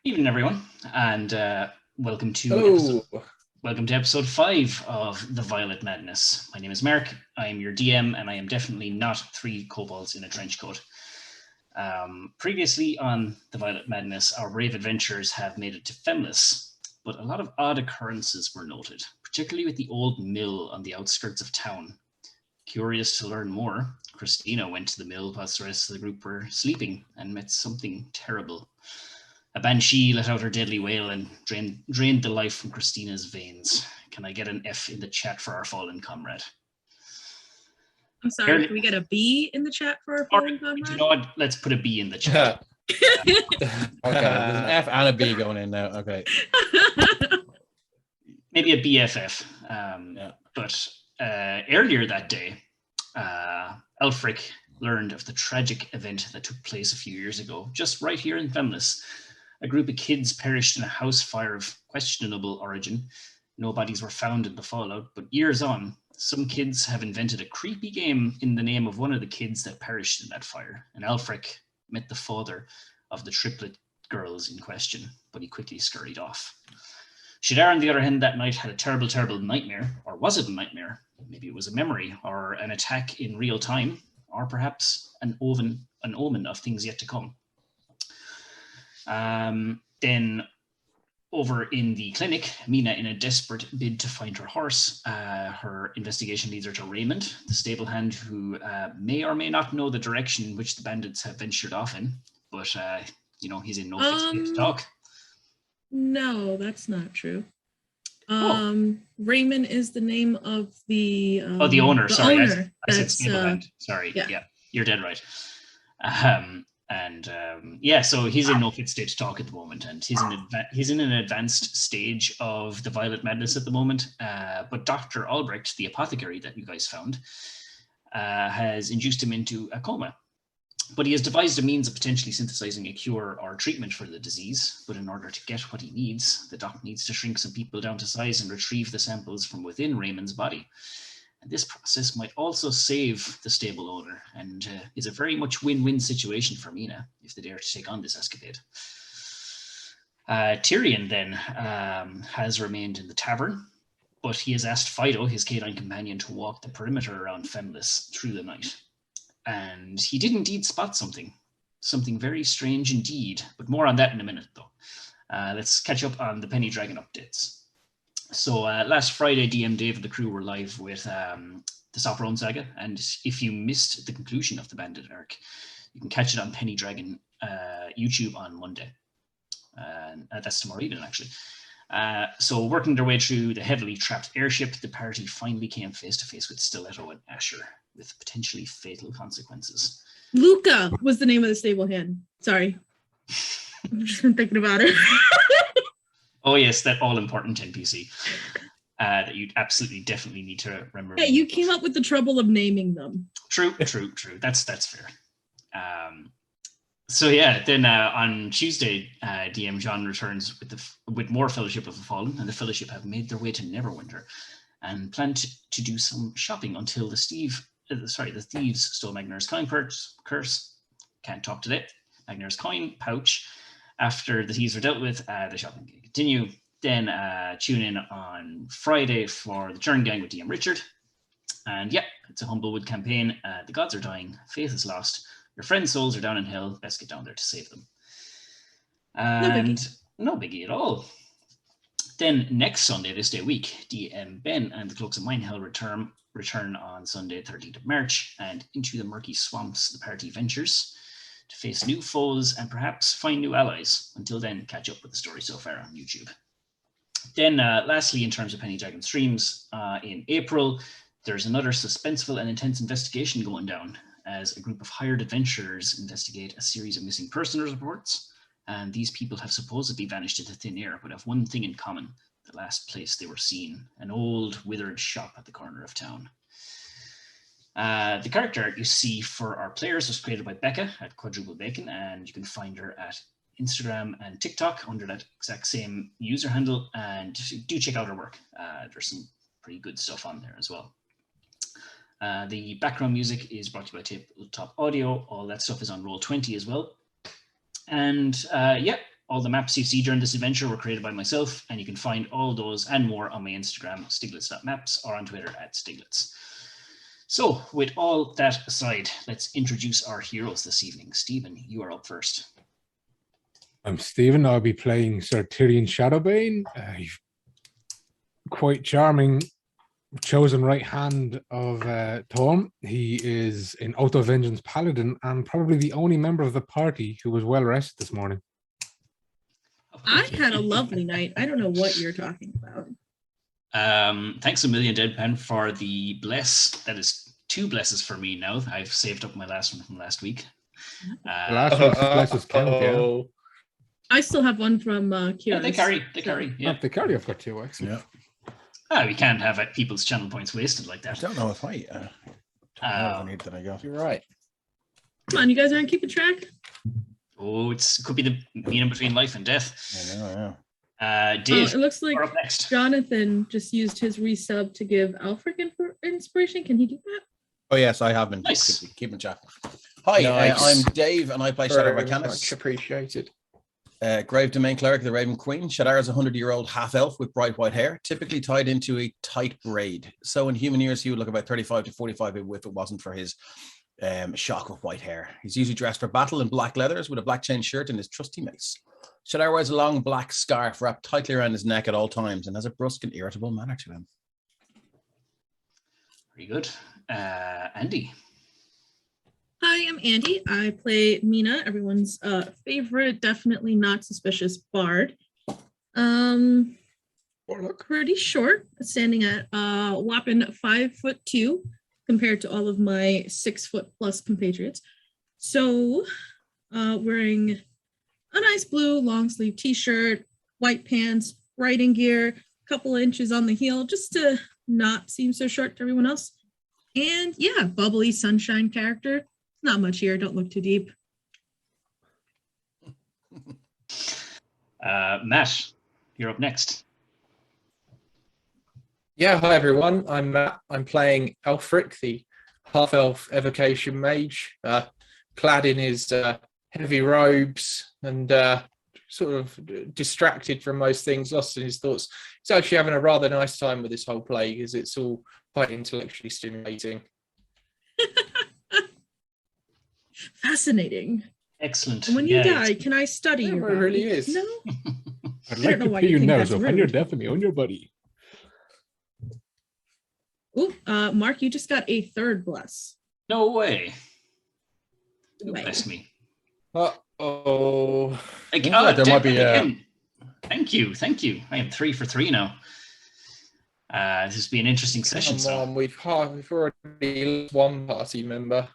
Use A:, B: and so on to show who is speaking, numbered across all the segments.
A: Evening, everyone, and welcome to
B: Hello.
A: episode 5 of the Violet Madness. My name is Mark. I am your DM, and I am definitely not 3 kobolds in a trench coat. Previously on the Violet Madness, our brave adventurers have made it to Femlis, but a lot of odd occurrences were noted, particularly with the old mill on the outskirts of town. Curious to learn more, Christina went to the mill whilst the rest of the group were sleeping and met something terrible. A banshee let out her deadly wail and drained the life from Christina's veins. Can I get an F in the chat for our fallen comrade?
C: I'm sorry, can we get a B in the chat for our fallen comrade?
A: You know what? Let's put a B in the chat.
B: Okay, there's an F and a B going in now. Okay.
A: Maybe a BFF. But earlier that day, Elfric learned of the tragic event that took place a few years ago, just right here in Femlis. A group of kids perished in a house fire of questionable origin. No bodies were found in the fallout, but years on, some kids have invented a creepy game in the name of one of the kids that perished in that fire. And Elfric met the father of the triplet girls in question, but he quickly scurried off. Shadar, on the other hand, that night had a terrible, terrible nightmare. Or was it a nightmare? Maybe it was a memory, or an attack in real time, or perhaps an omen of things yet to come. Then over in the clinic, Mina, in a desperate bid to find her horse, her investigation leads her to Raymond, the stable hand who may or may not know the direction in which the bandits have ventured off in, but he's in no fit state to talk.
C: No, that's not true. Raymond is the name of the
A: the owner. Sorry,
C: owner.
A: I said stable hand. Sorry, yeah, you're dead right. So he's in no fit state to talk at the moment, and he's in an advanced stage of the Violet Madness at the moment. But Dr. Albrecht, the apothecary that you guys found, has induced him into a coma. But he has devised a means of potentially synthesizing a cure or treatment for the disease. But in order to get what he needs, the doc needs to shrink some people down to size and retrieve the samples from within Raymond's body. And this process might also save the stable owner, and is a very much win-win situation for Mina if they dare to take on this escapade. Tyrion then has remained in the tavern, but he has asked Fido, his canine companion, to walk the perimeter around Femlis through the night. And he did indeed spot something very strange indeed, but more on that in a minute though. Let's catch up on the Penny Dragon updates. So last Friday, DM Dave and the crew were live with the Sophrone Saga, and if you missed the conclusion of the Bandit arc, you can catch it on Penny Dragon YouTube on Monday. That's tomorrow evening, actually. So working their way through the heavily trapped airship, the party finally came face to face with Stiletto and Asher, with potentially fatal consequences.
C: Luca was the name of the stable hand. Sorry. I'm just thinking about it.
A: Oh yes, that all-important NPC that you absolutely definitely need to remember.
C: Yeah, you came up with the trouble of naming them.
A: True. That's fair. So yeah, then on Tuesday, DM John returns with more Fellowship of the Fallen, and the Fellowship have made their way to Neverwinter and plan to do some shopping until the thieves stole Magnar's coin curse. Can't talk today. Magnar's coin pouch. After the thieves are dealt with, the shopping can continue. Then tune in on Friday for the Churn Gang with DM Richard. And yeah, it's a Humblewood campaign. The gods are dying. Faith is lost. Your friends' souls are down in hell. Best get down there to save them. And no biggie at all. Then next Sunday, this day week, DM Ben and the Cloaks of Mindhell return on Sunday, 13th of March, and into the murky swamps the party ventures to face new foes and perhaps find new allies. Until then, catch up with the story so far on YouTube. Then lastly, in terms of Penny Dragon streams, in April, there's another suspenseful and intense investigation going down as a group of hired adventurers investigate a series of missing persons reports. And these people have supposedly vanished into thin air, but have one thing in common: the last place they were seen, an old withered shop at the corner of town. The character art you see for our players was created by Becca at Quadruple Bacon, and you can find her at Instagram and TikTok under that exact same user handle, and do check out her work. There's some pretty good stuff on there as well. The background music is brought to you by Tabletop Audio. All that stuff is on Roll20 as well. And all the maps you see during this adventure were created by myself, and you can find all those and more on my Instagram, stiglitz.maps, or on Twitter @stiglitz. So, with all that aside, let's introduce our heroes this evening. Stephen, you are up first.
D: I'm Stephen. I'll be playing Sir Tyrion Shadowbane. He's quite charming, chosen right hand of Torm. He is an Auto Vengeance Paladin and probably the only member of the party who was well rested this morning.
C: I had a lovely night. I don't know what you're talking about.
A: Thanks a million, Deadpan, for the bless. That is 2 blesses for me now. I've saved up my last one from last week.
D: The last one's blesses count, yeah.
C: I still have one from Kira's.
A: Yeah, they carry. Yeah.
D: They carry. I've got 2, actually.
B: Yeah.
A: We can't have people's channel points wasted like
B: I
A: that.
B: don't know if I don't know if I need that I got. You're right.
C: Come on, you guys aren't keeping track?
A: Oh, it could be the meaning between life and death.
B: I know, yeah.
A: Dave,
C: It looks like
A: you're up next.
C: Jonathan just used his resub to give Alfric inspiration. Can he do that?
B: Oh yes, I have been
A: Nice.
B: keeping track. Hi,
E: Nice.
B: I'm Dave, and I play Shadow
E: Very
B: Arcanus.
E: much appreciated.
B: Grave Domain Cleric, the Raven Queen. Shadar is a 100-year-old half-elf with bright white hair, typically tied into a tight braid. So in human years, he would look about 35 to 45 if it wasn't for his shock of white hair. He's usually dressed for battle in black leathers with a black chain shirt and his trusty mace. Shadar wears a long black scarf wrapped tightly around his neck at all times and has a brusque and irritable manner to him.
A: Very good. Andy.
C: Hi, I'm Andy. I play Mina, everyone's favorite, definitely not suspicious bard. Pretty short, standing at whopping 5'2" compared to all of my 6'+ compatriots. So, wearing a nice blue long sleeve t-shirt, white pants, riding gear, a couple of inches on the heel, just to not seem so short to everyone else. And yeah, bubbly sunshine character. Not much here. Don't look too deep.
A: Matt, you're up next.
E: Yeah, hi everyone. I'm Matt. I'm playing Alfric, the half-elf evocation mage, clad in his heavy robes and sort of distracted from most things, lost in his thoughts. He's actually having a rather nice time with this whole play because it's all quite intellectually stimulating.
C: Fascinating.
A: Excellent.
C: And when you die, can I study
E: Yeah,
C: your
E: it really
C: body?
E: is.
C: No?
D: I'd
C: I
D: like
C: don't know
D: to
C: why
D: pay
C: you
D: you
C: think
D: now,
C: that's
D: so
C: rude.
D: find your definitely on your buddy.
C: Ooh, Mark, you just got a 3rd bless.
A: No way. Who
C: Way.
A: bless me?
E: Uh-oh.
A: Like,
B: Like there might be
A: again. Thank you. I am 3 for 3 now. This has been an interesting session.
E: Come
A: So
E: on, we've already lost one party member.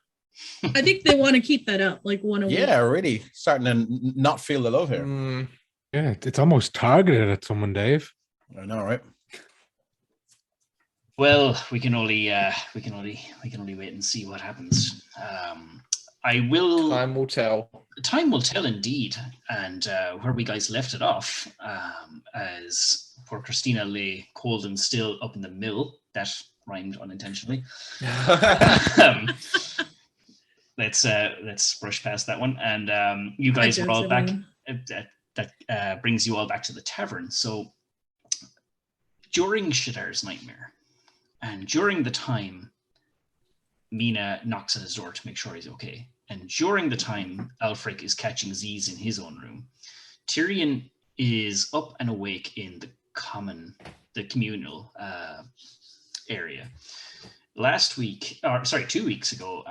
C: I think they want to keep that up, like one a week.
B: Yeah, really starting to not feel the love here.
D: Yeah, it's almost targeted at someone, Dave.
B: I know, right?
A: well, we can only wait and see what happens. I will.
E: Time will tell.
A: Time will tell indeed. And where we guys left it off, as poor Christina lay cold and still up in the mill. That rhymed unintentionally. Let's brush past that one. And you guys were all back. That brings you all back to the tavern. So during Shadar's nightmare, and during the time Mina knocks at his door to make sure he's okay, and during the time Alfric is catching Z's in his own room, Tyrion is up and awake in the communal area. 2 weeks ago,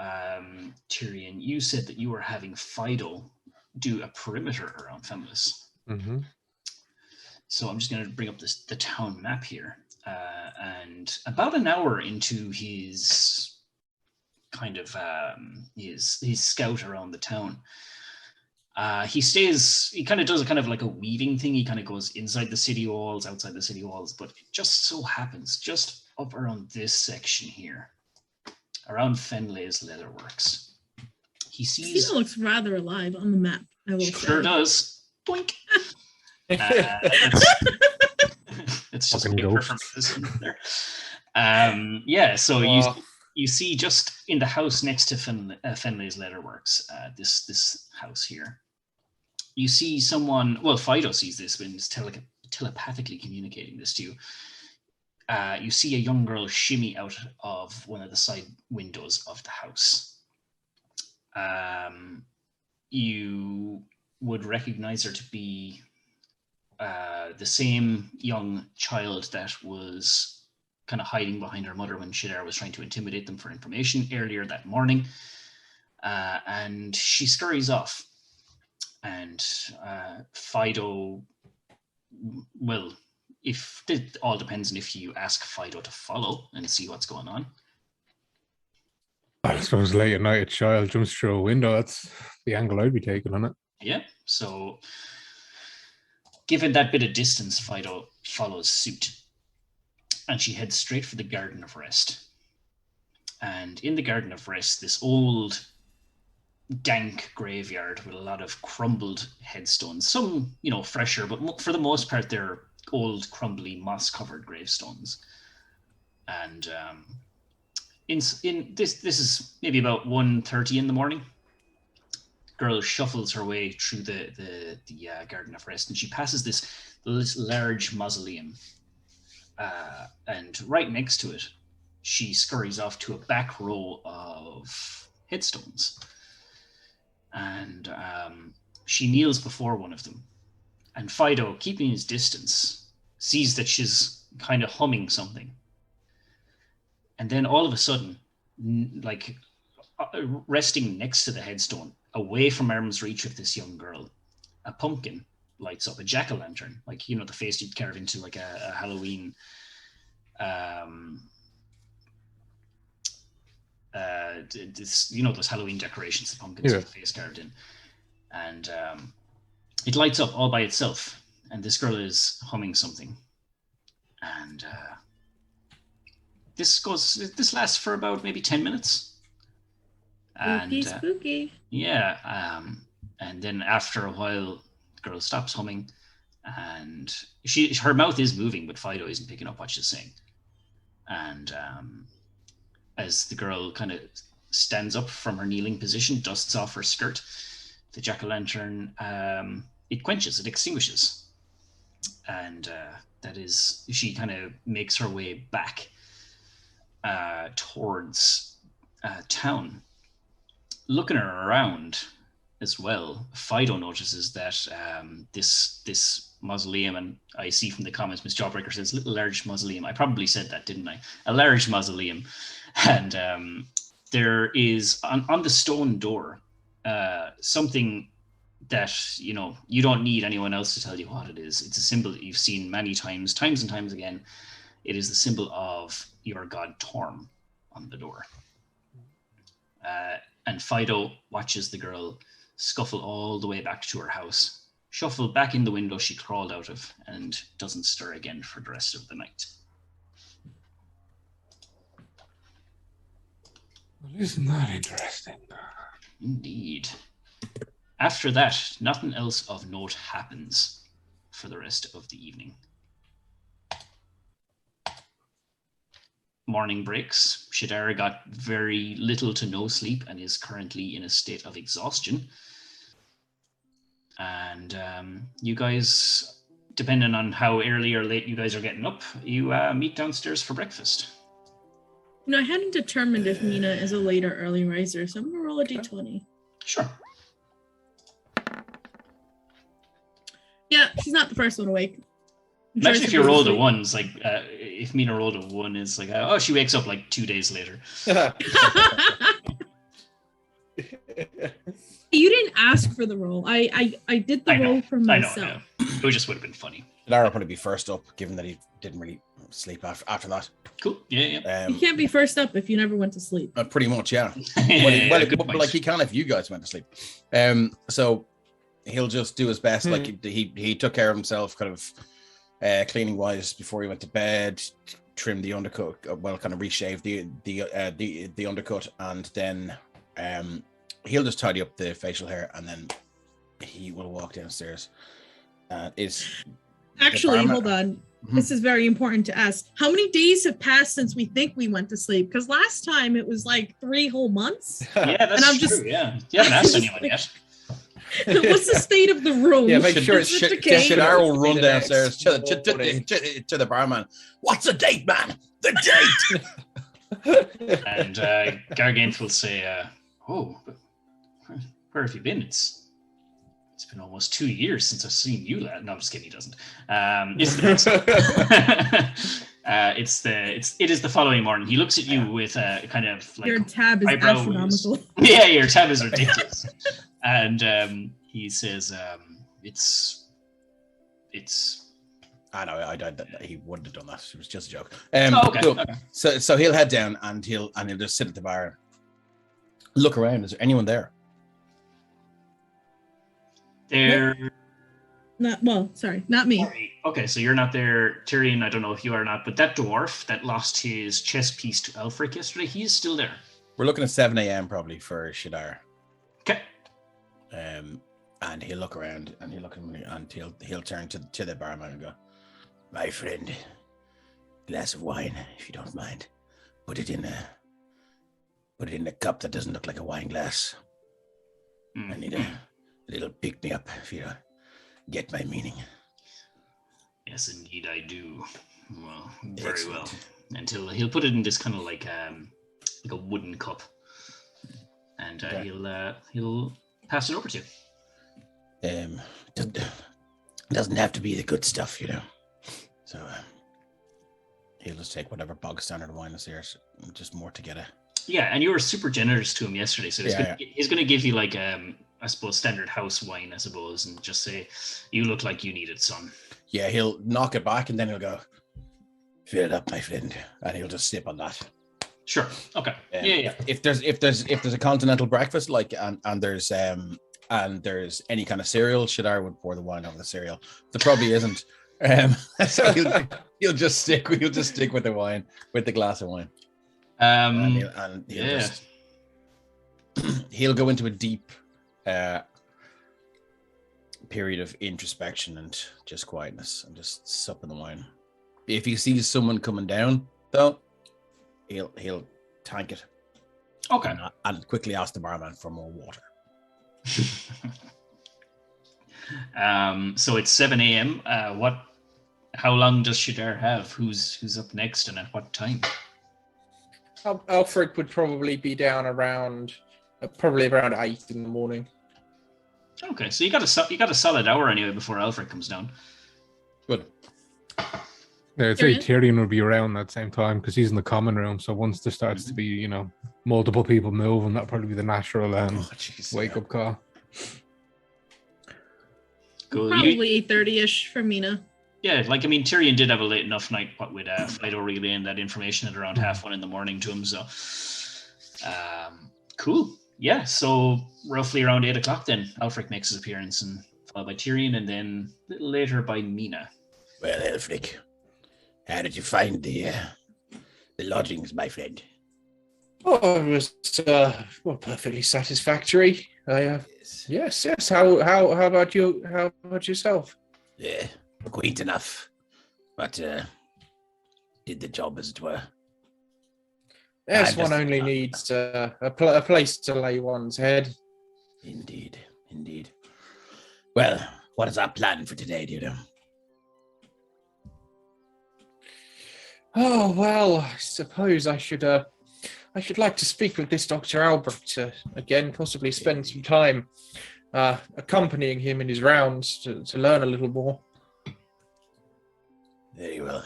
A: Tyrion, you said that you were having Fido do a perimeter around Femlis.
D: Mm-hmm.
A: So I'm just going to bring up the town map here. And about an hour into his kind of his scout around the town, he kind of does a kind of like a weaving thing. He kind of goes inside the city walls, outside the city walls, but it just so happens just up around this section here, around Fenlay's Leatherworks, he sees.
C: Tina looks rather alive on the map. I will
A: Sure
C: say.
A: does. Boink. It's just
D: Fucking
A: paper from this there. Yeah, so you see just in the house next to Fenlay's Leatherworks, this house here, you see someone. Well, Fido sees this when he's telepathically communicating this to you. You see a young girl shimmy out of one of the side windows of the house. You would recognize her to be the same young child that was kind of hiding behind her mother when Shadar was trying to intimidate them for information earlier that morning. And she scurries off. And Fido, well, if it all depends on if you ask Fido to follow and see what's going on.
D: I suppose late at night a child jumps through a window. That's the angle I'd be taking on it.
A: Yeah, so given that bit of distance, Fido follows suit. And she heads straight for the Garden of Rest. And in the Garden of Rest, this old, dank graveyard with a lot of crumbled headstones. Some, fresher, but for the most part, they're old, crumbly, moss-covered gravestones. And in this is maybe about 1:30 in the morning. Girl shuffles her way through the Garden of Rest, and she passes this large mausoleum. And right next to it, she scurries off to a back row of headstones. And she kneels before one of them. And Fido, keeping his distance, sees that she's kind of humming something. And then all of a sudden, resting next to the headstone, away from arm's reach of this young girl, a pumpkin lights up, a jack-o'-lantern, the face you'd carve into like a Halloween those Halloween decorations, the pumpkins with the face carved in. And it lights up all by itself, and this girl is humming something. And this lasts for about maybe 10 minutes. And
C: spooky.
A: Yeah. And then after a while, the girl stops humming, and her mouth is moving, but Fido isn't picking up what she's saying. And as the girl kind of stands up from her kneeling position, dusts off her skirt, the jack-o'-lantern, it quenches, it extinguishes. And that is, she kind of makes her way back towards town. Looking around as well, Fido notices that this mausoleum, and I see from the comments, Miss Jawbreaker says, little large mausoleum. I probably said that, didn't I? A large mausoleum. And there is, on the stone door, something that, you don't need anyone else to tell you what it is. It's a symbol that you've seen many times and times again. It is the symbol of your god Torm on the door. And Fido watches the girl scuffle all the way back to her house, shuffle back in the window she crawled out of, and doesn't stir again for the rest of the night.
D: Well, isn't that interesting?
A: Indeed. After that, nothing else of note happens for the rest of the evening. Morning breaks. Shadara got very little to no sleep and is currently in a state of exhaustion. And you guys, depending on how early or late you guys are getting up, you meet downstairs for breakfast.
C: I hadn't determined if Mina is a late or early riser, so I'm going to roll a d20.
A: Sure.
C: Yeah, she's not the first one awake.
A: Imagine if you rolled a 1, it's like, if Mina rolled a 1, it's like, oh, she wakes up like 2 days later.
C: You didn't ask for the roll. I did the roll for myself.
A: It just would have been funny.
B: Lara would probably be first up, given that he didn't really sleep after that.
A: Cool. Yeah.
C: You can't be first up if you never went to sleep.
B: Pretty much, yeah. But like he can if you guys went to sleep. So he'll just do his best. Like he took care of himself, kind of cleaning wise before he went to bed. Trim the undercut, kind of reshave the undercut, and then he'll just tidy up the facial hair, and then he will walk downstairs.
C: Actually, hold on. Mm-hmm. This is very important to ask. How many days have passed since we think we went to sleep? Because last time it was like 3 whole months.
A: Yeah, that's true. Yeah, you haven't asked anyone yet.
C: What's the state of the room?
E: Yeah, make sure
C: Is
E: it's
C: it
E: shit.
C: decayed?
B: Shadar will run
E: The next
B: downstairs
E: morning.
B: to the barman. What's the date, man? The date.
A: And Garganth will say, "Oh, where have you been? It's been almost 2 years since I've seen you, lad." No, I'm just kidding. He doesn't. It is the following morning. He looks at you with kind of like
C: Your tab is
A: eyebrows.
C: astronomical.
A: Yeah, your tab is ridiculous. And he says, "It's."
B: I know. He wouldn't have done that. It was just a joke.
A: Okay.
B: Cool. So he'll head down and he'll just sit at the bar, look around. Is there anyone there?
A: There.
C: Not me.
A: Okay, so you're not there, Tyrion. I don't know if you are or not, but that dwarf that lost his chess piece to Elfric yesterday, he is still there.
B: We're looking at 7 a.m. probably for Shadar.
A: Okay.
B: And he'll look around and he'll turn to the barman and go, "My friend, glass of wine, if you don't mind. Put it in a cup that doesn't look like a wine glass. I need a little pick me up if you get my meaning."
A: Yes, indeed, I do. Well, very
B: Excellent.
A: well. Until he'll put it in this kind of like a wooden cup, and he'll pass it over to you.
B: Doesn't have to be the good stuff, So he'll just take whatever bog standard wine is there, just more to get a.
A: Yeah, and you were super generous to him yesterday, so
B: Yeah,
A: he's going to give you like I suppose standard house wine, I suppose, and just say, "You look like you need it, son."
B: Yeah, he'll knock it back and then he'll go, "Fill it up, my friend," and he'll just sip on that.
A: Sure. Okay. Yeah.
B: If there's a continental breakfast and there's any kind of cereal, Shadar would pour the wine over the cereal. There probably isn't. So he'll just stick with the wine, with the glass of wine. He'll go into a deep period of introspection and just quietness and just sup in the wine. If he sees someone coming down, though, he'll tank it.
A: Okay.
B: And quickly ask the barman for more water.
A: So it's 7 a.m. How long does Shadar have? Who's up next and at what time?
E: Alfred would probably be down around 8 in the morning.
A: Okay, so you got a solid hour anyway before Alfred comes down.
B: Good.
D: Yeah, I'd say Tyrion would be around that same time because he's in the common room. So once there starts to be, multiple people moving, that'll probably be the natural wake up call.
A: Good.
C: Probably 8:30ish for Mina.
A: Yeah, Tyrion did have a late enough night, what with Fido relaying that information at around 1:30 in the morning to him. So, cool. Yeah, so roughly around 8 o'clock then, Alfric makes his appearance, and followed by Tyrion, and then a little later by Mina.
B: Well, Alfric, how did you find the lodgings, my friend?
E: Oh, it was perfectly satisfactory. Yes. How about you? How about yourself?
B: Yeah, quaint enough, but did the job as it were.
E: Yes, one only needs a place to lay one's head.
B: Indeed. Well, what is our plan for today, do you know?
E: Oh well, I suppose I should like to speak with this Dr. Albert again, possibly spend some time accompanying him in his rounds to learn a little more.
B: Very well.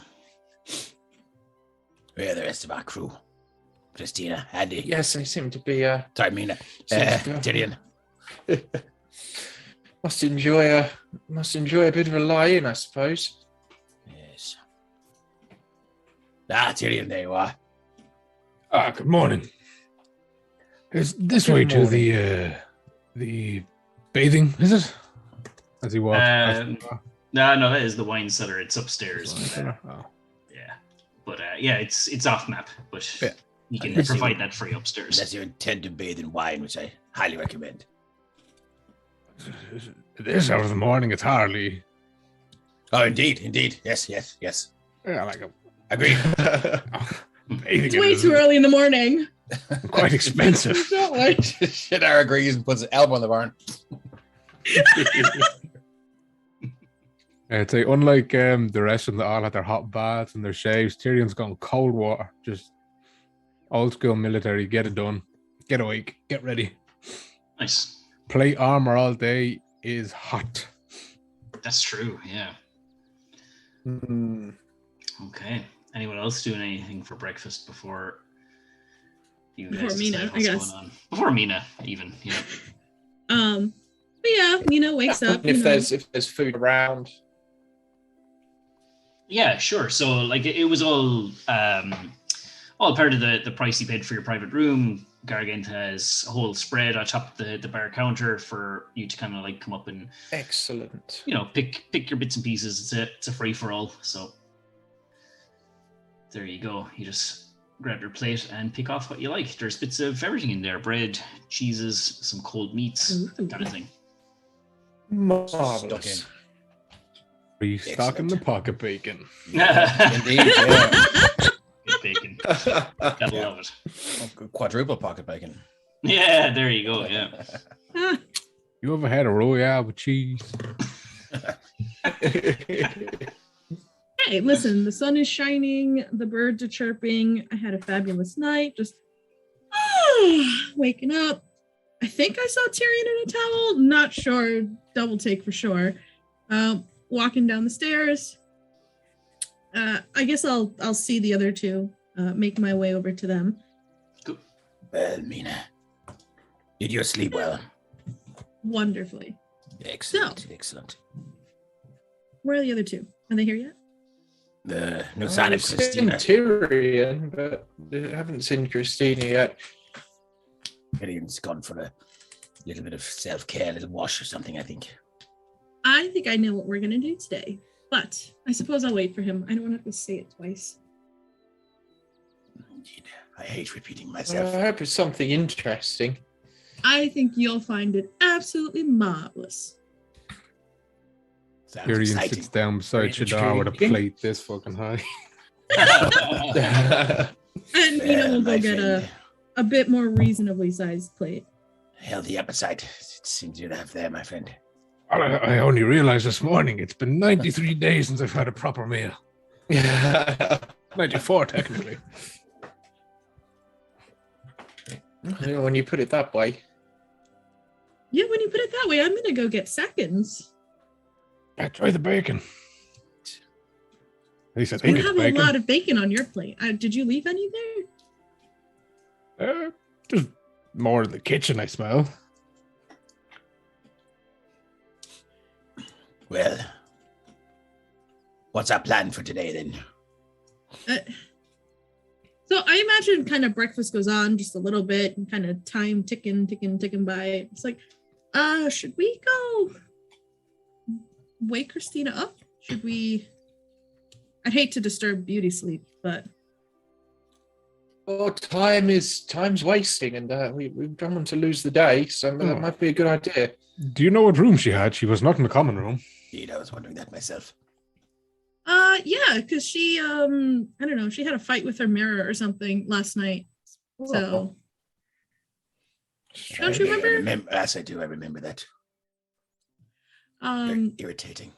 B: Where are the rest of our crew? Christina, Andy.
E: Yes, they seem to be.
B: Sorry, Mina. Tyrion.
E: Must enjoy a bit of a lie-in, I suppose.
B: Yes. Tyrion, there you are.
D: Good morning. Is this way to the bathing, is it? As he walks past.
A: No, that is the wine cellar. It's upstairs.
D: Oh.
A: Yeah, but it's off map, but
B: Yeah.
A: you can provide that free upstairs.
B: Unless you intend to bathe in wine, which I highly recommend.
D: This hour of the morning, it's hardly.
B: Oh, indeed. Yes.
D: Yeah, like a
B: Agreed.
D: bathing.
C: It's way too early in the morning.
D: Quite expensive.
C: Don't worry.
B: Shadar agrees and puts an elbow on the barn.
D: I'd say unlike the rest of them that all had their hot baths and their shaves, Tyrion's gone cold water, just old school military. Get it done, get awake, get ready.
A: Nice.
D: Plate armor all day is hot.
A: That's true. Yeah. Okay. Anyone else doing anything for breakfast before you guys
C: Before Mina,
A: decide
C: I
A: what's
C: guess.
A: going on? Before Mina, even. Yeah.
C: But yeah, Mina wakes up.
E: if there's food around.
A: Yeah, sure. So like it was all part of the price you paid for your private room. Gargant has a whole spread atop the bar counter for you to kind of like come up and
E: Excellent.
A: pick your bits and pieces. It's a free for all. So there you go. You just grab your plate and pick off what you like. There's bits of everything in there: bread, cheeses, some cold meats, kind of thing.
E: Marvelous.
D: Restocking the pocket bacon.
B: Indeed, yeah.
A: Good bacon. Gotta love it.
B: Quadruple pocket bacon.
A: Yeah, there you go. Yeah.
D: You ever had a Royale with cheese?
C: Hey, listen, the sun is shining, the birds are chirping. I had a fabulous night. Just waking up. I think I saw Tyrion in a towel. Not sure. Double take for sure. Walking down the stairs. I guess I'll see the other two. Make my way over to them.
B: Well, Mina, did you sleep well?
C: Wonderfully.
B: Excellent, excellent.
C: Where are the other two? Are they here yet?
B: No sign of
E: I've seen
B: Christina.
E: Tyrion, but I haven't seen Christina yet.
B: Tyrion's gone for a little bit of self-care, a little wash or something, I think.
C: I think I know what we're gonna do today, but I suppose I'll wait for him. I don't want to have to say it twice.
B: Indeed. I hate repeating
E: I
B: myself.
E: hope it's something interesting.
C: I think you'll find it absolutely marvelous.
B: Sounds
D: Tyrion
B: exciting.
D: sits down beside
E: Very
D: Shadar with a
E: intriguing.
D: plate this fucking high.
C: And Mina will go
B: my
C: get
B: friend,
C: a bit more reasonably sized plate.
B: healthy appetite. It seems you to have there, my friend.
D: I only realized this morning it's been 93 days since I've had a proper meal. 94 technically.
E: When you put it that way.
C: Yeah, when you put it that way, I'm gonna go get seconds.
D: Yeah, try the bacon. At least I think
C: You
D: it's
C: have
D: bacon.
C: a lot of bacon on your plate. Did you leave any there?
D: Just more in the kitchen, I smell.
B: Well, what's our plan for today then?
C: So I imagine kind of breakfast goes on just a little bit and kind of time ticking by. It's like, should we go wake Christina up? Should we? I'd hate to disturb beauty sleep, but
E: Oh, time's wasting, and we don't want to lose the day, so that might be a good idea.
D: Do you know what room she had? She was not in the common room.
B: Indeed, I was wondering that myself.
C: yeah, because she I don't know, she had a fight with her mirror or something last night. So don't you remember?
B: Yes, I do. I remember that. Very irritating.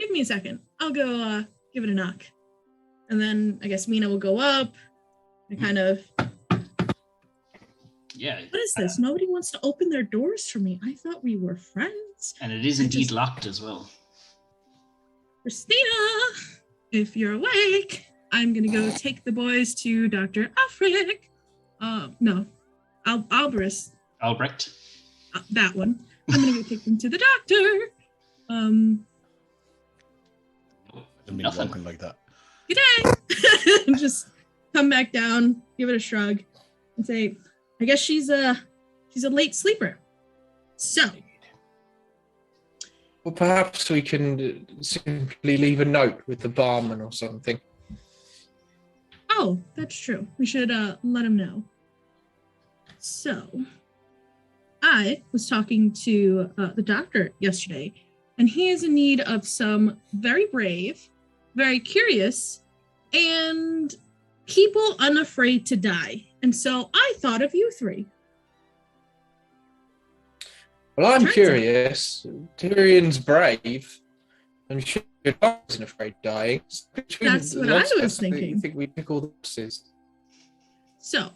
C: Give me a second. I'll go give it a knock. And then I guess Mina will go up and kind of,
A: Yeah.
C: what is this? Nobody wants to open their doors for me. I thought we were friends.
A: And it is indeed locked as well.
C: Christina, if you're awake, I'm gonna go take the boys to Dr. Alfric. No, Albrecht.
A: Albrecht.
C: That one. I'm gonna go take them to the doctor.
B: I've been
A: Nothing.
B: walking like that.
C: Good day. Just come back down, give it a shrug, and say, I guess she's a late sleeper. So
E: Well, perhaps we can simply leave a note with the barman or something.
C: oh, that's true. We should let him know. So I was talking to the doctor yesterday, and he is in need of some very brave, very curious, and people unafraid to die. And so I thought of you three.
E: Well, I'm
C: Turns out-
E: curious. Tyrion's brave, and she isn't afraid of dying. Between
C: That's what
E: lots
C: I
E: of
C: was
E: us,
C: thinking.
E: I think we pick all the boxes.
C: So,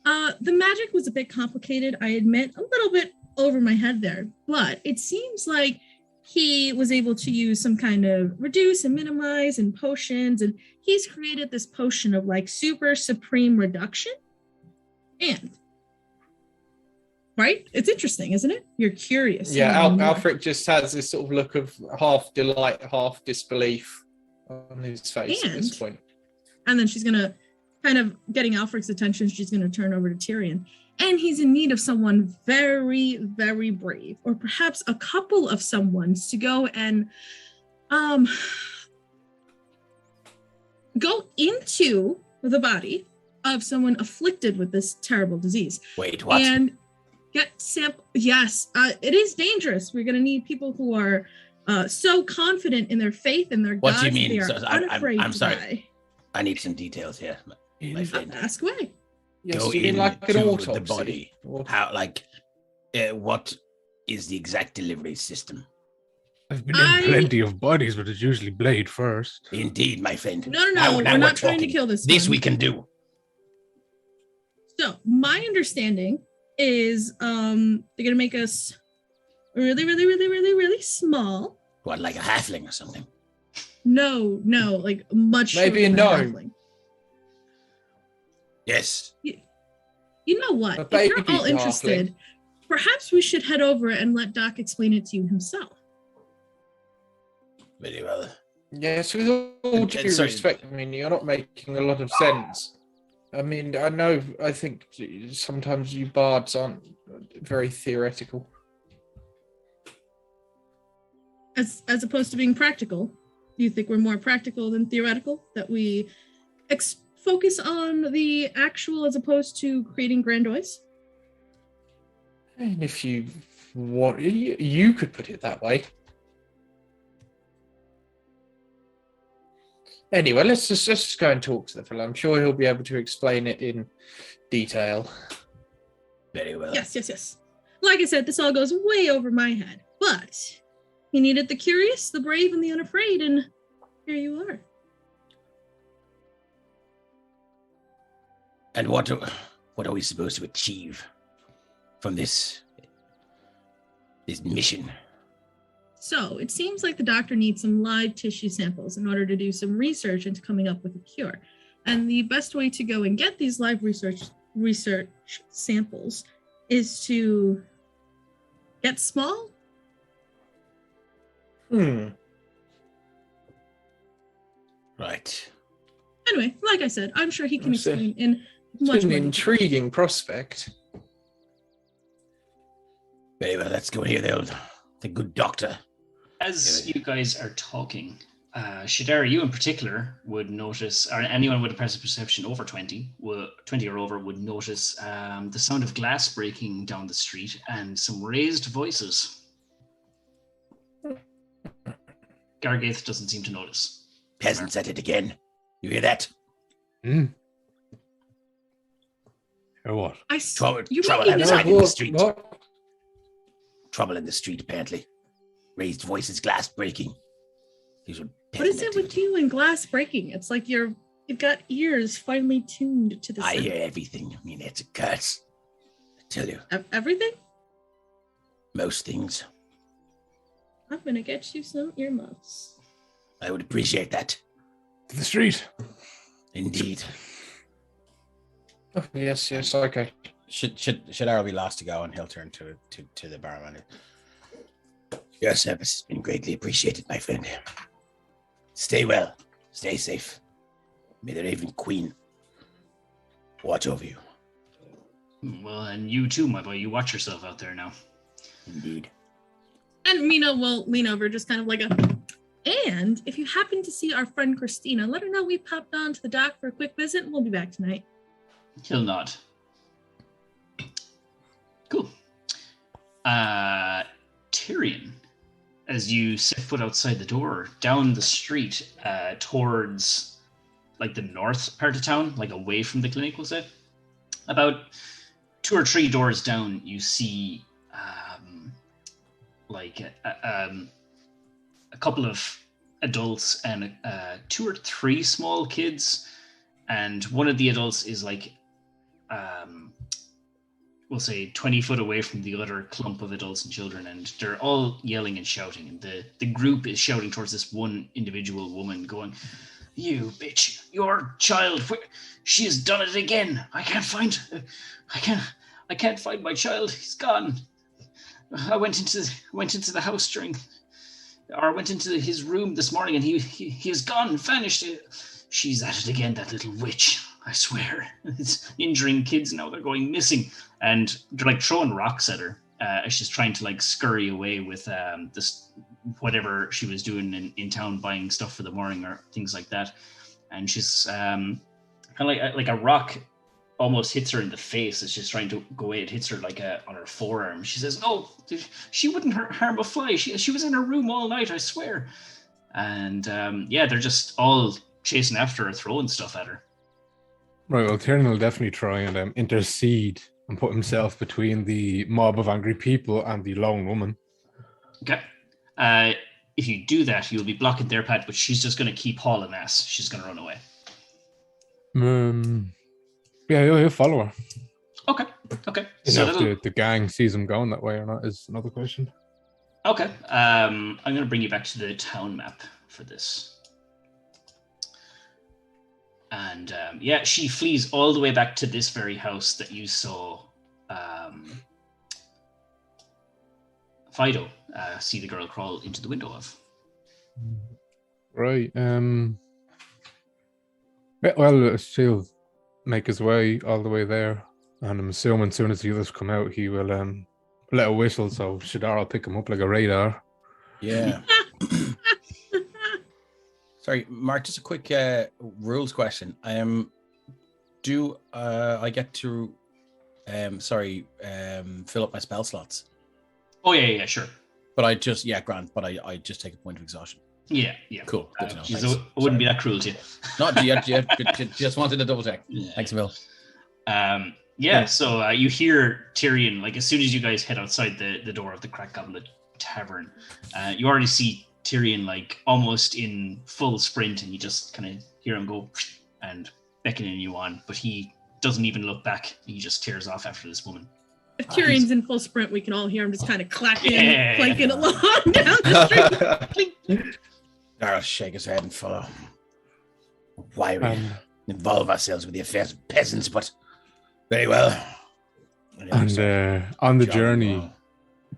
C: the magic was a bit complicated, I admit, a little bit over my head there, but it seems like he was able to use some kind of reduce and minimize and potions, and he's created this potion of like super supreme reduction. And right, it's interesting, isn't it? You're curious.
E: Yeah,
C: you wanna know more.
E: Alfred just has this sort of look of half delight, half disbelief on his face at this
C: And-
E: point.
C: And then she's gonna, kind of getting Alfred's attention, she's gonna turn over to Tyrion. And he's in need of someone very, very brave, or perhaps a couple of someones to go and go into the body of someone afflicted with this terrible disease.
B: Wait, what?
C: And get sample. Yes, it is dangerous. We're gonna need people who are so confident in their faith and their
B: What
C: gods
B: do you mean?
C: they are
B: So, I'm
C: unafraid
B: I'm
C: to
B: sorry.
C: die.
B: I need some details here, my friend.
C: Ask away.
E: Yes,
B: Go
E: you mean like an
B: into
E: autopsy?
B: the body. How, like, what is the exact delivery system?
D: I've been in plenty of bodies, but it's usually blade first.
B: Indeed, my friend.
C: No,
B: Now
C: we're
B: we're
C: not trying to
B: talking.
C: kill this.
B: This
C: one.
B: we can do.
C: So my understanding is they're gonna make us really, really, really, really, really small.
B: What, like a halfling or something?
C: No, like much
E: Maybe
C: shorter
E: a
C: than
E: gnome.
C: halfling.
B: Yes.
C: You know what?
E: A
C: If you're
E: baby
C: all interested, perhaps we should head over and let Doc explain it to you himself.
B: Very well.
E: Yes, with all due
B: sorry.
E: respect, I mean, you're not making a lot of sense. I mean, I think sometimes you bards aren't very theoretical.
C: As opposed to being practical, do you think we're more practical than theoretical? That we focus on the actual as opposed to creating grandiose?
E: And if you want, you could put it that way. Anyway, let's just go and talk to the fellow. I'm sure he'll be able to explain it in detail.
B: Very well.
C: Yes. Like I said, this all goes way over my head. But he needed the curious, the brave, and the unafraid, and here you are.
B: And what are we supposed to achieve from this mission?
C: So it seems like the doctor needs some live tissue samples in order to do some research into coming up with a cure. And the best way to go and get these live research samples is to get small.
E: Hmm.
B: Right.
C: Anyway, like I said, I'm sure he can
E: That's it.
C: explain in
E: It's
C: much
E: an
C: more detail.
E: intriguing prospect.
B: Very well. Let's go here, the good doctor.
A: As you guys are talking, Shadara, you in particular would notice, or anyone with a present perception over 20 or over would notice the sound of glass breaking down the street and some raised voices. Gargaith doesn't seem to notice.
B: Peasants at it again. You hear that?
D: Or what?
B: Trouble
C: You
B: trouble
C: mean
B: outside in the street.
E: What?
B: Trouble in the street, apparently. Raised voices, glass breaking. These were
C: What is
B: peasant
C: it with
B: activity.
C: you and glass breaking? It's like you've got ears finely tuned to the
B: I
C: sound.
B: hear everything. I mean, it's a curse. I tell you,
C: Everything?
B: most things.
C: I'm gonna get you some earmuffs.
B: I would appreciate that.
D: To the street.
B: Indeed.
E: Oh, yes, okay.
B: Should Arrow be lost to go, and he'll turn to the barman. Your service has been greatly appreciated, my friend. Stay well. Stay safe. May the Raven Queen watch over you.
A: Well, and you too, my boy. You watch yourself out there now.
B: Indeed.
C: And Mina will lean over, just kind of like a. And if you happen to see our friend Christina, let her know we popped on to the dock for a quick visit, and we'll be back tonight.
A: He'll nod. Cool. Tyrion, as you set foot outside the door, down the street towards like the north part of town, like away from the clinic, we'll say. About 2 or 3 doors down, you see like a couple of adults and 2 or 3 small kids, and one of the adults is like we'll say 20 foot away from the other clump of adults and children, and they're all yelling and shouting, and the group is shouting towards this one individual woman going, "You bitch, your child, she has done it again. I can't find my child. He's gone. I went into the house went into his room this morning, and he is gone, vanished. She's at it again, that little witch. I swear, it's injuring kids now. They're going missing." And they're like throwing rocks at her as she's trying to like scurry away with this whatever she was doing in town, buying stuff for the morning or things like that. And she's kind of like a rock almost hits her in the face as she's trying to go away. It hits her like on her forearm. She says, "No, she wouldn't harm a fly. She was in her room all night, I swear." And they're just all chasing after her, throwing stuff at her.
D: Right, well, Tyrion will definitely try and intercede and put himself between the mob of angry people and the lone woman.
A: Okay. If you do that, you'll be blocking their path, but she's just going to keep hauling ass. She's going to run away.
D: Yeah, he'll follow her.
A: Okay.
D: So if the gang sees him going that way or not is another question.
A: Okay. I'm going to bring you back to the town map for this. And she flees all the way back to this very house that you saw Fido see the girl crawl into the window of.
D: Right. Well, she'll make his way all the way there, and I'm assuming as soon as the others come out, he will let a whistle, so Shadar will pick him up like a radar.
B: Yeah. Sorry, Mark, just a quick rules question. Do I get to fill up my spell slots?
A: Oh yeah, sure.
B: But I just Grant, but I just take a point of exhaustion.
A: Yeah.
B: Cool. Good to know.
A: It wouldn't be that cruel to you.
B: Not just wanted to double check. Yeah. Thanks, Bill.
A: So you hear Tyrion, like as soon as you guys head outside the door of the Crack Goblet Tavern, you already see Tyrion like almost in full sprint, and you just kind of hear him go and beckoning you on, but he doesn't even look back. He just tears off after this woman.
C: If Tyrion's in full sprint, we can all hear him just kind of clacking, clanking along down the street.
B: Darrell shake his head and follow. Why we involve ourselves with the affairs of peasants, but very well.
D: And on the journey,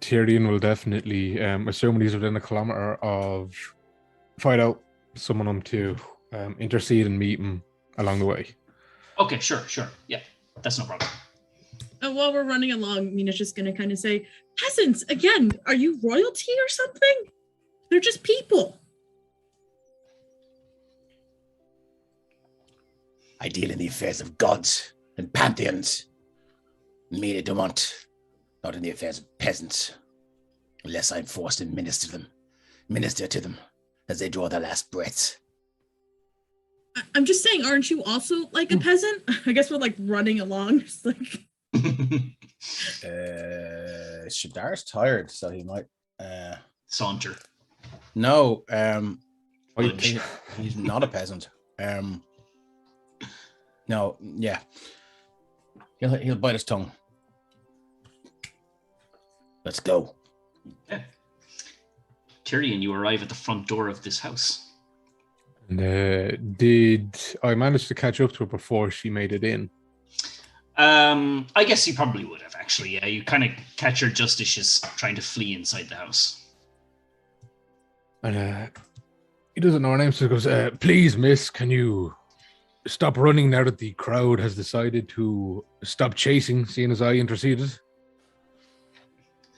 D: Tyrion will definitely, assuming he's within a kilometer of, find out someone to intercede and meet him along the way.
A: Okay, sure. Yeah, that's no problem.
C: And while we're running along, Mina's just going to kind of say, "Peasants, again, are you royalty or something? They're just people."
B: I deal in the affairs of gods and pantheons. Mina Dumont, not in the affairs of peasants, unless I'm forced to minister to them as they draw their last breaths.
C: I'm just saying, aren't you also like a peasant? I guess we're like running along, just like.
B: Shadar's tired, so he might
A: saunter.
B: No, he's not a peasant. No, yeah, he'll bite his tongue. Let's go.
A: Yeah. Tyrion, you arrive at the front door of this house.
D: And, did I manage to catch up to her before she made it in?
A: I guess you probably would have, actually. Yeah, you kind of catch her just as she's trying to flee inside the house.
D: And he doesn't know her name, so he goes, "Please, miss, can you stop running now that the crowd has decided to stop chasing, seeing as I interceded?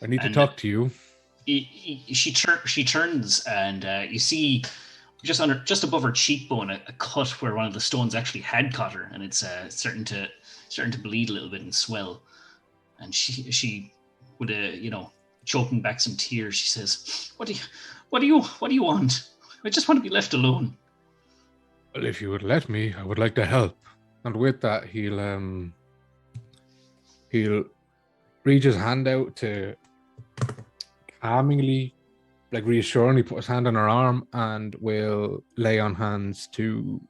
D: I need to talk to you."
A: She turns, and you see just above her cheekbone a cut where one of the stones actually had caught her, and it's starting to bleed a little bit and swell. And she with choking back some tears, she says, "What do you want? I just want to be left alone."
D: "Well, if you would let me, I would like to help." And with that, he'll reach his hand out to calmingly, like reassuringly put his hand on her arm and will lay on hands to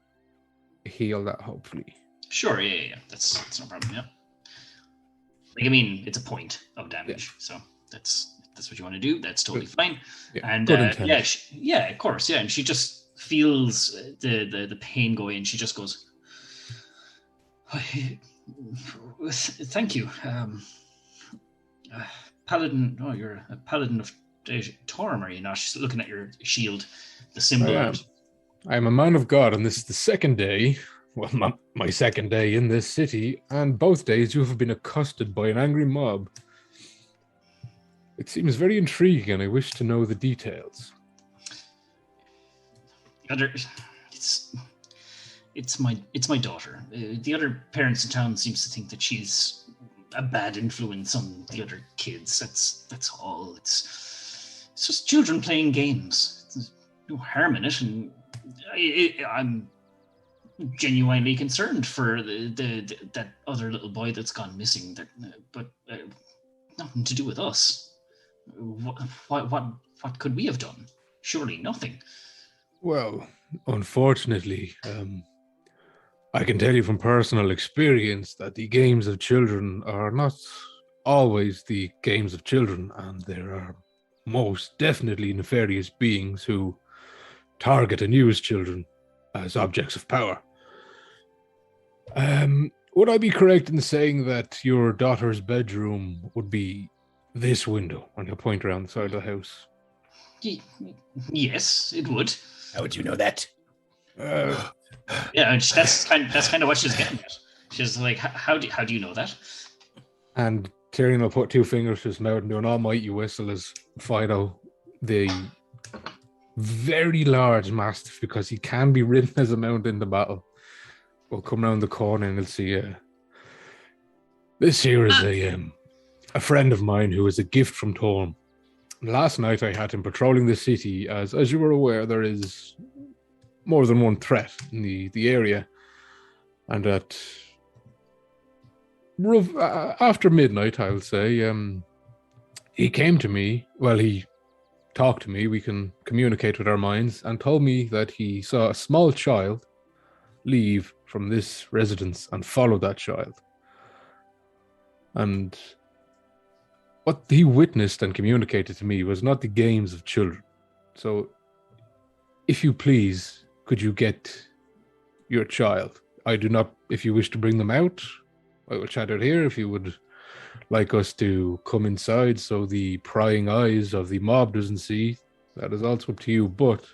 D: heal that, hopefully.
A: Sure, yeah. That's no problem, yeah. Like, I mean, it's a point of damage, so that's what you want to do. That's totally fine.
D: Yeah,
A: And
D: good intent.
A: yeah, of course, yeah. And she just feels the pain go in. She just goes, "Thank you, Paladin." Oh, you're a Paladin of Torm, are you not? She's looking at your shield, the symbol on it.
D: I am a man of God, and this is the second day. Well, my second day in this city, and both days you have been accosted by an angry mob. It seems very intriguing, and I wish to know the details.
A: It's my daughter. The other parents in town seems to think that she's a bad influence on the other kids. That's all. It's just children playing games. There's no harm in it, and I'm genuinely concerned for that other little boy that's gone missing. But nothing to do with us. What could we have done? Surely nothing.
D: Well, unfortunately, I can tell you from personal experience that the games of children are not always the games of children, and there are most definitely nefarious beings who target and use children as objects of power. Would I be correct in saying that your daughter's bedroom would be this window? And he'll point around the side of the house.
A: Yes, it would.
B: How would you know that?
A: Yeah, that's kind of what she's getting at. She's like, how do you know that?
D: And Tyrion will put two fingers to his mouth and do an almighty whistle as Fido, the very large mastiff, because he can be ridden as a mount in the battle, will come round the corner and he'll see this here is a friend of mine who is a gift from Torm. Last night I had him patrolling the city, as you were aware, there is more than one threat in the area, and at after midnight, I will say, he came to me. Well, he talked to me. We can communicate with our minds, and told me that he saw a small child leave from this residence and follow that child. And what he witnessed and communicated to me was not the games of children. So, if you please, could you get your child? I do not, if you wish to bring them out, I will chat out here. If you would like us to come inside so the prying eyes of the mob doesn't see, that is also up to you. But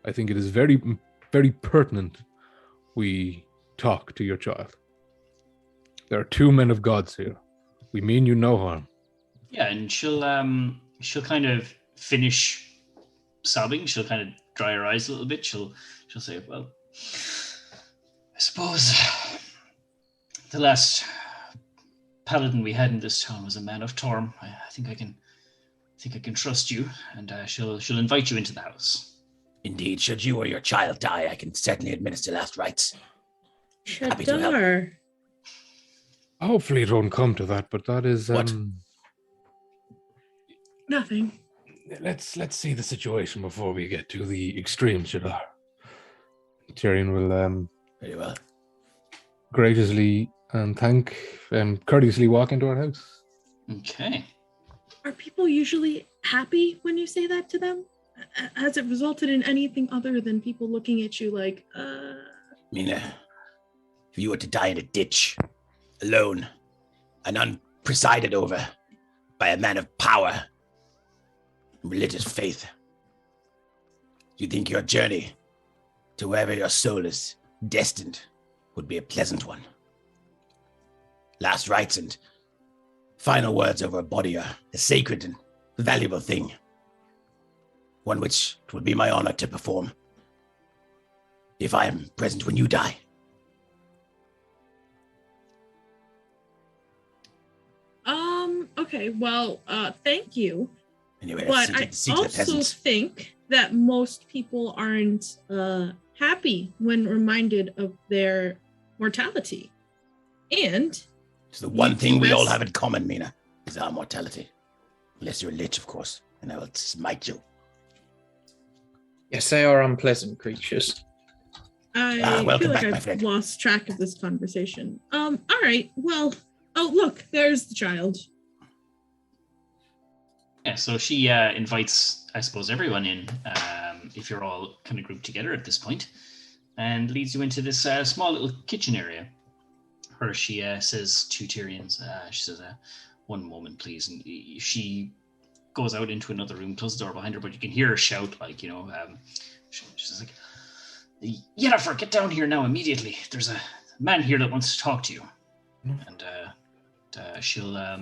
D: I think it is very, very pertinent we talk to your child. There are two men of gods here. We mean you no harm.
A: Yeah, and she'll kind of finish sobbing. She'll kind of dry her eyes a little bit. She'll say, "Well, I suppose the last paladin we had in this town was a man of Torm. I think I can trust you." And she'll invite you into the house.
B: Indeed, should you or your child die, I can certainly administer last rites. Happy to help.
C: Shadar.
D: Hopefully it won't come to that, but that is
B: What?
C: Nothing.
D: Let's see the situation before we get to the extreme, Shadar. Tyrion will
B: Very well.
D: graciously and courteously walk into our house.
A: Okay.
C: Are people usually happy when you say that to them? Has it resulted in anything other than people looking at you like,
B: Mina, if you were to die in a ditch, alone, and unpresided over by a man of power and religious faith, you think your journey to wherever your soul is destined would be a pleasant one? Last rites and final words over a body are a sacred and valuable thing, one which it would be my honor to perform if I am present when you die.
C: okay, well, thank you.
B: Anyway,
C: But I also
B: peasants.
C: think that most people aren't happy when reminded of their mortality. And
B: It's the one thing we all
C: Yes.
B: have in common, Mina, is our mortality. Unless you're a lich, of course. and I will smite you.
E: Yes, they are unpleasant creatures.
C: I
B: welcome
C: feel like
B: back, my
C: I've
B: friend.
C: lost track of this conversation. All right. Well, oh, look, there's the child.
A: Yeah, so she invites, I suppose, everyone in, if you're all kind of grouped together at this point, and leads you into this small little kitchen area, where she says to Tyrion's, she says, one moment, please. And she goes out into another room, closes the door behind her, but you can hear her shout, like, she's like, Yennefer, get down here now immediately. There's a man here that wants to talk to you. And she'll,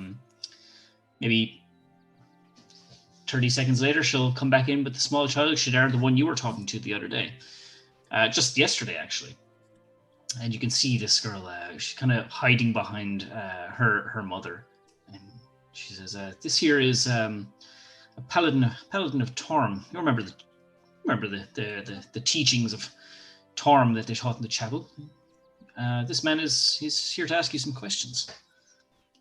A: maybe 30 seconds later, she'll come back in with the small child, Shadar, the one you were talking to the other day. Just yesterday, actually. And you can see this girl, she's kind of hiding behind her mother. And she says, this here is a paladin of Torm. You remember the teachings of Torm that they taught in the chapel? This man he's here to ask you some questions.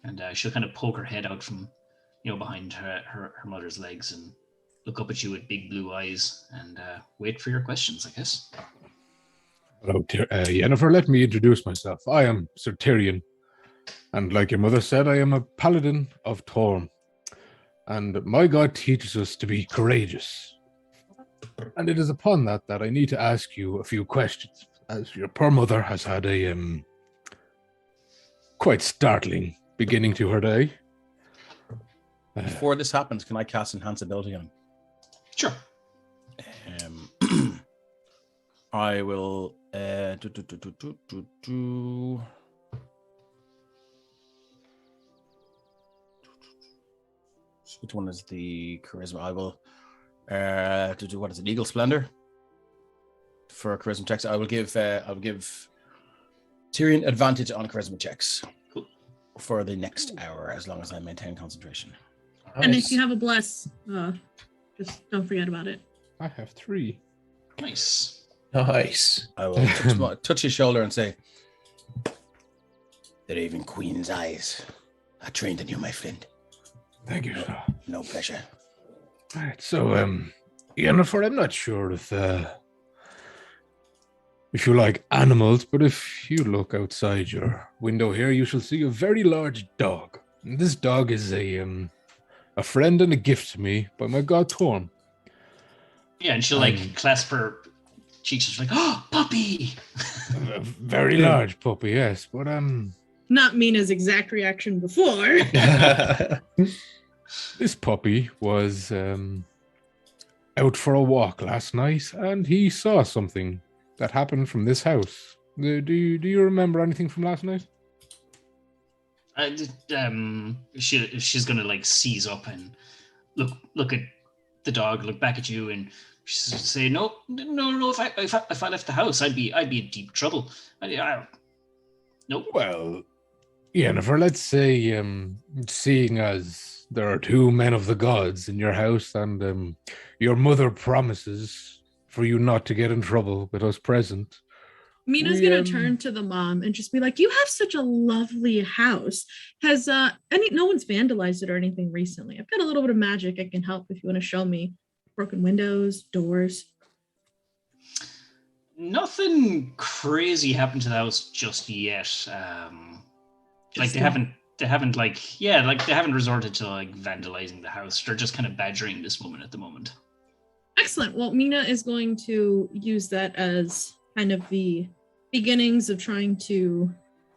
A: And she'll kind of poke her head out from, behind her mother's legs and look up at you with big blue eyes and wait for your questions, I guess.
D: Hello, Yennefer. Let me introduce myself. I am Sir Tyrion, and like your mother said, I am a paladin of Torm. And my god teaches us to be courageous. And it is upon that I need to ask you a few questions, as your poor mother has had a quite startling beginning to her day.
B: Before this happens, can I cast Enhance Ability on him?
A: Sure.
B: I will. Which one is the charisma? I will. What is it? Eagle Splendor for charisma checks. I will give Tyrion advantage on charisma checks for the next hour, as long as I maintain concentration.
C: And
E: Nice.
C: if you have a bless, just don't forget about it.
D: I have 3.
A: Nice.
E: Nice.
B: I will touch his shoulder and say, "The Raven Queen's eyes are trained in you, my friend.
D: Thank you, sir.
B: No pressure."
D: Right, so, Yennefer, I'm not sure if you like animals, but if you look outside your window here, you shall see a very large dog. And this dog is a friend and a gift to me by my god Torm.
A: Yeah, and she'll clasp her cheeks. She's like, "Oh, puppy!"
D: A very large puppy, yes, but
C: Not Mina's exact reaction before.
D: this puppy was out for a walk last night, and he saw something that happened from this house. Do you remember anything from last night?
A: She's gonna seize up and look at the dog, look back at you, and she'll say, "No. If I left the house, I'd be in deep trouble. Nope."
D: Well, Yennefer, let's say, seeing as there are 2 men of the gods in your house, and your mother promises for you not to get in trouble with us present.
C: Mina's gonna turn to the mom and just be like, "You have such a lovely house. Has no one's vandalized it or anything recently? I've got a little bit of magic I can help if you want to show me. Broken windows, doors."
A: Nothing crazy happened to the house just yet. They haven't resorted to vandalizing the house. They're just kind of badgering this woman at the moment.
C: Excellent. Well, Mina is going to use that as kind of the beginnings of trying to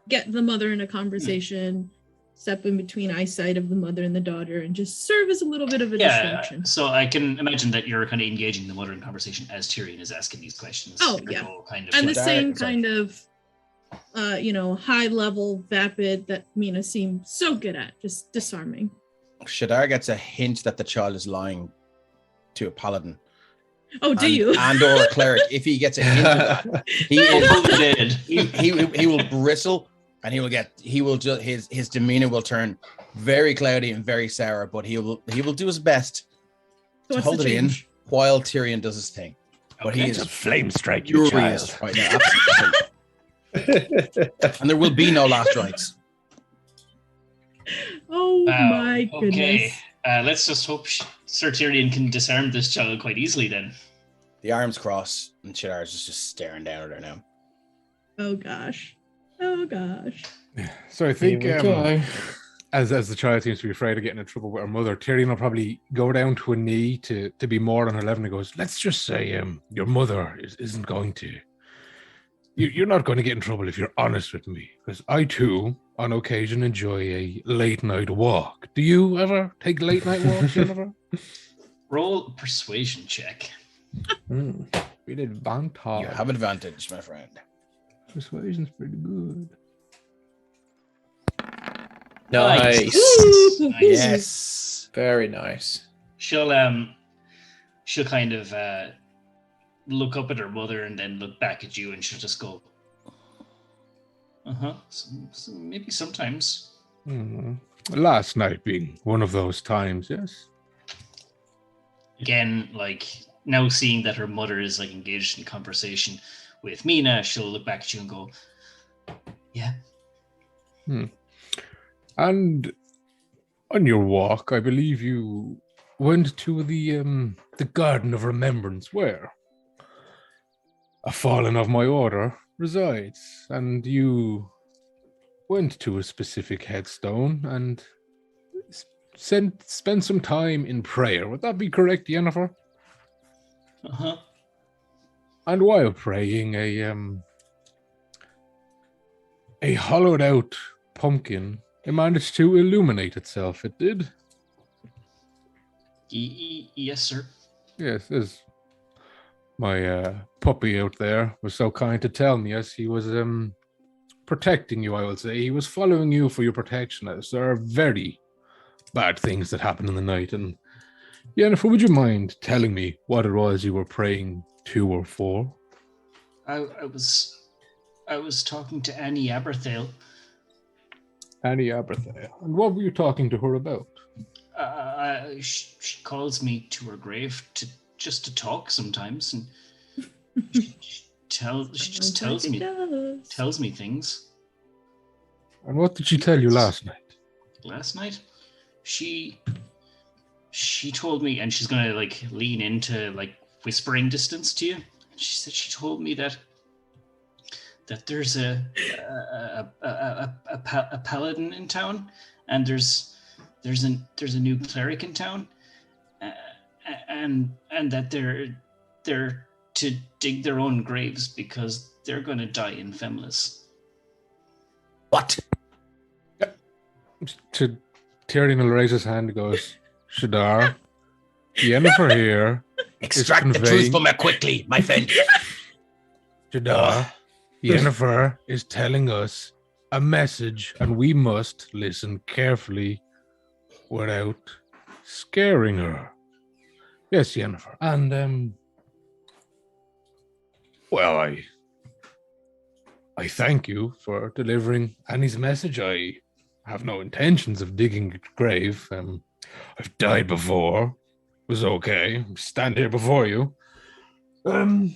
C: get the mother in a conversation, step in between eyesight of the mother and the daughter, and just serve as a little bit of a distraction.
A: So I can imagine that you're kind of engaging the mother in conversation as Tyrion is asking these questions.
C: Oh,
A: They're
C: yeah.
A: all kind of
C: And the
B: Shadar-
C: same
B: sorry.
C: kind of, high level vapid that Mina seemed so good at, just disarming.
B: Shadar gets a hint that the child is lying to a paladin.
C: Oh, do you?
B: And or a cleric. If he gets a hint of that, he will bristle, and his demeanor will turn very cloudy and very sour. But he will do his best to
C: What's
B: hold
C: the
B: it in
C: change?
B: while Tyrion does his thing. But he
D: It's a
B: is
D: flame strike, you
B: furious
D: child.
B: right now, absolutely. And there will be no last rites.
C: Oh
A: Wow,
C: my goodness.
A: Okay, let's just hope Sir Tyrion can disarm this child quite easily then.
B: The arms cross, and Shadar is just staring down at her now.
C: Oh gosh. Oh gosh.
D: So I think
E: Here we go.
D: as the child seems to be afraid of getting in trouble with her mother, Tyrion will probably go down to a knee to be more on her level and goes, let's just say your mother isn't going to. You're not going to get in trouble if you're honest with me, because I too, on occasion, enjoy a late night walk. Do you ever take late night walks, Jennifer?
A: Roll persuasion check.
D: We did advantage.
B: You have advantage, my friend.
D: Persuasion's pretty good.
E: Nice.
C: Ooh.
B: Yes.
E: Very nice.
A: She'll kind of look up at her mother and then look back at you, and she'll just go, so maybe sometimes.
D: Last night being one of those times, yes.
A: Again, like now seeing that her mother is like engaged in conversation with Mina, she'll look back at you and go, yeah.
D: And on your walk, I believe you went to the Garden of Remembrance, where a fallen of my order resides, and you went to a specific headstone and spent some time in prayer. Would that be correct, Yennefer? And while praying, a hollowed out pumpkin, it managed to illuminate itself. It did.
A: Yes, sir.
D: Yes, as my puppy out there was so kind to tell me, as he was protecting you, I will say. He was following you for your protection, as there are very bad things that happen in the night. And Yennefer, would you mind telling me what it was you were praying to or for?
A: I was talking to Annie Aberthale.
D: Annie Aberthale. And what were you talking to her about?
A: She calls me to her grave to talk sometimes, and she just tells me things.
D: And what did she tell you last night?
A: Last night, she told me, and she's gonna like lean into like whispering distance to you. She said she told me that there's a paladin in town, and there's a new cleric in town, and that they're to dig their own graves because they're going to die in Femlis.
B: What?
D: To Tyrion will raise his hand and goes, Shadar, Yennefer here.
B: Extract the truth from her quickly, my friend.
D: Shadar, Yennefer is telling us a message, and we must listen carefully without scaring her. Yes, Yennefer. And, well, I thank you for delivering Annie's message. I have no intentions of digging a grave. I've died before. It was okay. I stand here before you. How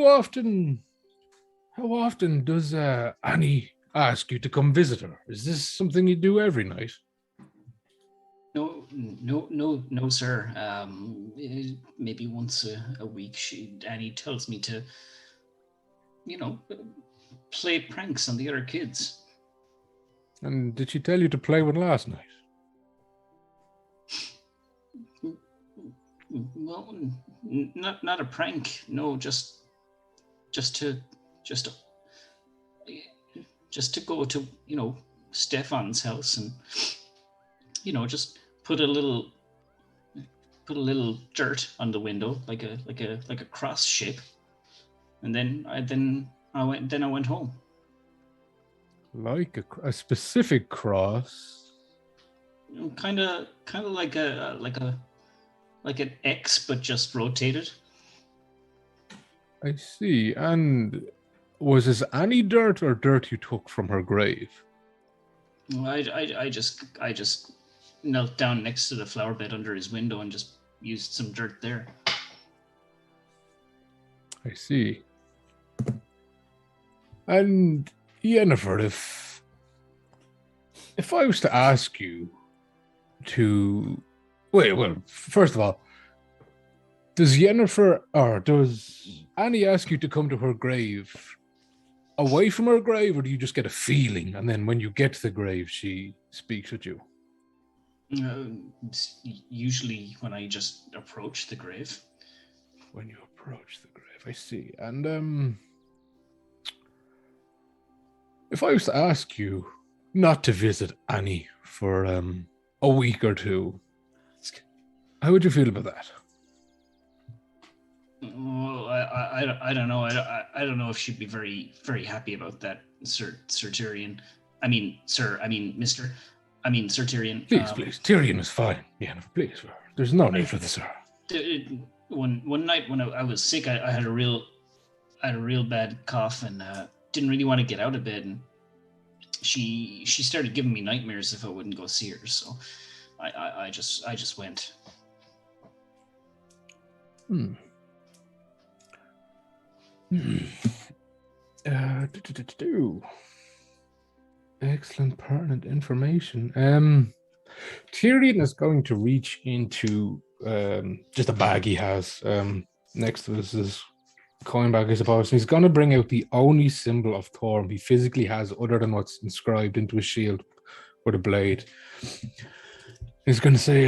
D: often does Annie ask you to come visit her? Is this something you do every night?
A: No, sir. Maybe once a week, Annie tells me to, play pranks on the other kids.
D: And did she tell you to play one last night?
A: Well, not a prank. No, just to go to Stefan's house and just put a little dirt on the window like a cross shape, and then I went home.
D: Like a specific cross.
A: Kind of like an X, but just rotated.
D: I see. And was this any dirt or dirt you took from her grave?
A: I just knelt down next to the flower bed under his window and just used some dirt there.
D: I see. And Yennefer, if I was to ask you to Wait, well, first of all, does Yennefer or does Annie ask you to come to her grave away from her grave, or do you just get a feeling and then when you get to the grave, she speaks with you?
A: Uh, Usually when I just approach the grave.
D: When you approach the grave, I see. And if I was to ask you not to visit Annie for a week or two, how would you feel about that?
A: Well, I don't know. I don't know if she'd be very happy about that, Sir Tyrion. I mean, Sir. I mean, Mister. I mean, Sir Tyrion.
D: Please. Tyrion is fine. Yeah, please. There's no need for this, sir.
A: One night when I was sick, I had a real bad cough and didn't really want to get out of bed, and she started giving me nightmares if I wouldn't go see her. So I just went.
D: Excellent, pertinent information. Tyrion is going to reach into just a bag he has next to his coin bag, I suppose. And he's going to bring out the only symbol of Thorm he physically has, other than what's inscribed into his shield with a blade. He's going to say,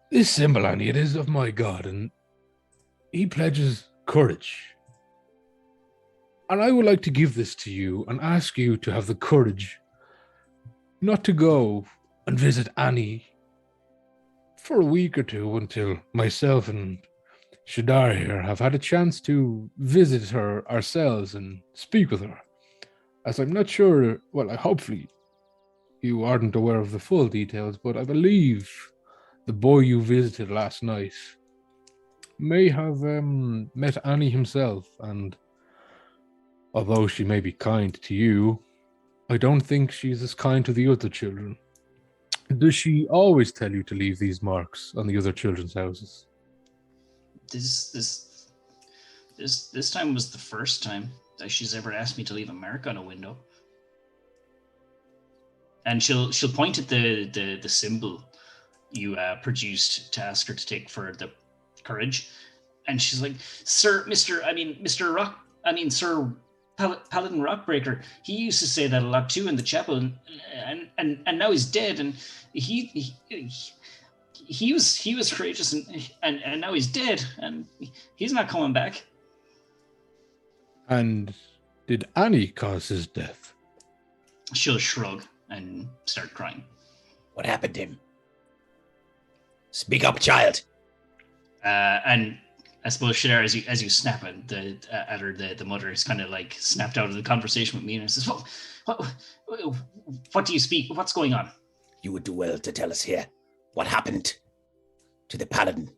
D: "This symbol, Annie, it is of my god, and he pledges courage. And I would like to give this to you and ask you to have the courage not to go and visit Annie for a week or two until myself and Shadar here have had a chance to visit her ourselves and speak with her. As I'm not sure, well, hopefully you aren't aware of the full details, but I believe the boy you visited last night may have met Annie himself, and although she may be kind to you, I don't think she's as kind to the other children. Does she always tell you to leave these marks on the other children's houses?"
A: This time was the first time that she's ever asked me to leave a mark on a window. And she'll point at the symbol you produced to ask her to take for the courage, and she's like, Sir Paladin Rockbreaker, he used to say that a lot too in the chapel, and now he's dead, and he was courageous, and now he's dead, and he's not coming back.
D: And did Annie cause his death?
A: She'll shrug and start crying.
B: What happened to him? Speak up, child.
A: And I suppose Shadar, as you snap at her, the mother is kind of like snapped out of the conversation with me and says, what do you speak? What's going on?
B: You would do well to tell us here what happened to the paladin who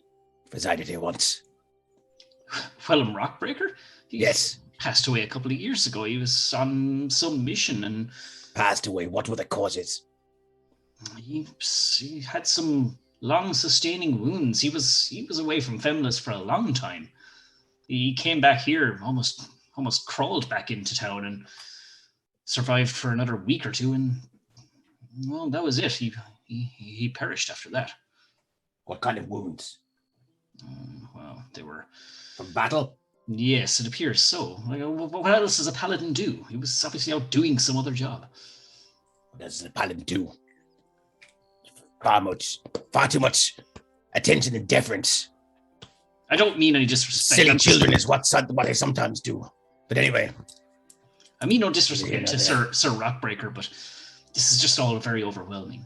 B: resided here once.
A: Wellham Rockbreaker?
B: Yes.
A: Passed away a couple of years ago. He was on some mission and...
B: Passed away? What were the causes?
A: He had some long-sustaining wounds. He was away from Femlis for a long time. He came back here, almost crawled back into town and survived for another week or two, and well, that was it. He perished after that.
B: What kind of wounds?
A: Well, they were
B: from battle.
A: Yes, it appears so. Like, what else does a paladin do? He was obviously out doing some other job.
B: What does a paladin do? Far too much attention and deference.
A: I don't mean any disrespect.
B: Silly children is what they sometimes do. But anyway.
A: I mean no disrespect to Sir Rockbreaker, but this is just all very overwhelming.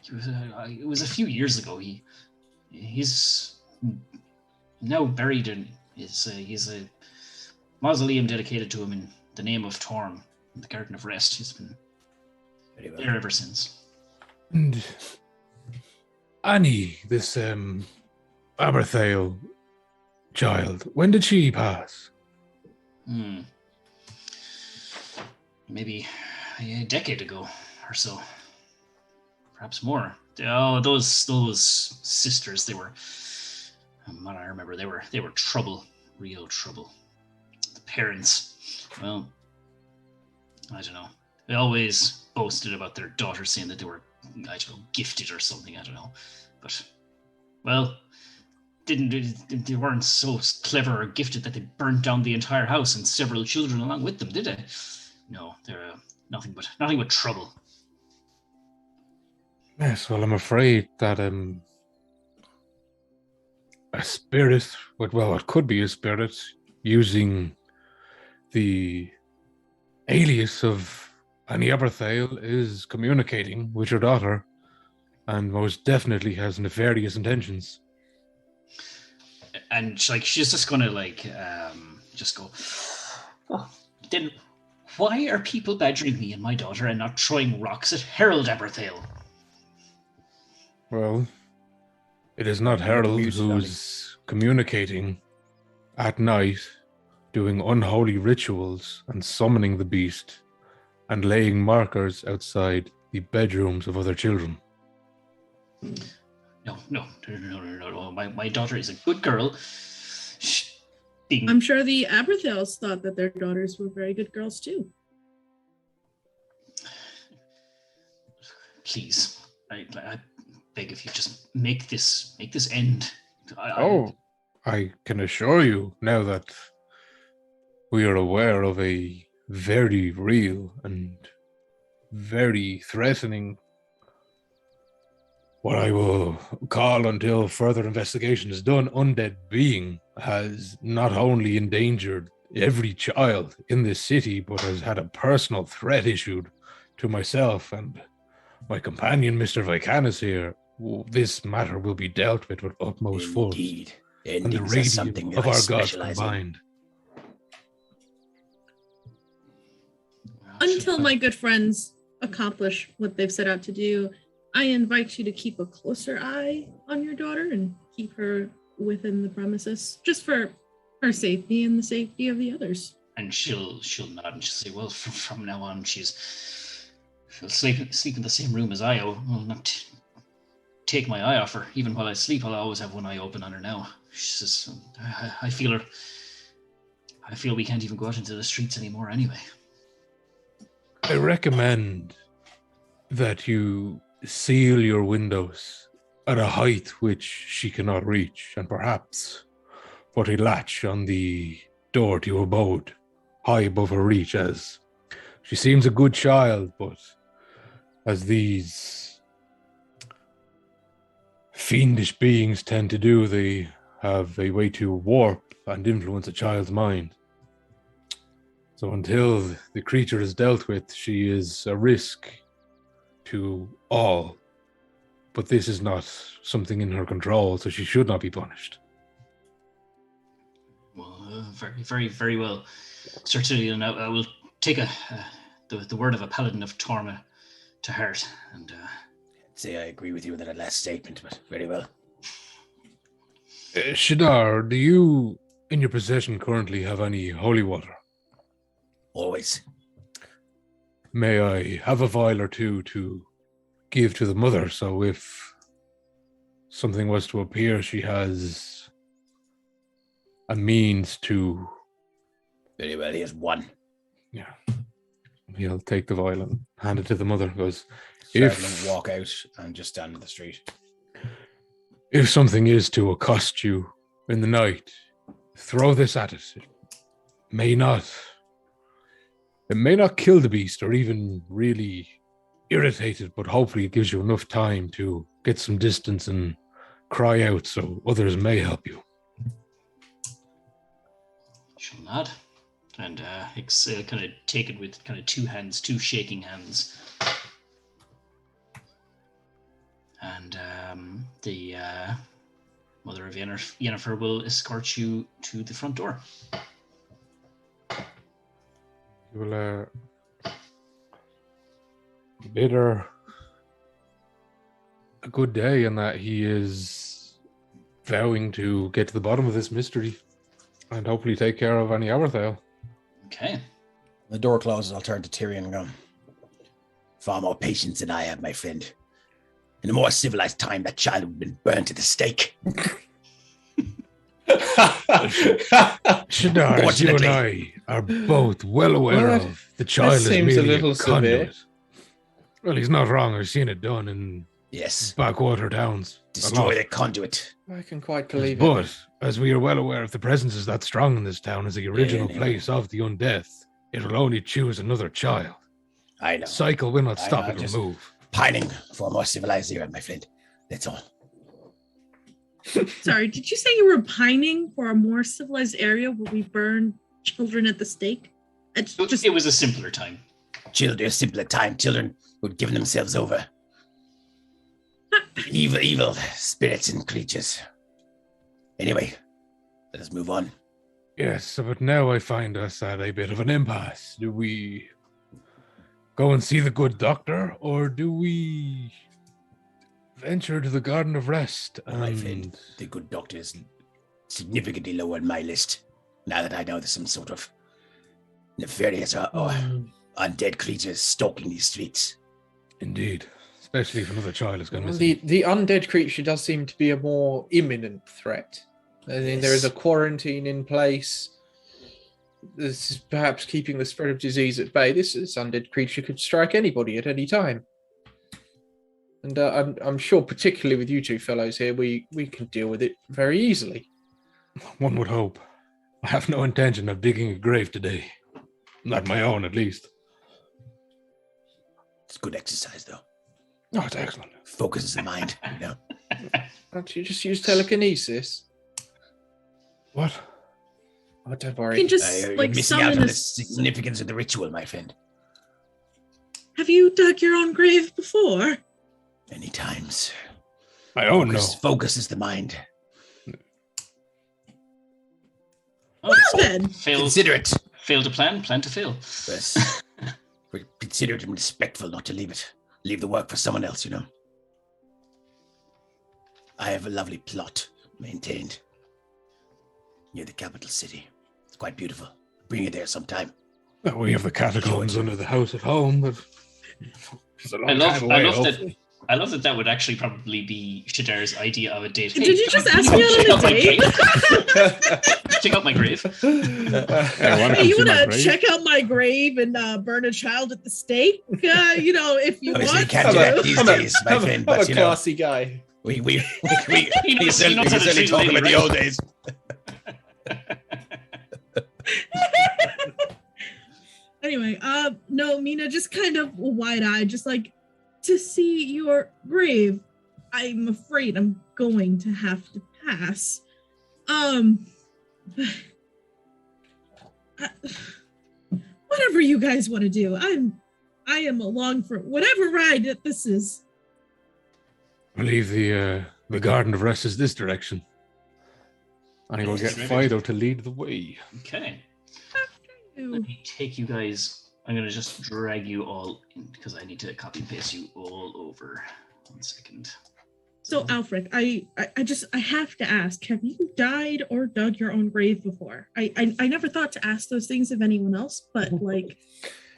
A: It was a few years ago. He's now buried in he's a mausoleum dedicated to him in the name of Torm, in the Garden of Rest. He's been there ever since.
D: And Annie, this Aberthail child, when did she pass?
A: Maybe a decade ago or so. Perhaps more. Oh, those sisters, they were, what I remember, they were trouble, real trouble. The parents, well, I don't know. They always boasted about their daughters saying that they were, I don't know, gifted or something. I don't know, but well, they weren't so clever or gifted that they burnt down the entire house and several children along with them, did they? No, they're nothing but trouble.
D: Yes, well, I'm afraid that a spirit, what could be a spirit, using the alias of Annie Aberthail is communicating with your daughter, and most definitely has nefarious intentions.
A: And she's just gonna just go, oh, then why are people badgering me and my daughter and not throwing rocks at Harold Aberthail?
D: Well, it is not Harold who's communicating at night, doing unholy rituals and summoning the beast and laying markers outside the bedrooms of other children.
A: No. My daughter is a good girl.
C: I'm sure the Aberthails thought that their daughters were very good girls too.
A: Please, I beg of you, just make this end.
D: I can assure you now that we are aware of a very real and very threatening, what I will call until further investigation is done, undead being has not only endangered every child in this city, but has had a personal threat issued to myself and my companion, Mr. Vicanus here. This matter will be dealt with utmost force.
B: Indeed,
D: And the radiance of our gods combined.
C: Until my good friends accomplish what they've set out to do, I invite you to keep a closer eye on your daughter and keep her within the premises, just for her safety and the safety of the others.
A: And she'll nod and she'll say, well, from now on, she'll sleep in the same room as I. Will not take my eye off her. Even while I sleep, I'll always have one eye open on her now. She says, I feel her. I feel we can't even go out into the streets anymore anyway.
D: I recommend that you seal your windows at a height which she cannot reach, and perhaps put a latch on the door to your abode, high above her reach, as she seems a good child, but as these fiendish beings tend to do, they have a way to warp and influence a child's mind. So until the creature is dealt with, she is a risk to all. But this is not something in her control, so she should not be punished.
A: Well, very, very, very well. Certainly, and I will take the word of a paladin of Torma to heart. And
B: say I agree with you with that last statement, but very well.
D: Shadar, do you, in your possession currently, have any holy water?
B: Always.
D: May I have a vial or two to give to the mother, so if something was to appear, she has a means to...
B: Very well, here's one.
D: Yeah. He'll take the vial and hand it to the mother. Goes,
B: If walk out and just stand in the street.
D: If something is to accost you in the night, throw this at it. It may not kill the beast or even really irritate it, but hopefully it gives you enough time to get some distance and cry out so others may help you.
A: She'll nod and kind of take it with kind of two shaking hands. And the mother of Yennefer will escort you to the front door.
D: You will bid her a good day, and that he is vowing to get to the bottom of this mystery and hopefully take care of Annie Aberthail.
A: Okay.
B: The door closes, I'll turn to Tyrion and go, far more patience than I have, my friend. In a more civilized time, that child would have been burned to the stake.
D: Shadar, as you and
B: Unfortunately.
D: I are both well aware
E: Well,
D: of, the child is
E: seems a
D: merely
E: little
D: conduit.
E: severe.
D: Well, he's not wrong. I've seen it done in
B: Yes.
D: backwater towns. a
B: Destroy
D: lot.
B: the conduit.
E: I can quite believe it.
D: But as we are well aware, if the presence is that strong in this town as the original
B: Anyway.
D: place of the undeath, it will only choose another child.
B: I know.
D: The cycle will not
B: I
D: stop,
B: know,
D: it will
B: just-
D: move.
B: Pining for a more civilized era, my friend. That's all.
C: Sorry, did you say you were pining for a more civilized area where we burn children at the stake? It's just
A: It was a simpler time.
B: Children, a simpler time. Children who'd given themselves over. Evil spirits and creatures. Anyway, let us move on.
D: Yes, but now I find us at a bit of an impasse. Do we go and see the good doctor, or do we venture to the Garden of Rest?
B: My friend, the good doctor is significantly lower on my list. Now that I know there's some sort of nefarious or undead creatures stalking these streets.
D: Indeed, especially if another child has gone
E: Well,
D: missing.
E: the undead creature does seem to be a more imminent threat. I mean, there is a quarantine in place. This is perhaps keeping the spread of disease at bay. This undead creature could strike anybody at any time. And I'm sure, particularly with you two fellows here, we can deal with it very easily.
D: One would hope. I have no intention of digging a grave today. Not my own, at least.
B: It's good exercise, though.
D: Oh, it's excellent.
B: Focuses the mind, you know.
E: Why don't you just use telekinesis?
D: What?
E: Oh, don't
C: you
E: worry.
C: can just
B: You're
C: like
B: missing out
C: summon
B: on
C: a.
B: the significance of the ritual, my friend.
C: Have you dug your own grave before?
B: Many times.
D: My own, no.
B: Focuses the mind.
A: Oh,
C: Then
B: Consider it.
A: fail to plan to fail.
B: Yes. We're considerate and respectful not to leave it. Leave the work for someone else, you know. I have a lovely plot maintained near the capital city. It's quite beautiful. Bring you there sometime.
D: Well, we have the catacombs under the house at home, but it's a long time away, hopefully.
A: I love that would actually probably be Shadar's idea of a date.
C: Did you just ask
A: come
C: me out
A: check
C: on a
A: out my
C: date?
A: grave. Check out my grave.
C: Hey, you want to check out my grave and burn a child at the stake? If you
B: Obviously, you
C: want
B: can't do that
C: to.
B: these days, my friend.
E: I'm a
B: But, you know,
E: classy guy.
B: we
A: He knows how to
B: certainly
A: treat a
B: talk
A: lady
B: about the
A: right.
B: old days.
C: Anyway, no, Mina, just kind of wide-eyed, just like, to see your grave, I'm afraid I'm going to have to pass. Whatever you guys want to do, I am along for whatever ride that this is.
D: I believe the Garden of Rest is this direction. I will get
A: Maybe.
D: Fido to lead the way.
A: Okay. Let me take you guys. I'm going to just drag you all in because I need to copy and paste you all over. 1 second.
C: So, Alfred, I have to ask: have you died or dug your own grave before? I never thought to ask those things of anyone else, but like,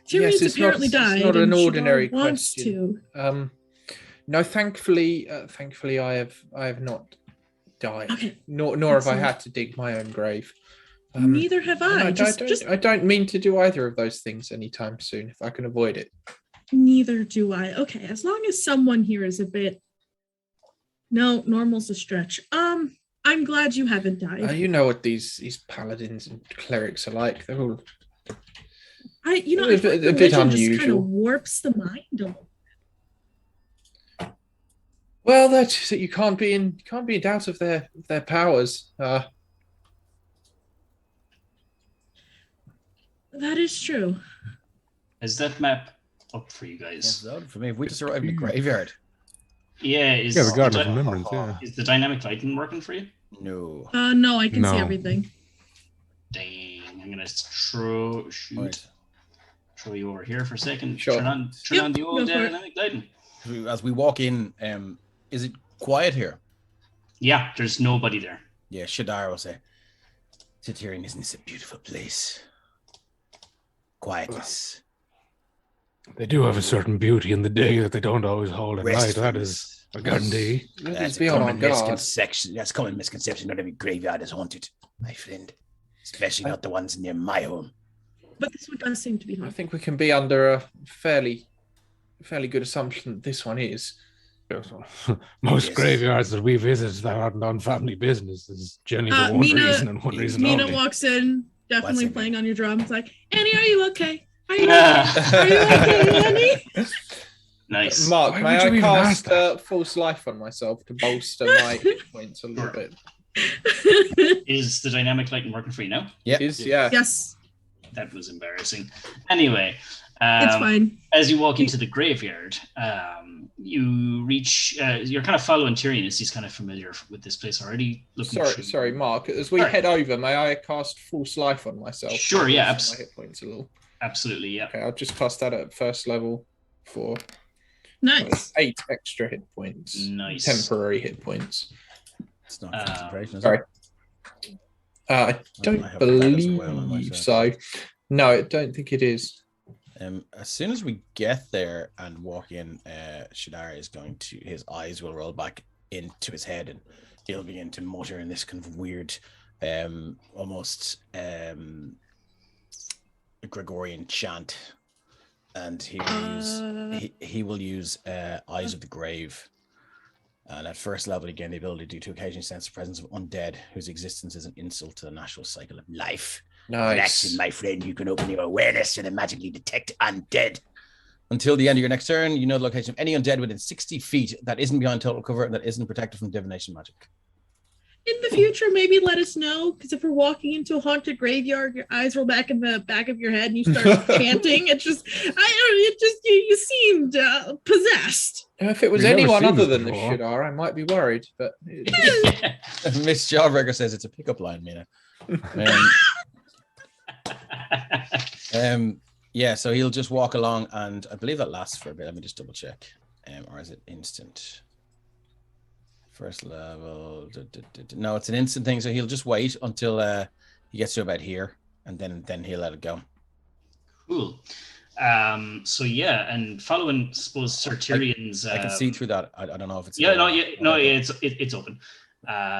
C: Tyrion's
E: it's
C: apparently
E: not,
C: died.
E: It's not an
C: and Shadar
E: ordinary
C: wants
E: question.
C: to.
E: No, thankfully, I have not died.
C: Okay.
E: Nor have I
C: Excellent.
E: had to dig my own grave.
C: Neither have I.
E: I don't mean to do either of those things anytime soon if I can avoid it.
C: Neither do I. Okay, as long as someone here is a bit. No, normal's a stretch. I'm glad you haven't died.
E: You know what these paladins and clerics are like. They're all
C: I
E: a
C: find
E: bit
C: religion just kind
E: unusual.
C: of warps the mind a little.
E: well. That you can't be in doubt of their powers.
C: That is true.
A: Is that map up for you guys?
B: For me, if we just arrived in the graveyard.
A: Yeah. Is
D: Yeah, the Garden
A: the,
D: of Remembrance, yeah.
A: is the dynamic lighting working for you?
B: No.
C: No, I can see
D: No.
C: everything.
A: Dang. I'm going to shoot.
B: Right.
A: Throw you over here for a second.
E: Sure.
A: Turn on
C: Yep,
A: the old
C: go for it.
A: dynamic lighting.
B: As we walk in, is it quiet here?
A: Yeah, there's nobody there.
B: Yeah, Shadar will say, Tyrion, isn't this a beautiful place? Quietness.
D: They do have a certain beauty in the day that they don't always hold at night. That is
B: Restfulness.
D: a guarantee.
E: Let's
B: That's
E: be
B: a
E: on our
B: common
E: guard.
B: misconception. That's a common misconception. Not every graveyard is haunted. my friend. Especially not the ones near my home.
C: But this one does seem to be
E: I
C: haunted.
E: think we can be under a fairly good assumption that this one is.
D: Most
B: Yes.
D: graveyards that we visit that aren't on family business is generally for one
C: Mina-
D: reason and one reason
C: Mina
D: only.
C: walks in, definitely
B: What's it,
C: playing on your drums, like, Annie, are you okay? Are you okay? Are you okay, Annie?
A: Nice.
E: Mark,
D: Why
E: may
D: would you
E: I
D: even ask
E: cast
D: that?
E: false life on myself to bolster my hit points a little
A: Sure.
E: bit?
A: Is the dynamic lighting working for you now?
B: Yep.
E: Is yeah.
C: Yes,
A: That was embarrassing. Anyway,
C: it's fine.
A: as you walk into the graveyard, you reach. You're kind of following Tyrion as he's kind of familiar with this place already.
E: Sorry, Mark. As we
A: Sorry.
E: head over, may I cast false life on myself? to
A: Sure, yeah,
E: bolster my hit points a little.
A: Absolutely, yeah.
E: Okay, I'll just cast that at first level for
C: Nice.
E: 8 extra hit points.
A: Nice.
E: Temporary hit points.
B: It's not concentration, is
E: Sorry.
B: it?
E: I
B: I
E: don't
B: have that as well on my
E: believe
B: side.
E: so. No, I don't think it is.
B: As soon as we get there and walk in, Shadara is going to, his eyes will roll back into his head and he'll begin to mutter in this kind of weird, almost Gregorian chant. And he will use Eyes of the Grave. And at first level, again, the ability to occasionally sense the presence of undead whose existence is an insult to the natural cycle of life.
E: Nice.
B: My friend, you can open your awareness and magically detect undead. Until the end of your next turn, you know the location of any undead within 60 feet that isn't behind total cover and that isn't protected from divination magic.
C: In the future, maybe let us know, because if we're walking into a haunted graveyard, your eyes roll back in the back of your head and you start chanting. It just, you seemed possessed.
E: If it was
D: We've never
E: anyone
D: seen
E: other
D: this
E: than the
D: before.
E: Shadar, I might be worried. But
B: Miss Jawbreaker says it's a pickup line, Mina. Yeah, so he'll just walk along, and I believe that lasts for a bit. Let me just double check. Or is it instant? First level. No, it's an instant thing. So he'll just wait until he gets to about here, and then he'll let it go.
A: Cool. So yeah, and following, I suppose, Sir Tyrion's.
B: I can see through that. I don't know if it's.
A: It's open.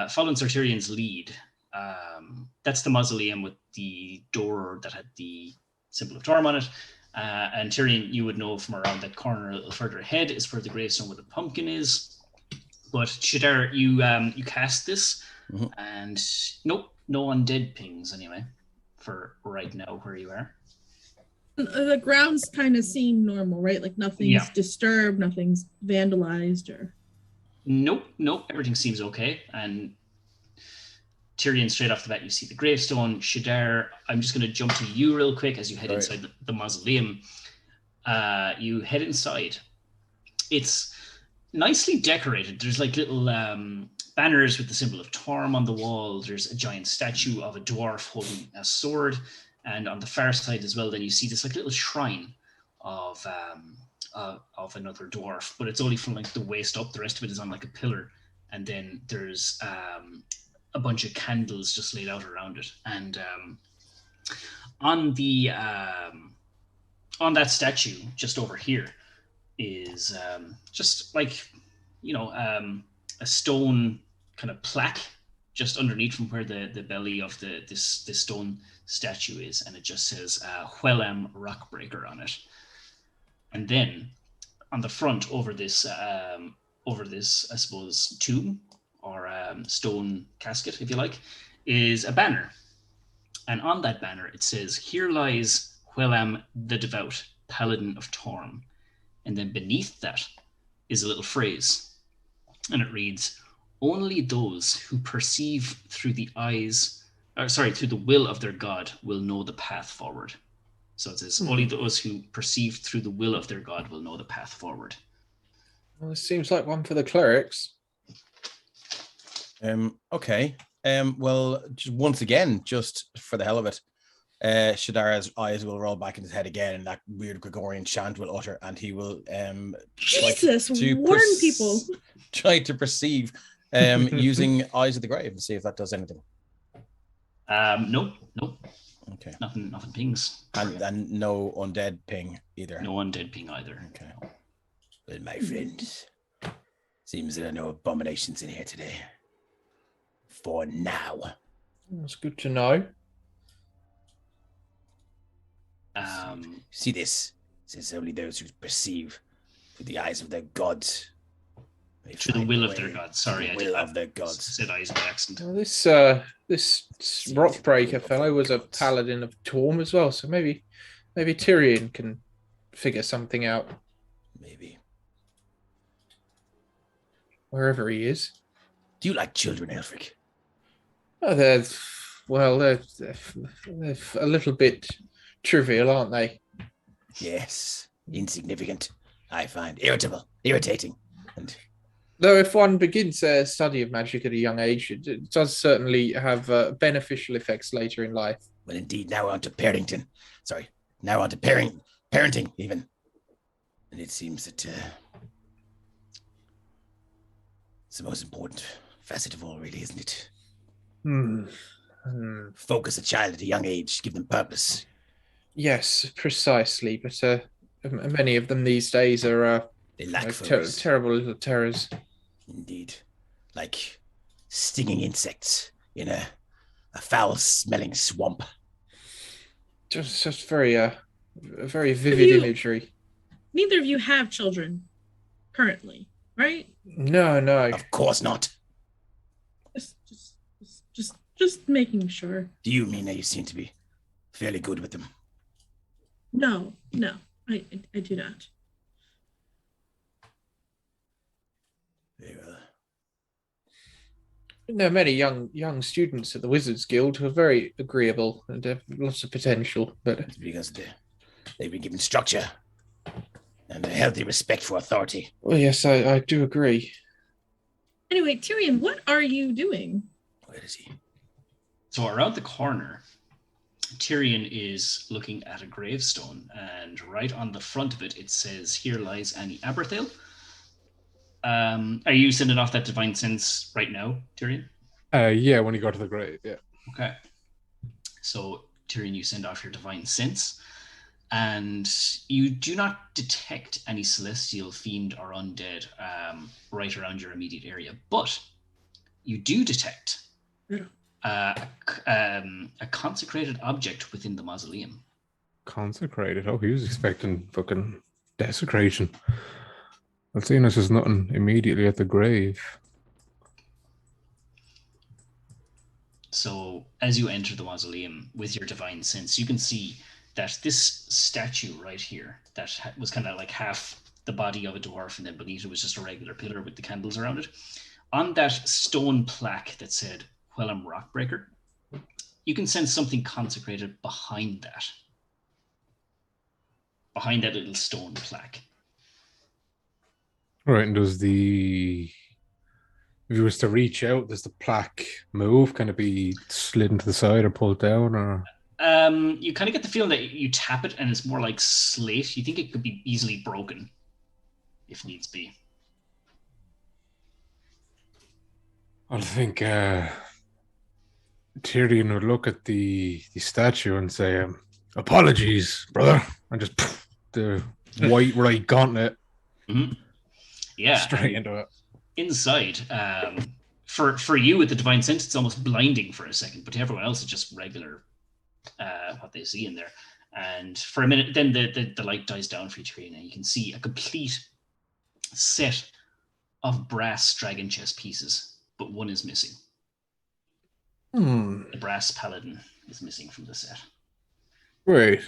A: Following Sir Tyrion's lead, that's the mausoleum with the door that had the symbol of Torm on it. And Tyrion, you would know from around that corner a little further ahead is where the gravestone with the pumpkin is. But Shadar, you cast this, and nope, no undead pings anyway, for right now where you are.
C: The grounds kind of seem normal, right? Like nothing's disturbed, nothing's vandalized, or.
A: Nope, everything seems okay. And Tyrion, straight off the bat, you see the gravestone. Shadar, I'm just going to jump to you real quick as you head inside the mausoleum. You head inside. It's nicely decorated. There's like little banners with the symbol of Torm on the wall. There's a giant statue of a dwarf holding a sword. And on the far side as well, then you see this like little shrine of another dwarf, but it's only from like the waist up. The rest of it is on like a pillar. And then there's a bunch of candles just laid out around it. And on that statue just over here is just like, a stone kind of plaque just underneath from where the belly of this stone statue is, and it just says Huelam Rockbreaker on it. And then on the front over this I suppose tomb or stone casket, if you like, is a banner. And on that banner it says, "Here lies Huelam the Devout, Paladin of Torm." And then beneath that is a little phrase, and it reads, "Only those who perceive through the will of their God will know the path forward." So it says, only those who perceive through the will of their God will know the path forward.
E: Well, this seems like one for the clerics.
B: Okay. Well, just once again, just for the hell of it, Shadara's eyes will roll back in his head again, and that weird Gregorian chant will utter, and he will
C: Jesus, warn people.
B: Try to perceive using Eyes of the Grave and see if that does anything.
A: Nope.
B: Okay.
A: Nothing pings.
B: And no undead ping either.
A: No undead ping either.
B: Okay. Well, my friends, seems there are no abominations in here today. For now.
E: That's good to know.
B: See this? Since only those who perceive through the eyes of their gods.
A: Through the will of their gods. Sorry,
B: the will of their gods.
A: Said eyes by accident.
E: Well, this rock breaker fellow was a paladin of Torm as well, so maybe Tyrion can figure something out
B: Maybe.
E: wherever he is.
B: Do you like children, Elfric?
E: Oh, they're a little bit trivial, aren't they?
B: Yes. Insignificant. I find irritating, and
E: Though if one begins a study of magic at a young age, it does certainly have beneficial effects later in life.
B: well, indeed. Now on to parenting. Sorry. Now on to parenting, even. And it seems that it's the most important facet of all, really, isn't it? Focus a child at a young age, give them purpose.
E: Yes, precisely. But many of them these days are
B: They lack
E: terrible little terrors.
B: Indeed. Like stinging insects in a foul-smelling swamp.
E: Just very vivid imagery.
C: Neither of you have children currently, right?
E: No.
B: Of course not.
C: Just making sure.
B: Do you mean that you seem to be fairly good with them?
C: No, I do not.
B: Very well.
E: There are many young students at the Wizards Guild who are very agreeable and have lots of potential, but
B: It's because they've been given structure and a healthy respect for authority.
E: well, yes, I do agree.
C: Anyway, Tyrion, what are you doing?
B: Where is he?
A: So around the corner, Tyrion is looking at a gravestone, and right on the front of it, it says, "Here lies Annie Aberthail." Are you sending off that divine sense right now, Tyrion?
D: Yeah, when you go to the grave, yeah.
A: Okay. So, Tyrion, you send off your divine sense, and you do not detect any celestial, fiend, or undead right around your immediate area, but you do detect a consecrated object within the mausoleum.
D: Consecrated. Oh, he was expecting fucking desecration. Well, seeing as there's nothing immediately at the grave.
A: So, as you enter the mausoleum with your divine sense, you can see that this statue right here, that was kind of like half the body of a dwarf, and then beneath it was just a regular pillar with the candles around it. On that stone plaque that said Wellham Rockbreaker, you can sense something consecrated behind that little stone plaque.
D: Right, and if you was to reach out, does the plaque move? Can it be slid to the side or pulled down? Or
A: you kind of get the feeling that you tap it and it's more like slate. You think it could be easily broken if needs be.
D: I think Tyrion would look at the statue and say, "Apologies, brother," and just the white right gauntlet straight into it.
A: Inside, for you with the divine sense, it's almost blinding for a second, but to everyone else, it's just regular what they see in there. And for a minute, then the light dies down for you, Tyrion, and you can see a complete set of brass dragon chest pieces, but one is missing. The brass paladin is missing from the set.
D: Right.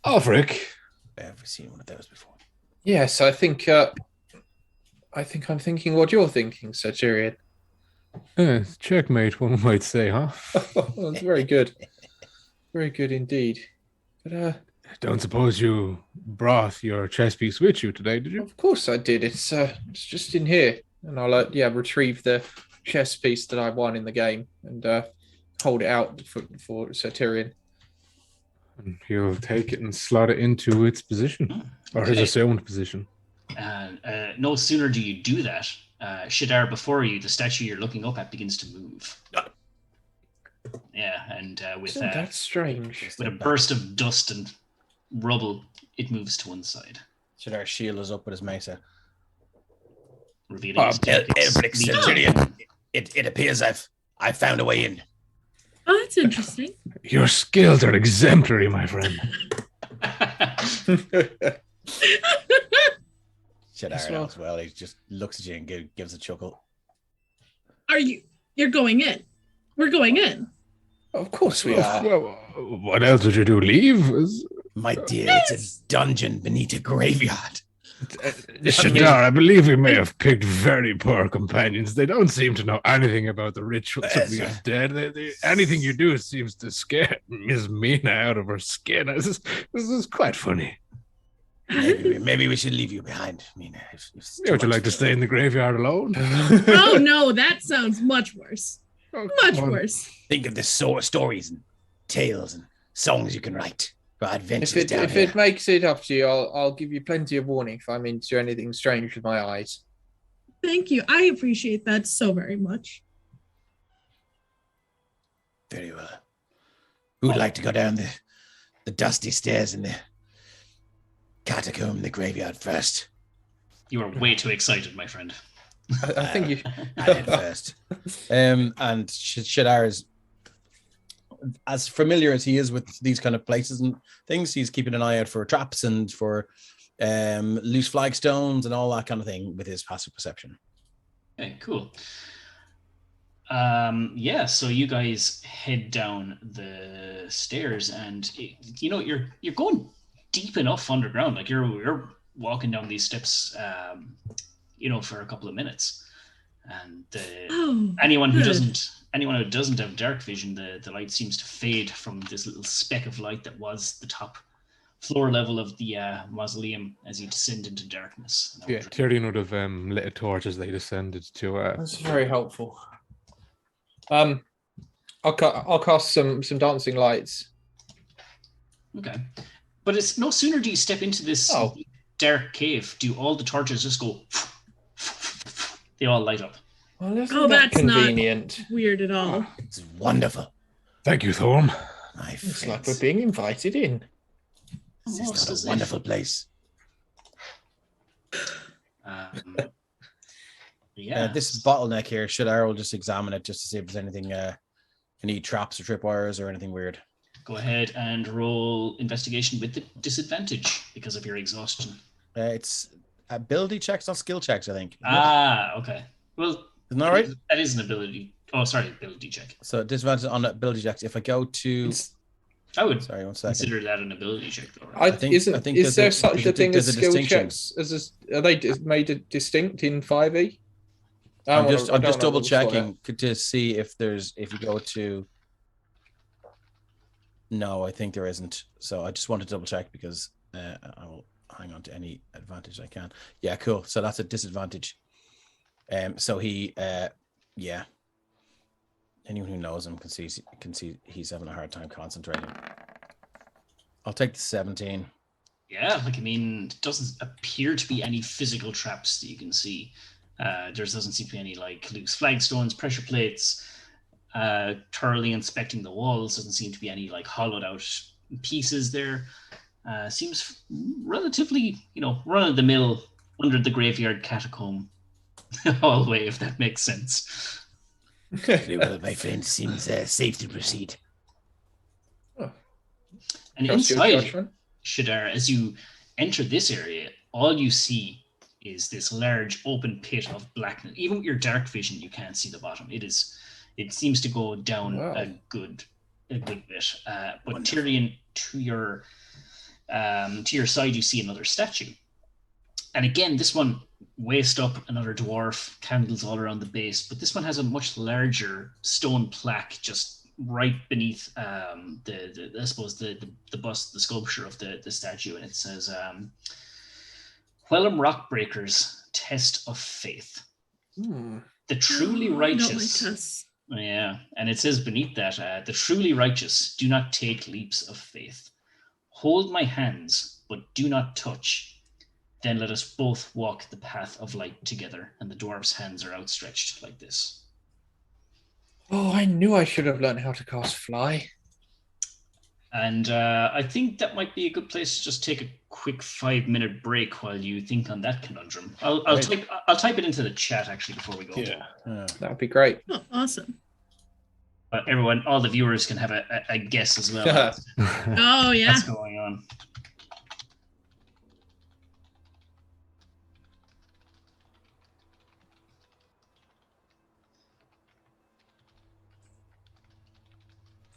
D: Alfric.
B: I've never seen one of those before.
E: Yes, I think I'm thinking what you're thinking, Sir Tyrion.
D: Checkmate, one might say, huh?
E: That's very good. Very good indeed. But
D: don't suppose you brought your chess piece with you today, did you?
E: Of course I did. It's just in here, and I'll retrieve the chess piece that I won in the game and hold it out for Sir Tyrion.
D: And he'll take it and slot it into its position, or his assumed position.
A: No sooner do you do that, Shadar, before you, the statue you're looking up at begins to move. Yeah, and
E: That's strange.
A: With a burst of dust and rubble, it moves to one side.
B: Shadar's shield is up with his mace out.
A: Revealing his
B: Elfric, Sir Tyrion. It appears I've found a way in.
C: Oh, that's interesting.
D: Your skills are exemplary, my friend.
B: Shadara as well. He just looks at you and gives a chuckle.
C: You're going in? We're going in.
E: Of course we are.
D: Well, what else would you do? Leave?
B: My dear, it's a dungeon beneath a graveyard.
D: Shadar, I believe we may have picked very poor companions. They don't seem to know anything about the rituals of the undead. Anything you do seems to scare Miss Mina out of her skin. This is quite funny.
B: Maybe we should leave you behind, Mina.
D: Would you like to stay in the graveyard alone?
C: Oh no, that sounds much worse. Much worse.
B: Think of the stories and tales and songs you can write. If
E: it makes it up to you, I'll give you plenty of warning if I'm into anything strange with my eyes.
C: Thank you. I appreciate that so very much.
B: Very well. Who would like to go down the dusty stairs in the catacomb, the graveyard first?
A: You are way too excited, my friend.
E: I think you.
B: I did first. And Shadar is as familiar as he is with these kind of places and things. He's keeping an eye out for traps and for loose flagstones and all that kind of thing with his passive perception.
A: Okay, cool. So you guys head down the stairs, and you're going deep enough underground. Like you're walking down these steps, for a couple of minutes. And anyone who doesn't have dark vision, the light seems to fade from this little speck of light that was the top floor level of the mausoleum as you descend into darkness.
D: Yeah, Tyrion would have lit a torch as they descended to.
E: That's very helpful. I'll cast some dancing lights.
A: Okay, but it's no sooner do you step into this dark cave, do all the torches just go? They all light up.
E: Well,
C: that's
E: convenient.
C: Not weird at all.
B: It's wonderful.
D: Thank you, Thorm.
B: My
E: It's like we're being invited in.
B: This is a wonderful place. This bottleneck here, Shadar will just examine it just to see if there's anything, any traps or tripwires or anything weird.
A: Go ahead and roll investigation with the disadvantage because of your exhaustion.
B: It's ability checks, not skill checks, I think.
A: Okay. Well,
B: isn't that right?
A: That is an ability. Oh, sorry, ability check.
B: So disadvantage on ability checks. If I go to,
A: I would
B: 1 second.
A: consider that an ability check, though. Right?
E: Is there such a thing as skill checks? Are they made distinct in 5e?
B: I'm just double checking to see if you go to. No, I think there isn't. So I just want to double check because I will hang on to any advantage I can. Yeah, cool. So that's a disadvantage. So he, anyone who knows him can see he's having a hard time concentrating. I'll take the 17.
A: Yeah, it doesn't appear to be any physical traps that you can see. There doesn't seem to be any loose flagstones, pressure plates. Thoroughly inspecting the walls, doesn't seem to be any hollowed out pieces there. Seems relatively, run of the mill under the graveyard catacomb hallway, if that makes sense.
B: Very well, my friend. Seems safe to proceed.
A: And inside, Shadar, as you enter this area, all you see is this large open pit of blackness. Even with your dark vision, you can't see the bottom. It seems to go down a good bit. But Tyrion, to your side, you see another statue. And again, this one, waist up, another dwarf, candles all around the base. But this one has a much larger stone plaque just right beneath the bust, the sculpture of the statue. And it says, Wellham Rockbreakers, Test of Faith. The truly righteous. Yeah, and it says beneath that, the truly righteous do not take leaps of faith. Hold my hands, but do not touch. Then let us both walk the path of light together. And the dwarf's hands are outstretched like this.
E: Oh, I knew I should have learned how to cast fly.
A: And I think that might be a good place to just take a quick 5-minute break while you think on that conundrum. I'll type it into the chat actually before we go.
D: Yeah.
E: That would be great.
C: Oh, awesome.
A: But everyone, all the viewers can have a guess as well.
C: Oh, yeah.
A: What's going on?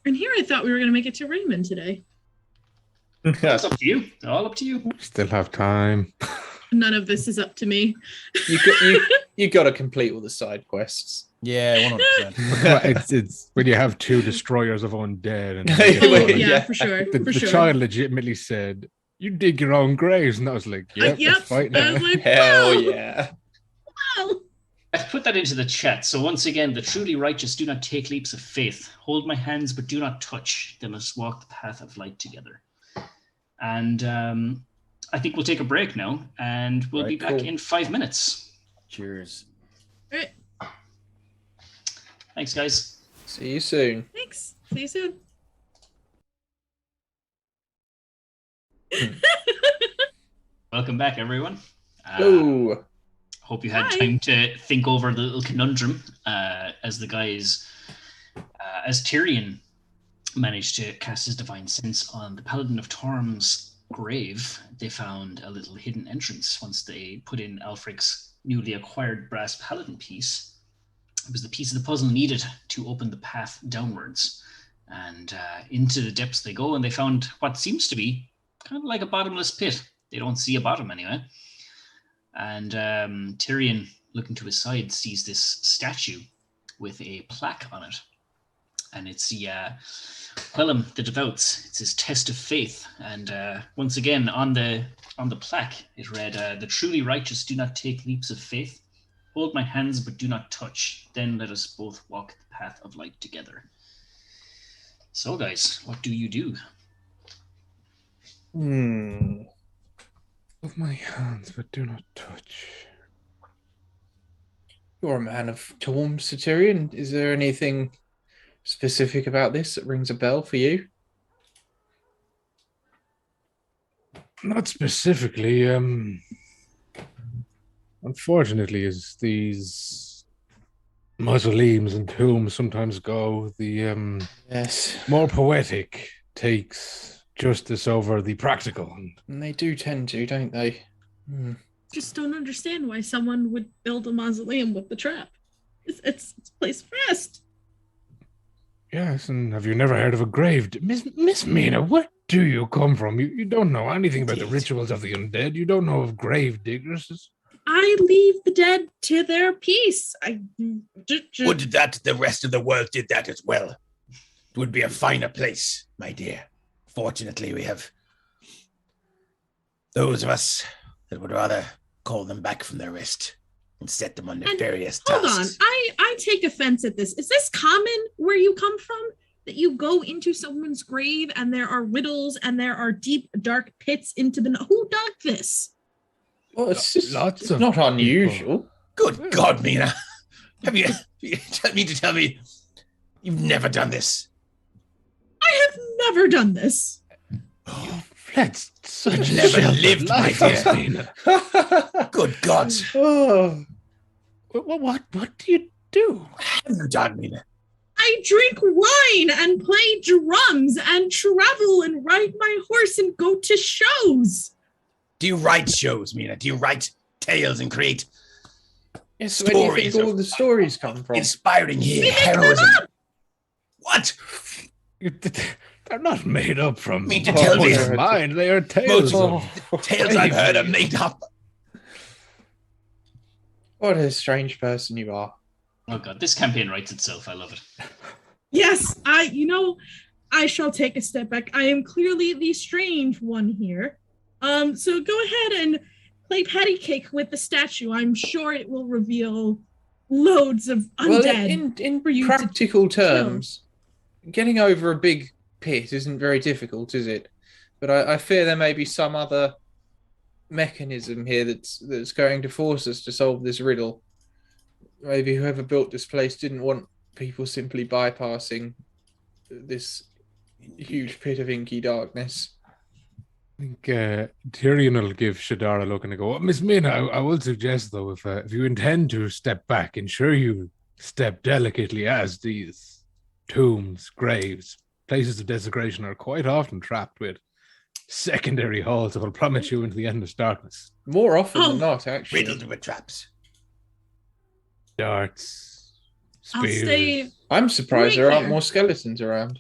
C: And here I thought we were going to make it to Raymond today.
A: It's up to you. All up to you.
D: Still have time.
C: None of this is up to me.
E: You got to complete all the side quests.
B: Yeah, 100%.
D: Well, it's when you have 2 destroyers of undead. And
C: Oh,
E: Yeah.
C: yeah, for sure.
D: the
C: for sure.
D: child legitimately said, "You dig your own graves," and I was like, "Yep,
C: Yep.
D: that's right
C: I
D: now."
C: was like,
E: Hell
C: wow,
E: yeah.
C: wow.
A: I've put that into the chat. So once again, the truly righteous do not take leaps of faith. Hold my hands, but do not touch. They must walk the path of light together. And I think we'll take a break now, and we'll be back in 5 minutes.
B: Cheers.
C: All right.
A: Thanks, guys.
E: See you soon.
C: Thanks. See you soon.
A: Welcome back, everyone.
E: Oh,
A: Hope you had
C: Hi.
A: time to think over the little conundrum as the guys, as Tyrion managed to cast his divine sense on the Paladin of Torm's grave. They found a little hidden entrance once they put in Alfric's newly acquired brass paladin piece. It was the piece of the puzzle needed to open the path downwards. And into the depths they go, and they found what seems to be kind of like a bottomless pit. They don't see a bottom anyway. And Tyrion, looking to his side, sees this statue with a plaque on it. And it's the Quellam the Devouts. It's his test of faith. And once again, on the plaque, it read, "The truly righteous do not take leaps of faith. Hold my hands, but do not touch. Then let us both walk the path of light together." So, guys, what do you do?
D: Of my hands, but do not touch.
E: you're a man of Torm, Tyrion. Is there anything specific about this that rings a bell for you?
D: Not specifically. Unfortunately, as these mausoleums and tombs sometimes go, the
E: Yes.
D: more poetic takes justice over the practical.
E: And they do tend to, don't they?
C: Just don't understand why someone would build a mausoleum with the trap. It's a place of rest.
D: Yes, and have you never heard of a grave? Miss Mina, where do you come from? You don't know anything about the rituals of the undead. You don't know of grave diggers.
C: I leave the dead to their peace.
B: Would that the rest of the world did that as well? It would be a finer place, my dear. Fortunately, we have those of us that would rather call them back from their rest and set them on nefarious
C: Hold on.
B: tasks.
C: I take offense at this. Is this common where you come from? That you go into someone's grave and there are riddles and there are deep, dark pits into the... Who dug this?
E: Well, it's just
D: Lots of
E: not
D: people.
E: unusual.
B: Good God, Mina. Have you tell me you've never done this?
C: I have never done this.
D: That's such
B: You've never
D: sheltered
B: lived, my
D: life,
B: dear.
D: Mina.
B: Good God.
E: Oh,
D: What do you do?
B: Have you done, Mina?
C: I drink wine and play drums and travel and ride my horse and go to shows.
B: Do you write shows, Mina? Do you write tales and create
E: yes. Where do you
B: stories
E: think all
B: of
E: the stories come from?
B: inspiring heroism? What?
D: They're not made up from
B: Mean to tell me-
D: someone's mind. They are tales.
B: Most-
D: of-
B: Tales I've heard are made up.
E: What a strange person you are.
A: Oh god, this campaign writes itself. I love it.
C: Yes, I shall take a step back. I am clearly the strange one here. So go ahead and play patty cake with the statue. I'm sure it will reveal loads of undead.
E: in
C: for you to
E: practical terms, getting over a big pit isn't very difficult, is it? But I fear there may be some other mechanism here that's going to force us to solve this riddle. Maybe whoever built this place didn't want people simply bypassing this huge pit of inky darkness.
D: I think Tyrion will give Shadar a look and go, Miss Min, I will suggest, though, if you intend to step back, ensure you step delicately, as these tombs, graves, places of desecration are quite often trapped with secondary halls that will plummet you into the endless darkness.
E: More often
C: Oh.
E: than not, actually.
B: Riddled with traps.
D: Darts,
C: I'll
D: spears.
C: stay
E: I'm surprised there
C: Right
E: aren't
C: here.
E: more skeletons around.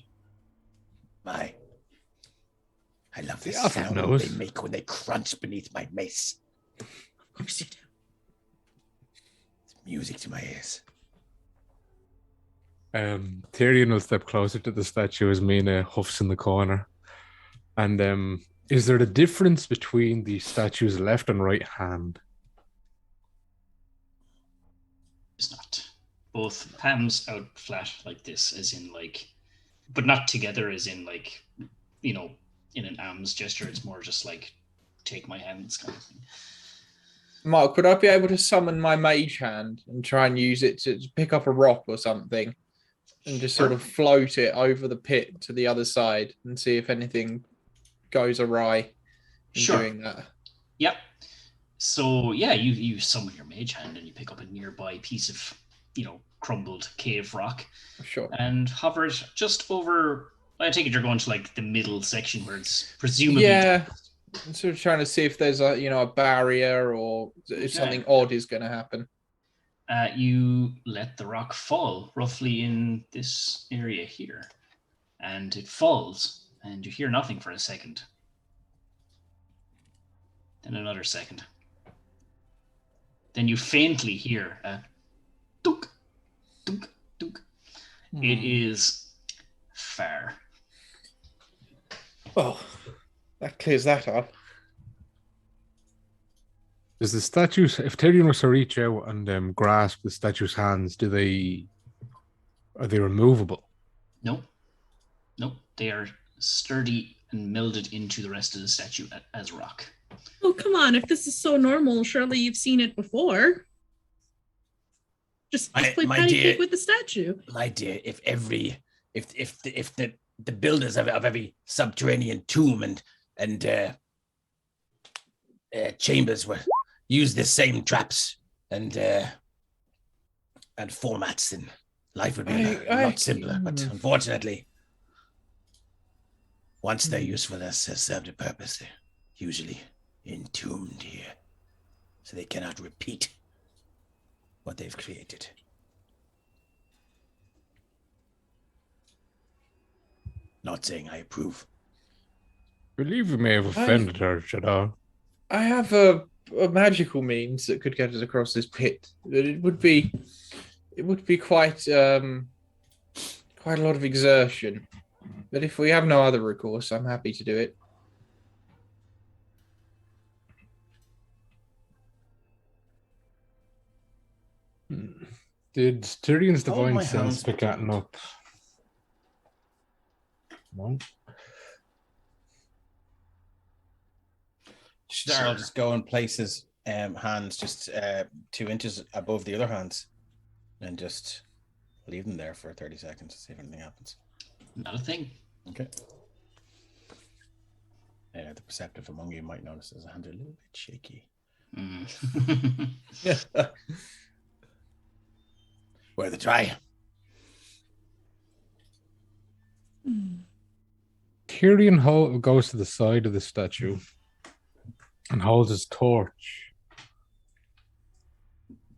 B: I love the
D: The Alfred
B: sound
D: knows.
B: they make when they crunch beneath my mace.
C: Of course you do.
B: It's music to my ears.
D: Tyrion will step closer to the statue as Mina huffs in the corner. And is there a difference between the statue's left and right hand?
A: It's not. Both palms out flat like this, as in like, but not together, as in like, in an arms gesture. It's more just like, take my hands kind of thing.
E: Mark, could I be able to summon my mage hand and try and use it to pick up a rock or something and just sort of float it over the pit to the other side and see if anything goes awry in
A: Sure.
E: doing that?
A: Yep. So yeah, you summon your mage hand and you pick up a nearby piece of, crumbled cave rock
E: Sure.
A: and hover it just over. I take it you're going to like the middle section where it's presumably.
E: Yeah. I'm sort of trying to see if there's a barrier or if something odd is going to happen.
A: You let the rock fall roughly in this area here, and it falls, and you hear nothing for a second. Then another second. Then you faintly hear a dunk, dunk, dunk. It is far.
E: Well, that clears that up.
D: Does the statues, if Tyrion was to reach out and grasp the statue's hands, are they removable?
A: Nope. They are sturdy and melded into the rest of the statue as rock.
C: Oh, come on. If this is so normal, surely you've seen it before. Just play patty cake with the statue.
B: My dear, if the builders of every subterranean tomb and chambers were use the same traps and formats, then life would be a lot simpler. But unfortunately, once their usefulness has served a purpose, they're usually entombed here, so they cannot repeat what they've created. Not saying I approve.
D: I believe we may have offended her, Shadar.
E: I have a magical means that could get us across this pit. It would be quite a lot of exertion. But if we have no other recourse, I'm happy to do it.
D: Did Tyrion's divine
B: my
D: sense
B: hands
D: pick that up? No.
B: Shadar will just go and place his hands just 2 inches above the other hands and just leave them there for 30 seconds to see if anything happens.
A: Not a thing.
B: Okay. The perceptive among you might notice his hands are a little bit shaky. Worth a try.
D: Tyrion goes to the side of the statue and holds his torch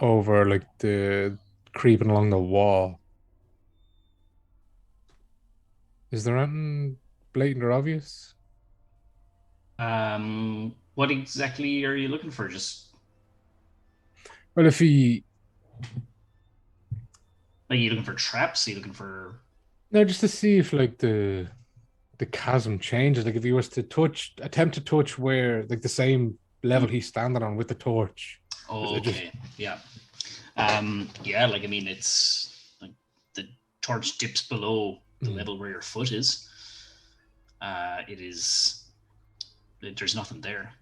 D: over like the creeping along the wall. Is there anything blatant or obvious?
A: What exactly are you looking for? Just
D: Well, if he
A: are you looking for traps? Are you looking for
D: just to see if like the chasm changes. Like if he was to attempt to touch where like the same level he's standing on with the torch.
A: Oh, okay. Yeah. Like I mean it's like the torch dips below the level where your foot is. There's nothing there.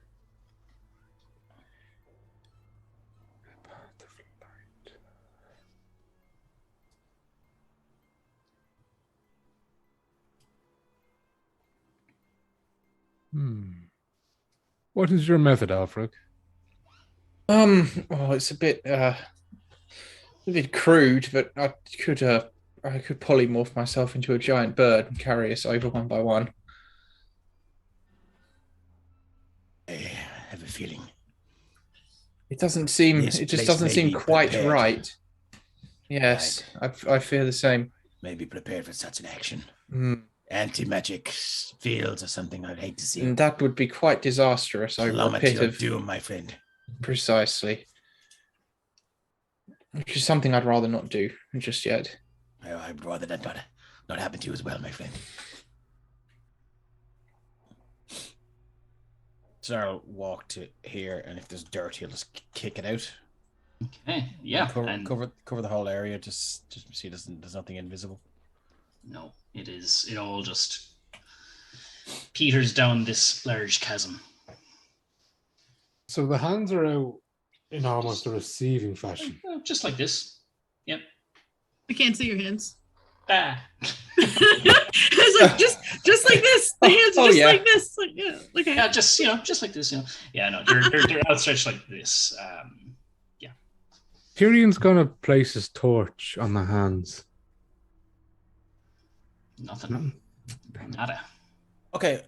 D: What is your method, Alfred?
E: It's a bit crude, but I could polymorph myself into a giant bird and carry us over one by one.
B: I have a feeling.
E: It doesn't seem.
B: This
E: It just
B: place
E: doesn't
B: may
E: seem
B: be
E: quite
B: prepared.
E: right. Yes, I fear the same.
B: Maybe prepared for such an action.
E: Mm.
B: Anti-magic fields or something I'd hate to see.
E: And that would be quite disastrous over a
B: Plummet
E: pit
B: your
E: of
B: doom, my friend.
E: precisely. Which is something I'd rather not do just yet.
B: I'd rather that not happen to you as well, my friend. So I'll walk to here, and if there's dirt, he'll just kick it out.
A: Okay, yeah.
B: And cover the whole area. Just see there's nothing invisible.
A: No, it all just peters down this large chasm.
D: So the hands are out in almost a receiving fashion.
A: Just like this. Yep.
C: I can't see your hands.
A: Ah.
C: It's like just like this. The hands are just like this. Like, yeah. Okay.
A: Yeah, just like this. Yeah, no, they're outstretched like this. Yeah.
D: Tyrion's gonna place his torch on the hands.
A: Nothing. Nada.
B: Okay,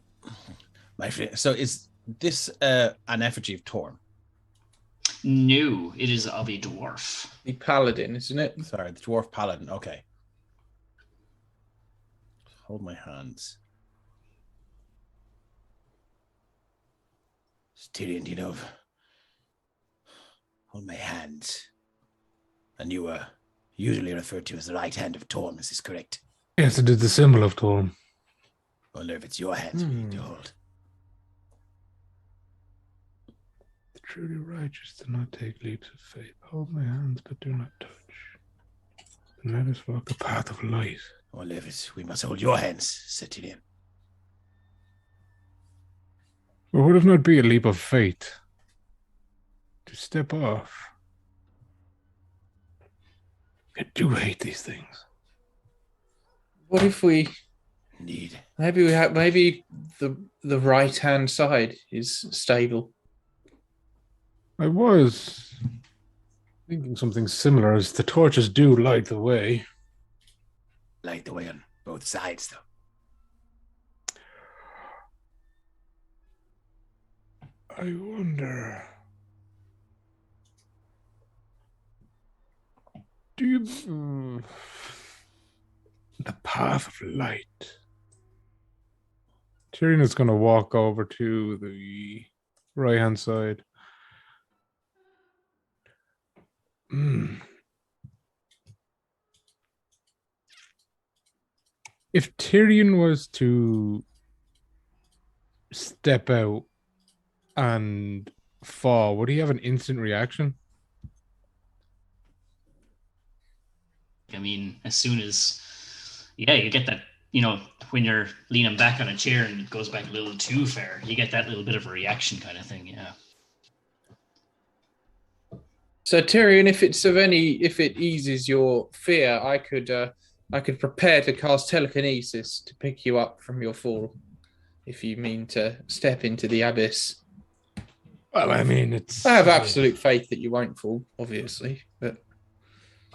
B: my friend. So is this an effigy of Torm?
A: No, it is of a dwarf.
E: The paladin, isn't it?
B: Sorry, the dwarf paladin. Okay. Hold my hands. Tyrion, do you know? Hold my hands. And you were usually referred to as the right hand of Torm. Is this correct?
D: Yes, it is the symbol of Torm.
B: I wonder if it's your hands we need to hold.
D: The truly righteous do not take leaps of faith. Hold my hands, but do not touch. And let us walk the path of light.
B: I wonder if it's we must hold your hands, said Tyrion.
D: Or would it not be a leap of faith to step off? I do hate these things.
E: What if we
B: Indeed.
E: maybe the right hand side is stable?
D: I was thinking something similar, as the torches do light the way.
B: Light the way on both sides, though.
D: I wonder. Do you. The path of light. Tyrion is going to walk over to the right hand side. If Tyrion was to step out and fall, would he have an instant reaction?
A: I mean, as soon as, you get that, when you're leaning back on a chair and it goes back a little too far, you get that little bit of a reaction kind of thing, yeah.
E: So Tyrion, if it eases your fear, I could prepare to cast telekinesis to pick you up from your fall, if you mean to step into the abyss.
D: Well, I mean,
E: I have absolute faith that you won't fall, obviously, but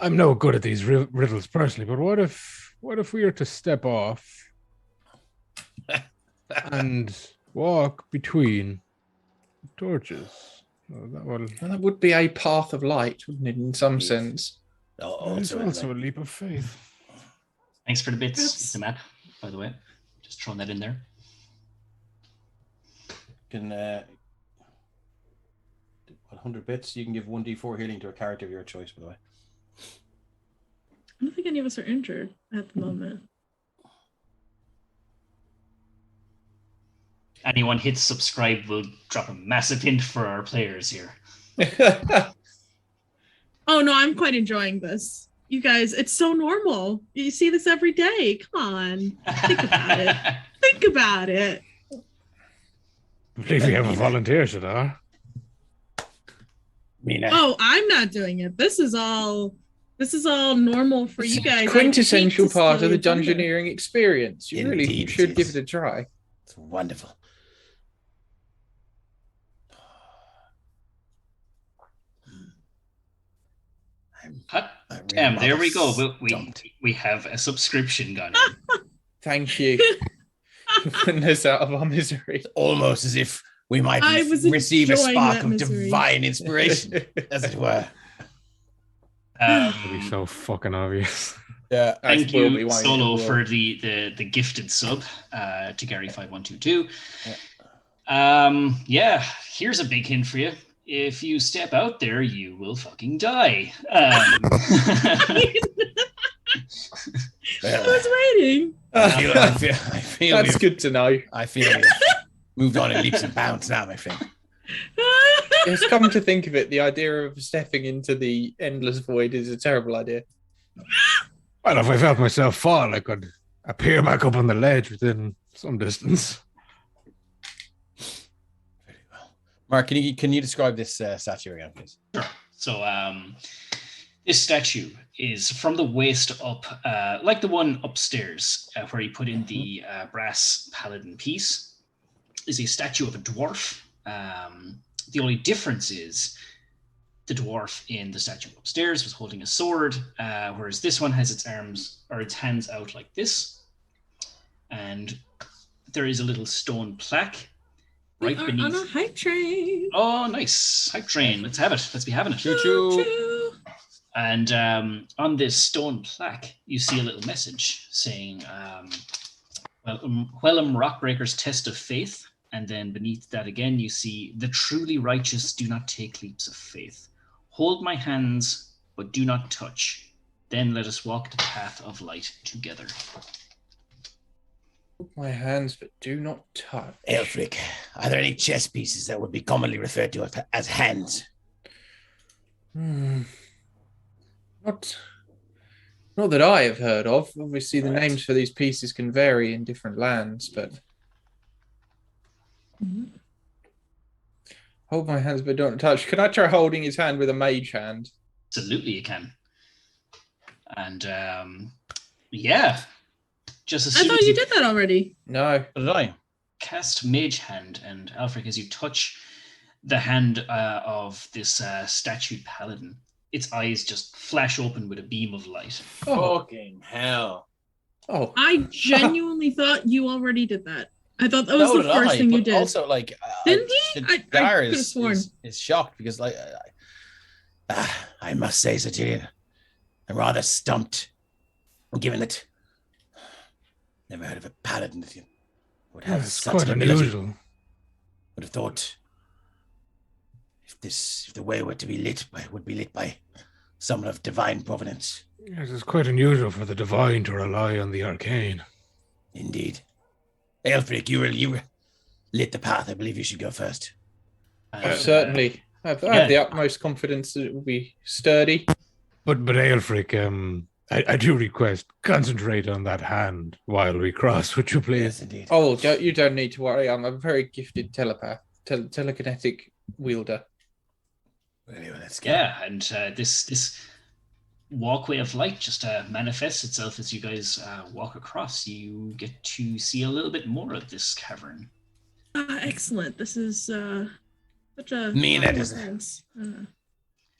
D: I'm no good at these riddles personally. But what if we were to step off and walk between torches? Well,
E: that would be a path of light, wouldn't it? In some sense.
D: It's also a leap of faith.
A: Thanks for the bits, Matt, by the way. Just throwing that in there.
B: Can 100 bits. You can give 1d4 healing to a character of your choice, by the way.
C: I don't think any of us are injured at the moment.
A: Anyone hits subscribe will drop a massive hint for our players here.
C: Oh no, I'm quite enjoying this. You guys, it's so normal. You see this every day. Come on. Think about it. Think about it.
D: I believe we have a volunteer, Shadar.
B: Mina.
C: Oh, I'm not doing it. This is all normal for you guys.
E: Quintessential part of the
C: agenda.
E: dungeoneering experience. You really
B: Indeed
E: should
B: it
E: give
B: is.
E: it a try.
B: It's wonderful.
A: Hot
B: I'm
A: damn, there
B: rather
A: we go.
B: stumped.
A: We have a subscription gone in.
E: Thank you. Putting us out of our misery.
B: Almost as if we might
C: I was
B: receive a
C: enjoying
B: spark
C: that
B: of
C: misery.
B: divine inspiration, as it were.
D: It'll be so fucking obvious.
B: Yeah.
A: Thank
E: That will
A: you,
E: be, won't it?
A: Solo,
E: It will.
A: for the gifted sub to Gary5122. Yeah, here's a big hint for you. If you step out there, you will fucking die.
C: I was waiting.
B: I feel
E: That's
B: we've-
E: good to know.
B: I feel we've moved on in leaps and bounds now, my friend.
E: It's come to think of it, the idea of stepping into the endless void is a terrible idea.
D: Well, if I felt myself fall, I could appear back up on the ledge within some distance.
B: Very well. Mark, can you describe this statue again, please?
A: Sure. So this statue is from the waist up, like the one upstairs where you put in the brass paladin piece, is a statue of a dwarf. The only difference is the dwarf in the statue upstairs was holding a sword, whereas this one has its arms or its hands out like this. And there is a little stone plaque right
C: We are
A: beneath.
C: on a hype train.
A: Oh, nice. Hype train. Let's have it. Let's be having it.
C: Choo-choo.
A: And on this stone plaque, you see a little message saying, Wellham Rockbreaker's Test of Faith. And then beneath that again, you see, the truly righteous do not take leaps of faith. Hold my hands, but do not touch. Then let us walk the path of light together.
E: My hands, but do not touch.
B: Elfric, are there any chess pieces that would be commonly referred to as hands?
E: Not that I have heard of. Obviously, the
B: Right.
E: names for these pieces can vary in different lands, but hold my hands, but don't touch. Can I try holding his hand with a mage hand?
A: Absolutely, you can. And yeah, just as
C: I
A: soon
C: thought
A: as
C: you did that already.
E: No.
B: What did I?
A: cast Mage Hand, and Alfric, as you touch the hand of this statued paladin, its eyes just flash open with a beam of light.
E: Oh,
B: Fucking hell.
E: oh.
C: I genuinely thought you already did that. I thought that was
B: So
C: the
B: did
C: first
B: I,
C: thing you
B: but
C: did.
B: Also, like,
C: Didn't he?
B: Dar
C: I could've sworn.
B: is shocked because, like, I must say, Satirian, I'm rather stumped, given that never heard of a paladin that would have
D: It's
B: such
D: quite
B: an ability.
D: unusual.
B: Would have thought if the way were to be lit would be lit by someone of divine providence.
D: Yes, it's quite unusual for the divine to rely on the arcane.
B: Indeed. Elfric, you lit the path. I believe you should go first.
A: And,
E: Certainly. I have the utmost confidence that it will be sturdy.
D: But Aelfric, I do request concentrate on that hand while we cross, would you please?
B: Yes, indeed.
E: Oh, you don't need to worry. I'm a very gifted telepath, telekinetic wielder.
B: Anyway, let's go.
A: yeah, and this walkway of light just manifests itself as you guys walk across. You get to see a little bit more of this cavern.
C: Excellent. This is such a
B: Me and
C: fun
B: Edison.
C: reference.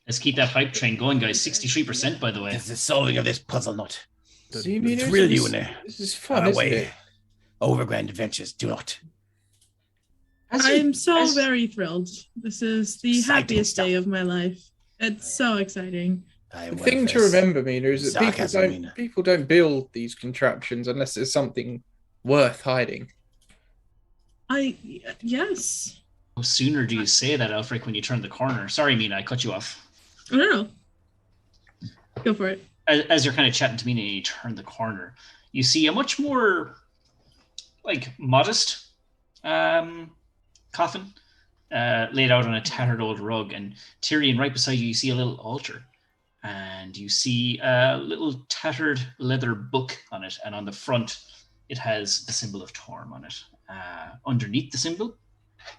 A: Let's keep that hype train going, guys. 63%, by the way.
B: It's the solving of this puzzle not.
E: So you mean
B: Thrill
E: this-
B: you in there.
E: This is fun,
B: On
E: isn't
B: away.
E: it?
B: Overground adventures do not.
C: I'm so very thrilled. This is the
B: Exciting
C: happiest day
B: stuff.
C: of my life. It's so exciting.
B: I
E: The
B: will
E: thing to
B: confess.
E: remember, Mina, is that
B: Sarcasm,
E: people don't build these contraptions unless there's something worth hiding.
C: Yes.
A: No sooner do you say that, Alfric, when you turn the corner. Sorry, Mina, I cut you off.
C: I don't know. Go for it.
A: As you're kind of chatting to Mina and you turn the corner, you see a much more, like, modest coffin laid out on a tattered old rug. And Tyrion, right beside you, you see a little altar. And you see a little tattered leather book on it. And on the front, it has the symbol of Torm on it. Underneath the symbol,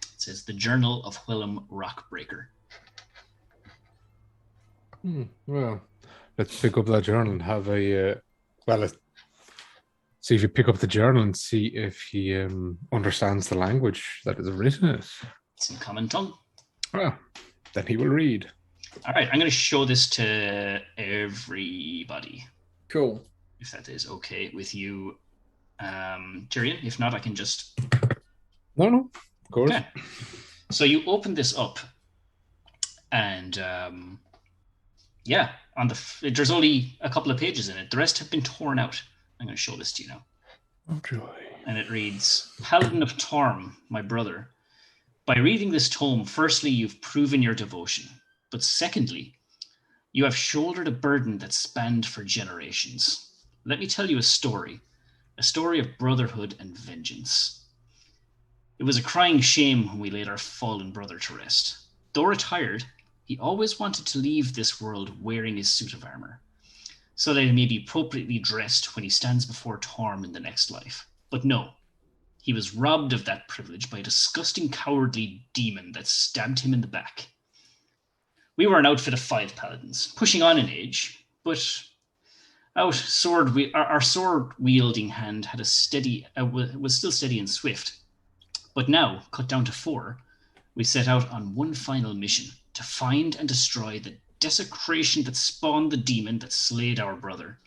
A: it says the Journal of Wellham Rockbreaker.
D: Well, let's pick up that journal and have a let's see if you pick up the journal and see if he understands the language that is written in it.
A: It's in common tongue.
D: Well, then he will read.
A: All right, I'm going to show this to everybody,
E: Cool.
A: if that is okay with you, Tyrion. If not, I can just...
D: No, of course.
A: Okay. So you open this up, and yeah, there's only a couple of pages in it. The rest have been torn out. I'm going to show this to you now.
D: Oh, joy.
A: And it reads, Paladin of Torm, my brother. By reading this tome, firstly, you've proven your devotion. But secondly, you have shouldered a burden that spanned for generations. Let me tell you a story of brotherhood and vengeance. It was a crying shame when we laid our fallen brother to rest. Though retired, he always wanted to leave this world wearing his suit of armor, so that he may be appropriately dressed when he stands before Torm in the next life. But no, he was robbed of that privilege by a disgusting, cowardly demon that stabbed him in the back. We were an outfit of 5 paladins, pushing on in age, but our sword-wielding hand had was still steady and swift. But now, cut down to 4, we set out on one final mission, to find and destroy the desecration that spawned the demon that slayed our brother.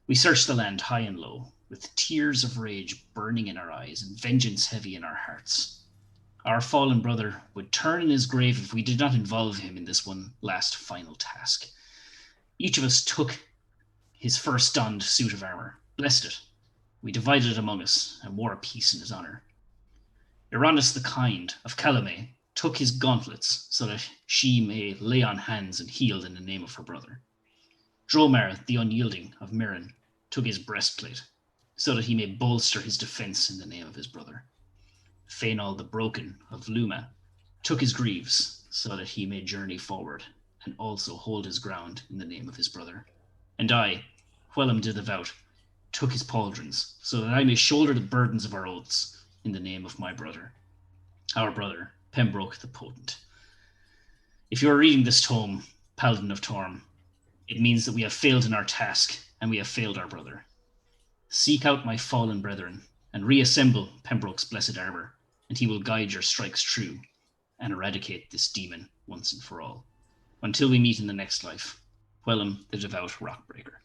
A: We searched the land high and low, with tears of rage burning in our eyes and vengeance heavy in our hearts. Our fallen brother would turn in his grave if we did not involve him in this one last final task. Each of us took his first donned suit of armor, blessed it. We divided it among us and wore a piece in his honor. Iranus the Kind of Calumet took his gauntlets so that she may lay on hands and heal in the name of her brother. Dromar the Unyielding of Mirren took his breastplate so that he may bolster his defense in the name of his brother. Fainal the Broken of Luma took his greaves so that he may journey forward and also hold his ground in the name of his brother. And I, Whelm the Devout, took his pauldrons so that I may shoulder the burdens of our oaths in the name of my brother, our brother, Pembroke the Potent. If you are reading this tome, Paladin of Torm, it means that we have failed in our task and we have failed our brother. Seek out my fallen brethren and reassemble Pembroke's blessed armor, and he will guide your strikes true and eradicate this demon once and for all. Until we meet in the next life, Whelm the Devout Rockbreaker.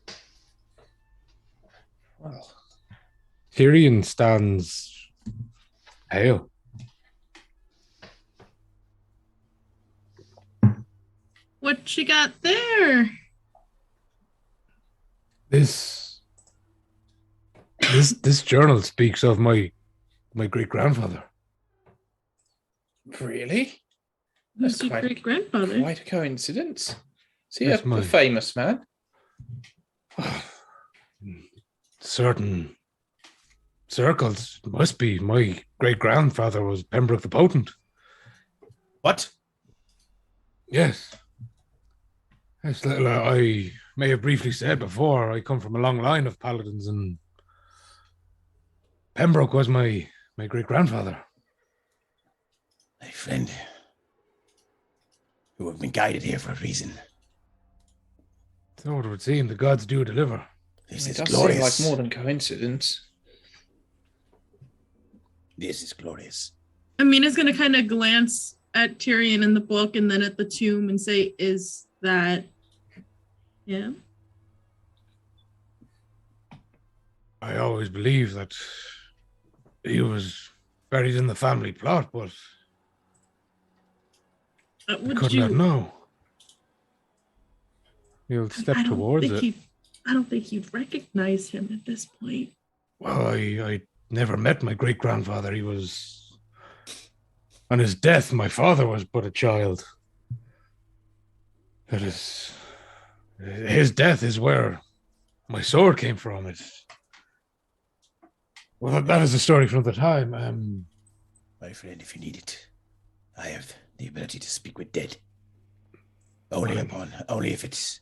E: Well,
D: Tyrion stands pale.
C: What you got there?
D: This journal speaks of my great grandfather.
E: really?
C: Who's
E: That's
C: your
E: quite-
C: great grandfather?
E: Quite a coincidence. Is he
D: That's
E: a
D: my-
E: famous man?
D: Certain circles must be. My great grandfather was Pembroke the Potent.
B: What?
D: Yes. Yes, I may have briefly said before, I come from a long line of paladins, and Pembroke was my great grandfather.
B: My friend, you have been guided here for a reason.
D: So it would seem the gods do deliver.
B: This
E: It
B: is
E: does
B: glorious.
E: seem like more than coincidence.
B: This is glorious.
C: Amina's gonna kind of glance at Tyrion in the book and then at the tomb and say, "Is that him?"
D: I always believed that he was buried in the family plot, but I
C: Would
D: could
C: you?
D: not know. You'll step
C: I don't
D: towards
C: think
D: it.
C: I don't think you'd recognize him at this point.
D: Well, I never met my great grandfather. He was on his death. My father was but a child. That is, his death is where my sword came from. Well, that is a story from the time.
B: My friend, if you need it, I have the ability to speak with dead. Only if it's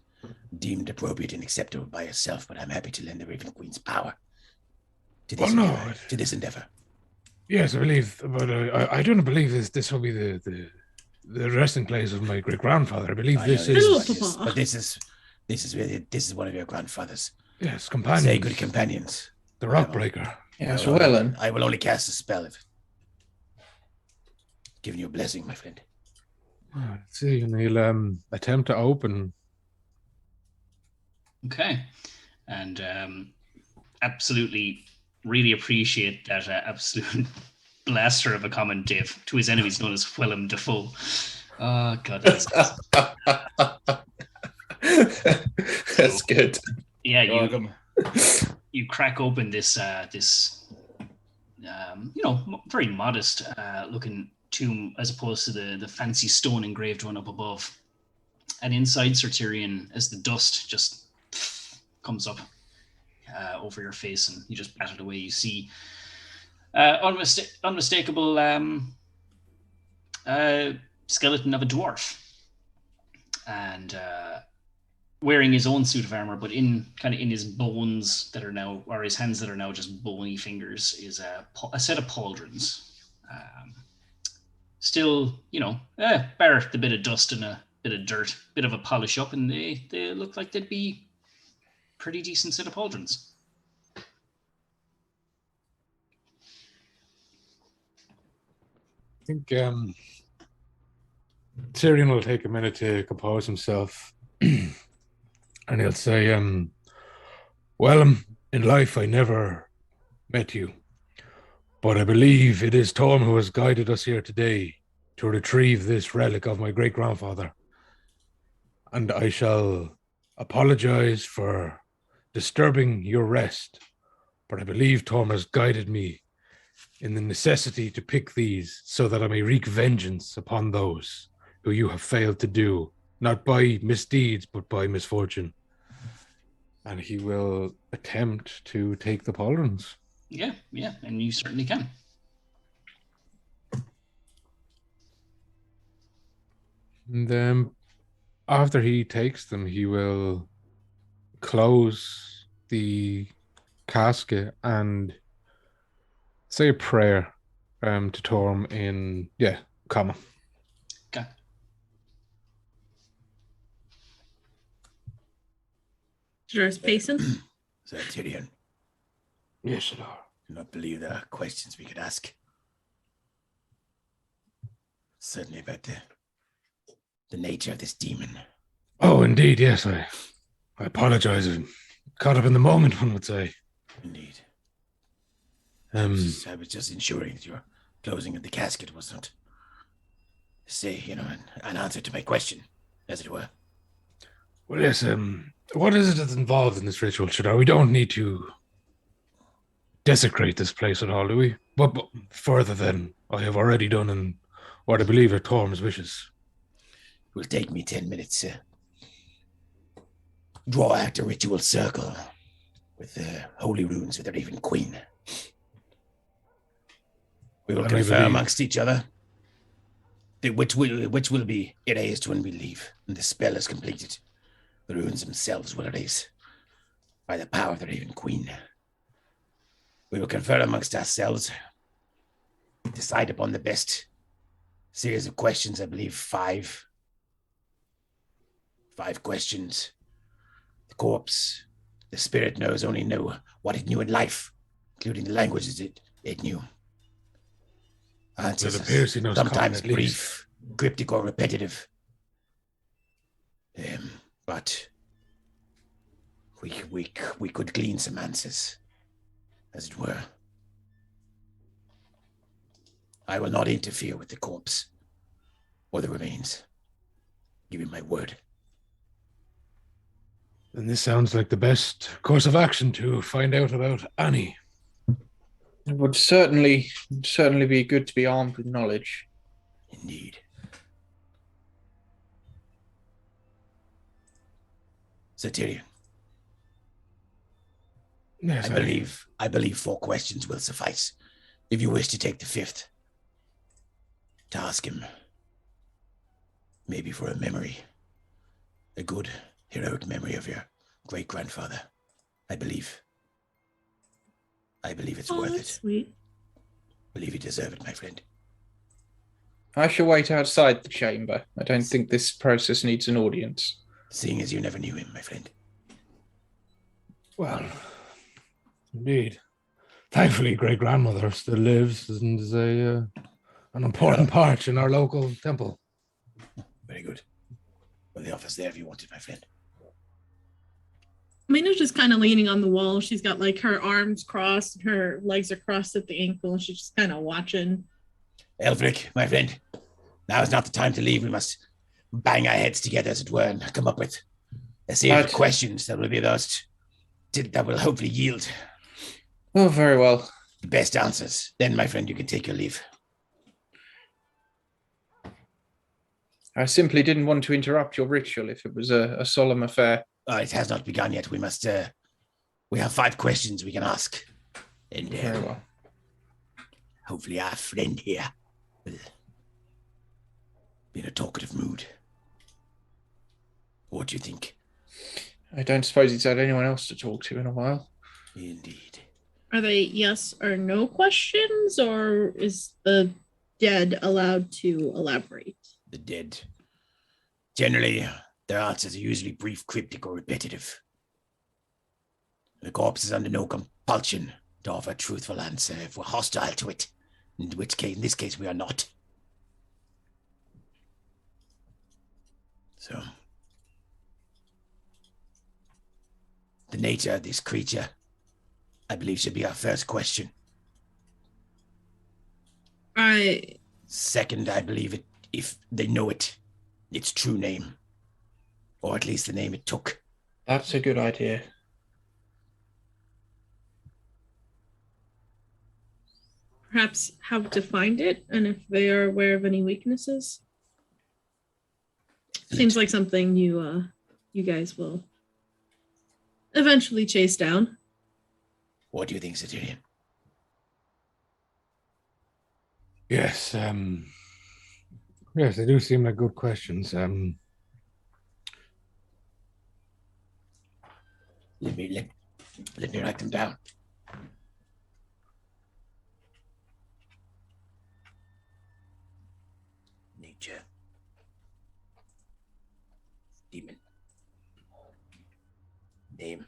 B: deemed appropriate and acceptable by yourself, but I'm happy to lend the Raven Queen's power to this, endeavor.
D: Yes, I believe, but I don't believe this will be the resting place of my great grandfather. I believe this
B: know
D: is
C: Hello,
B: what it is,
C: Papa.
B: but this is one of your grandfathers.
D: yes, companions.
B: Say good companions.
D: The Rockbreaker.
E: Yes,
B: I will-
E: well, and
B: I will only cast a spell if giving you a blessing, my friend.
D: Let's see, and he'll attempt to open.
A: Okay. And absolutely really appreciate that absolute blaster of a comment, Dave, to his enemies known as Willem Dafoe. Oh, God, that's
E: That's good.
A: Yeah,
B: You're welcome.
A: you crack open this very modest looking tomb as opposed to the fancy stone engraved one up above. And inside Sir Tyrion, as the dust just comes up over your face and you just bat it away, you see unmistakable skeleton of a dwarf, and wearing his own suit of armor, but in his bones that are now, or his hands that are now just bony fingers, is a set of pauldrons. Still, bar the bit of dust and a bit of dirt, bit of a polish up, and they look like they'd be pretty decent set of pauldrons.
D: I think Tyrion will take a minute to compose himself, and he'll say, well, in life I never met you, but I believe it is Torm who has guided us here today to retrieve this relic of my great-grandfather. And I shall apologize for disturbing your rest, but I believe Torm has guided me in the necessity to pick these so that I may wreak vengeance upon those who you have failed to do, not by misdeeds, but by misfortune. And he will attempt to take the pauldrons.
A: Yeah, and you certainly can.
D: And then after he takes them, he will close the casket and say a prayer to Torm in, common.
A: Okay.
C: Jador's pacing.
B: So Tyrion,
D: Yes, Shador.
B: I do not believe there are questions we could ask. Certainly about the nature of this demon.
D: Oh, indeed, yes. I apologize. I'm caught up in the moment, one would say.
B: Indeed.
D: Um,
B: I was just ensuring that your closing of the casket wasn't, say, an answer to my question, as it were.
D: well, yes. What is it that's involved in this ritual, Shador? We don't need to desecrate this place at all, do we? But further than I have already done and what I believe are Torm's wishes.
B: It will take me 10 minutes to draw out a ritual circle with holy runes with the Raven Queen. We will confer amongst each other which will be erased when we leave, and the spell is completed. The runes themselves will erase by the power of the Raven Queen. We will confer amongst ourselves, decide upon the best series of questions. I believe five questions. The corpse, the spirit knows only know what it knew in life, including the languages it knew. Answers
D: It appears he knows
B: sometimes
D: common, at least.
B: brief, cryptic, or repetitive. But we could glean some answers, as it were. I will not interfere with the corpse or the remains. Give you my word.
D: And this sounds like the best course of action to find out about Annie.
E: It would certainly be good to be armed with knowledge.
B: Indeed. Sir Tyrion,
D: Yes,
B: I believe 4 questions will suffice. If you wish to take the 5th, to ask him, maybe for a memory, a good, heroic memory of your great-grandfather. I believe it's worth
C: That's
B: it.
C: sweet.
B: I believe you deserve it, my friend.
E: I shall wait outside the chamber. I don't think this process needs an audience.
B: Seeing as you never knew him, my friend.
D: Well, indeed. Thankfully, great-grandmother still lives and is an important part in our local temple.
B: Very good. Well, the office there if you want it, my friend.
C: Mina's just kind of leaning on the wall. She's got like her arms crossed, and her legs are crossed at the ankle, and she's just kind of watching.
B: Elfric, my friend, now is not the time to leave. We must bang our heads together, as it were, and come up with a series of questions that will be those that will hopefully yield.
E: Oh, very well.
B: The best answers. Then, my friend, you can take your leave.
E: I simply didn't want to interrupt your ritual if it was a solemn affair.
B: It has not begun yet. We must. We have 5 questions we can ask, and
E: Very well.
B: hopefully our friend here will be in a talkative mood. What do you think?
E: I don't suppose he's had anyone else to talk to in a while.
B: Indeed.
C: Are they yes or no questions, or is the dead allowed to elaborate?
B: The dead. Generally, their answers are usually brief, cryptic, or repetitive. The corpse is under no compulsion to offer a truthful answer if we're hostile to it. In this case, we are not. So, the nature of this creature, I believe, should be our first question. Second, I believe it if they know its true name, or at least the name it took.
E: That's a good idea.
C: Perhaps how to find it, and if they are aware of any weaknesses. Seems like something you guys will eventually chase down.
B: What do you think, Satyrian?
D: Yes, yes, they do seem like good questions.
B: Let me write them down. Nature. Demon. Name.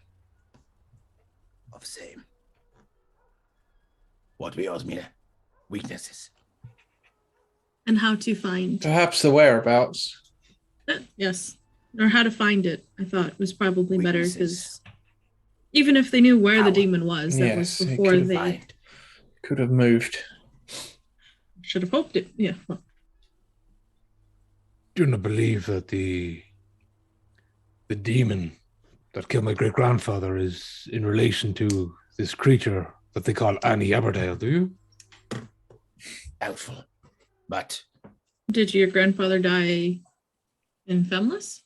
B: Of same. What we yours, Mina? Weaknesses.
C: And how to find.
E: Perhaps the whereabouts.
C: Yes. Or how to find it, I thought was probably better,
B: Weaknesses.
C: because even if they knew where
B: Power.
C: the demon was, that was
E: Yes, it
C: before
E: could
C: they
B: Find.
E: Could have moved.
C: should have hoped it. Yeah. Well,
D: Do not believe that the demon that killed my great grandfather is in relation to this creature that they call Annie Aberdale, do you?
B: Doubtful. But
C: did your grandfather die in Femless?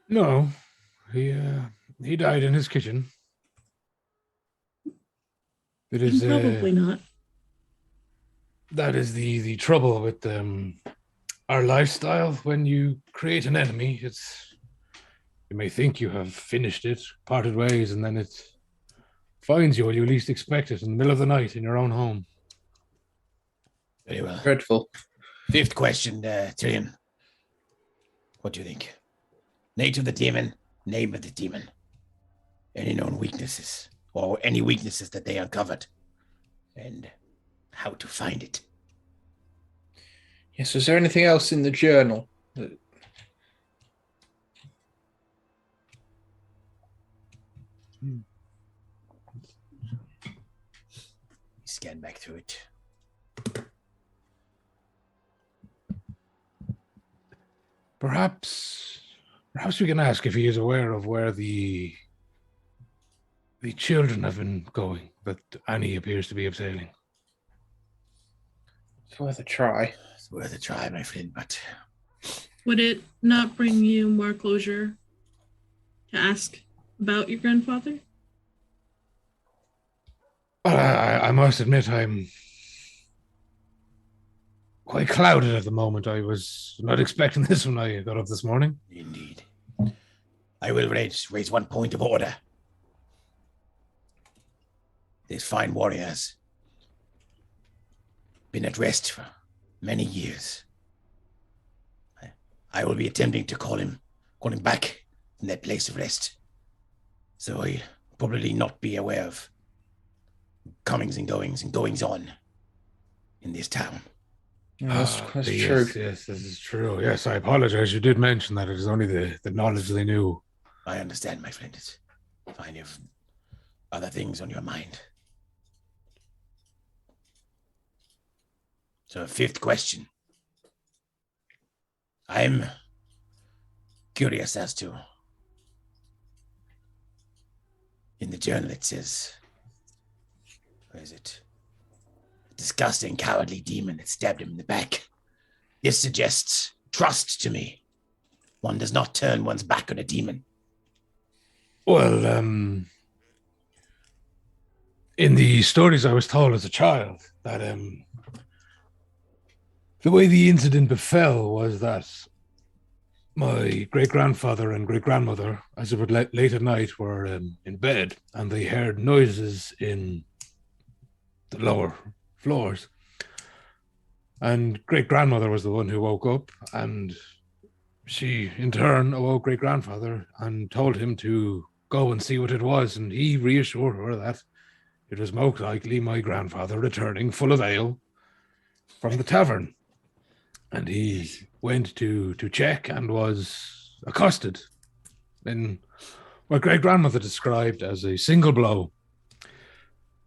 D: No, he died in his kitchen. It is
C: Probably not.
D: that is the trouble with our lifestyle. When you create an enemy, you may think you have finished it, parted ways, and then it finds you when you least expect it in the middle of the night in your own home.
B: very well.
E: Dreadful.
B: 5th question, Tyrion. What do you think? Nature of the demon, name of the demon. Any known weaknesses, or any weaknesses that they uncovered, and how to find it.
E: Yes, was there anything else in the journal?
B: Scan back through it.
D: Perhaps we can ask if he is aware of where the children have been going that Annie appears to be abseiling.
E: It's worth a try.
B: It's worth a try, my friend, but
C: Would it not bring you more closure to ask about your grandfather?
D: Well, I must admit I'm quite clouded at the moment. I was not expecting this when I got up this morning.
B: indeed. I will raise 1 point of order. This fine warrior has been at rest for many years. I will be attempting to call him back in that place of rest. So he probably not be aware of comings and goings on in this town.
E: That's
D: yes,
E: true.
D: yes, this is true. Yes, I apologize. You did mention that it is only the knowledge they knew.
B: I understand, my friend. It's fine. You've other things on your mind. So, fifth question. I'm curious as to. In the journal, it says, where is it? A disgusting, cowardly demon that stabbed him in the back. This suggests trust to me. One does not turn one's back on a demon.
D: Well, in the stories I was told as a child, that the way the incident befell was that my great-grandfather and great-grandmother, as it was late at night, were in bed, and they heard noises in the lower floors. And great-grandmother was the one who woke up, and she, in turn, awoke great-grandfather and told him to go and see what it was, and he reassured her that it was most likely my grandfather returning full of ale from the tavern. And he went to check and was accosted in what great-grandmother described as a single blow.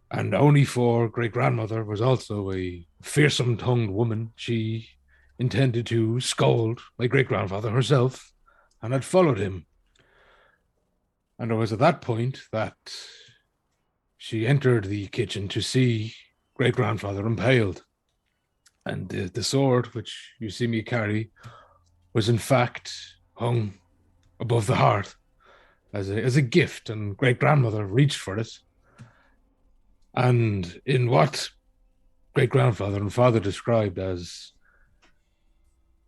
D: And only for great-grandmother was also a fearsome-tongued woman. She intended to scold my great-grandfather herself and had followed him. And it was at that point that she entered the kitchen to see great-grandfather impaled. And the sword, which you see me carry, was in fact hung above the hearth as a gift, and great-grandmother reached for it. And in what great-grandfather and father described as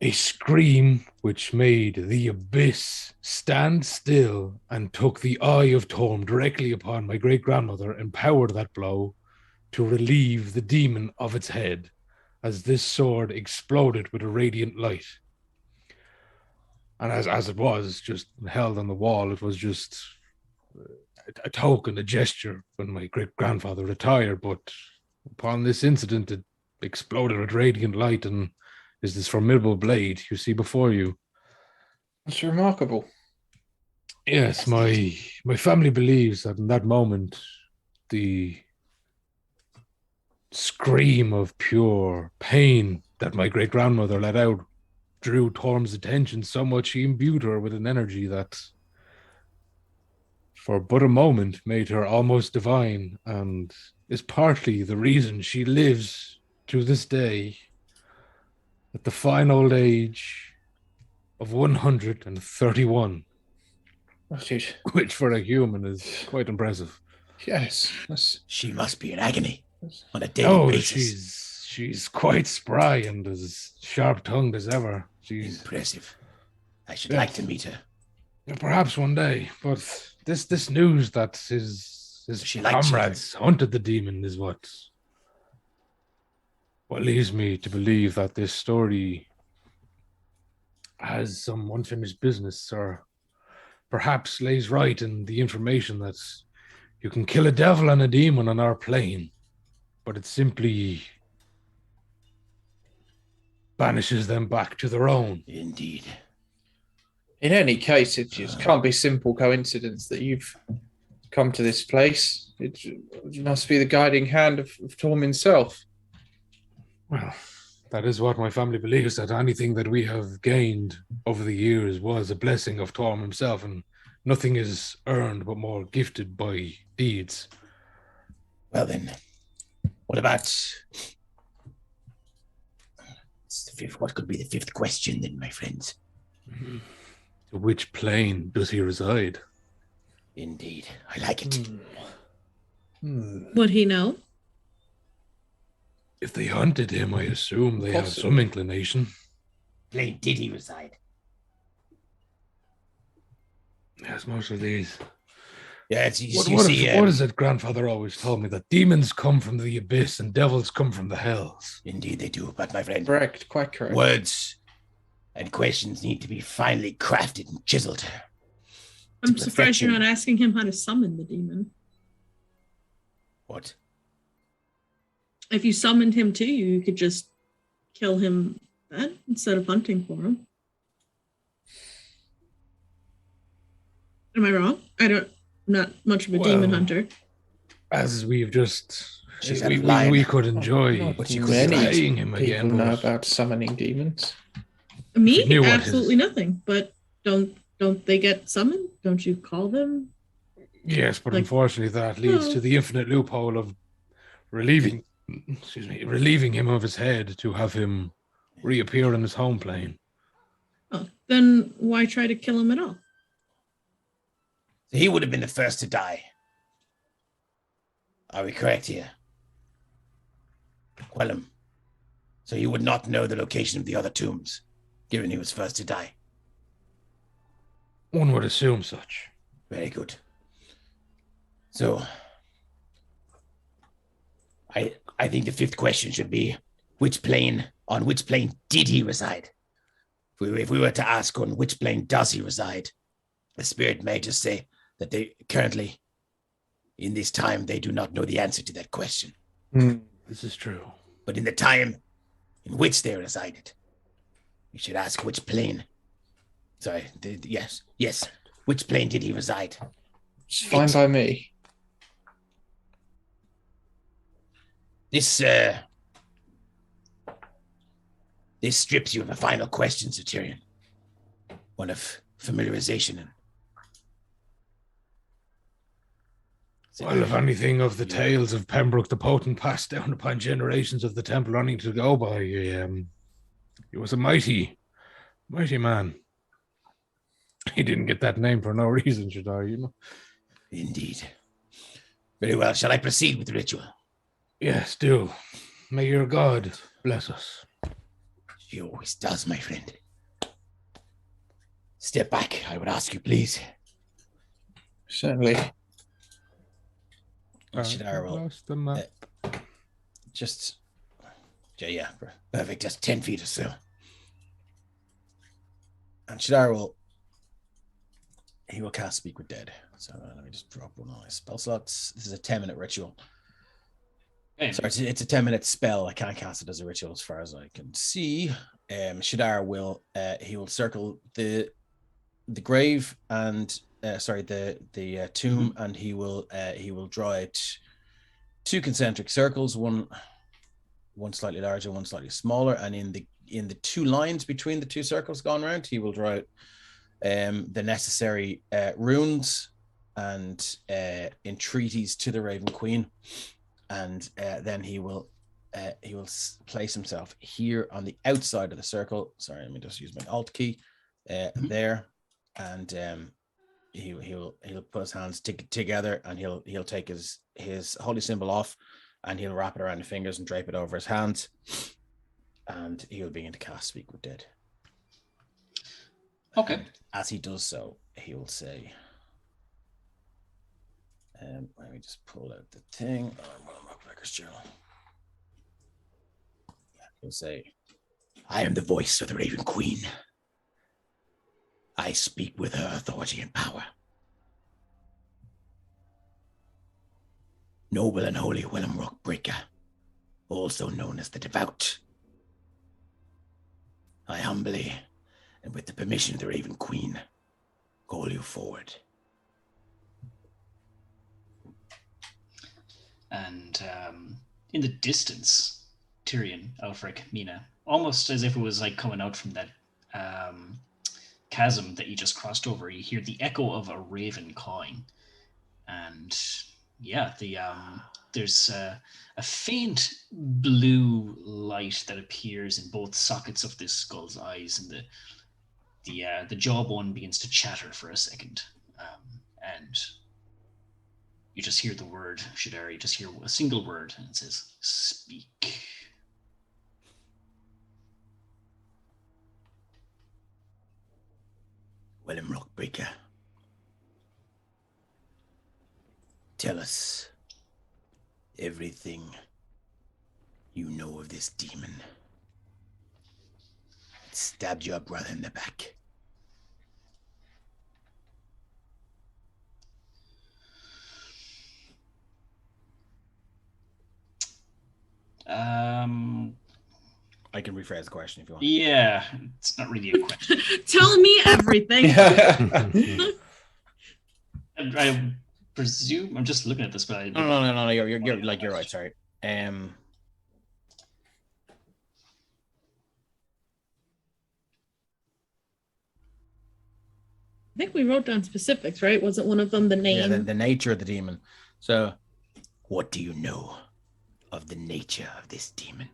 D: a scream which made the abyss stand still and took the eye of Torm directly upon my great-grandmother, empowered that blow to relieve the demon of its head, as this sword exploded with a radiant light. And as it was just held on the wall, it was just a token, a gesture when my great-grandfather retired. But upon this incident, it exploded with radiant light and is this formidable blade you see before you.
E: That's remarkable.
D: Yes, my family believes that in that moment, the scream of pure pain that my great-grandmother let out drew Torm's attention so much he imbued her with an energy that for but a moment made her almost divine, and is partly the reason she lives to this day at the fine old age of 131.
E: Oh, dude.
D: Which for a human is quite impressive.
E: Yes.
B: She must be in agony on a daily basis.
D: She's quite spry and as sharp-tongued as ever. She's
B: impressive. I should like to meet her.
D: Perhaps one day, but this news that his comrades hunted the demon is what leaves me to believe that this story has some unfinished business, or perhaps lays right in the information that you can kill a devil and a demon on our plane, but it simply banishes them back to their own.
B: Indeed.
E: In any case, it just can't be simple coincidence that you've come to this place. It must be the guiding hand of Torm himself.
D: Well, that is what my family believes, that anything that we have gained over the years was a blessing of Torm himself, and nothing is earned but more gifted by deeds.
B: Well then, what about what could be the fifth question then, my friends?
D: Mm-hmm. Which plane does he reside?
B: Indeed, I like it.
C: Would he know?
D: If they hunted him, I assume they have some inclination.
B: Plane did he reside?
D: Yes, most of these.
B: Yeah,
D: what is it grandfather always told me? That demons come from the abyss and devils come from the hells.
B: Indeed they do, but my friend.
E: Correct, quite correct.
B: Words and questions need to be finely crafted and chiseled.
C: I'm surprised you're not asking him how to summon the demon.
B: What?
C: If you summoned him to you, you could just kill him then instead of hunting for him. Am I wrong? I'm not much of a demon
D: Well,
C: hunter.
D: As we've just,
B: She's out of
D: we
B: line.
D: could enjoy
E: Not
B: But she could be
E: many
D: slaying him
E: people
D: again.
E: know
D: But
E: about summoning demons.
C: Me?
D: knew what
C: Absolutely
D: his-
C: nothing. But don't they get summoned? Don't you call them?
D: yes, but
C: Like,
D: unfortunately, that leads to
C: oh.
D: the infinite loophole of relieving him of his head to have him reappear in his home plane.
C: Oh, then why try to kill him at all?
B: So he would have been the first to die. Are we correct here? Quellum. So you would not know the location of the other tombs, given he was first to die.
D: One would assume such.
B: Very good. So I think the fifth question should be on which plane did he reside? If we were to ask on which plane does he reside, the spirit may just say that they currently, in this time, they do not know the answer to that question.
D: This is true.
B: But in the time in which they resided, you should ask which plane. Sorry, yes. Which plane did he reside?
E: It's fine by me.
B: This strips you of a final question, Sir Tyrion. One of familiarization and.
D: Well, if anything of the tales of Pembroke the Potent passed down upon generations of the Temple running to go by, he was a mighty man. He didn't get that name for no reason, should I,
B: Indeed. Very well. Shall I proceed with the ritual?
D: Yes, do. May your God bless us.
B: She always does, my friend. Step back, I would ask you, please.
E: Certainly.
B: Shadara will just, yeah, perfect, just 10 feet or so. And Shadara will cast Speak with Dead. So let me just drop one on my spell slots. This is a 10-minute ritual.
A: Okay.
B: Sorry, it's a 10-minute spell. I can't cast it as a ritual as far as I can see. Shadara will circle the grave and the tomb, and he will draw out 2 concentric circles, one slightly larger, one slightly smaller, and in the 2 lines between the 2 circles gone round, he will draw out the necessary runes and entreaties to the Raven Queen, and then he will place himself here on the outside of the circle. Sorry, let me just use my Alt key there, and he'll put his hands together, and he'll take his holy symbol off, and he'll wrap it around the fingers and drape it over his hands, and he'll begin to cast Speak with Dead.
A: Okay.
B: And as he does so, he will say, let me just pull out the thing. He'll say, I am the voice of the Raven Queen. I speak with her authority and power. Noble and holy Willem Rockbreaker, also known as the Devout. I humbly, and with the permission of the Raven Queen, call you forward.
A: And in the distance, Tyrion, Elfric, Mina, almost as if it was like coming out from that chasm that you just crossed over, you hear the echo of a raven cawing. And yeah, there's a faint blue light that appears in both sockets of this skull's eyes, and the jawbone begins to chatter for a second, and you just hear the word Shadara. You just hear a single word, and it says "Speak."
B: Willem Rockbreaker, tell us everything you know of this demon that stabbed your brother in the back.
A: Um,
B: I can rephrase the question if you want.
A: Yeah, it's not really a question.
C: Tell me everything.
A: I presume I'm just looking at this, but
B: No. You're right. Sorry.
C: I think we wrote down specifics, right? Wasn't one of them the name?
B: Yeah, the nature of the demon. So, what do you know of the nature of this demon?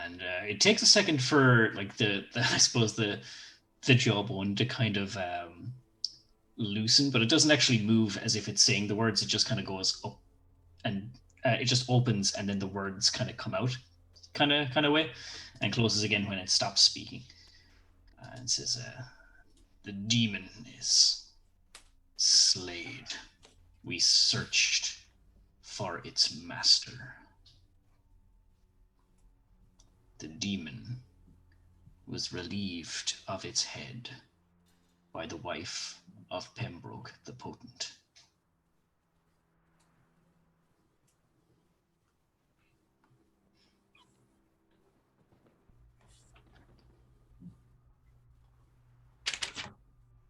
A: And it takes a second for like the I suppose the jawbone to kind of loosen, but it doesn't actually move as if it's saying the words. It just kind of goes up, and it just opens, and then the words kind of come out, kind of way, and closes again when it stops speaking. And says, "The demon is slayed. We searched for its master. The demon was relieved of its head by the wife of Pembroke the Potent."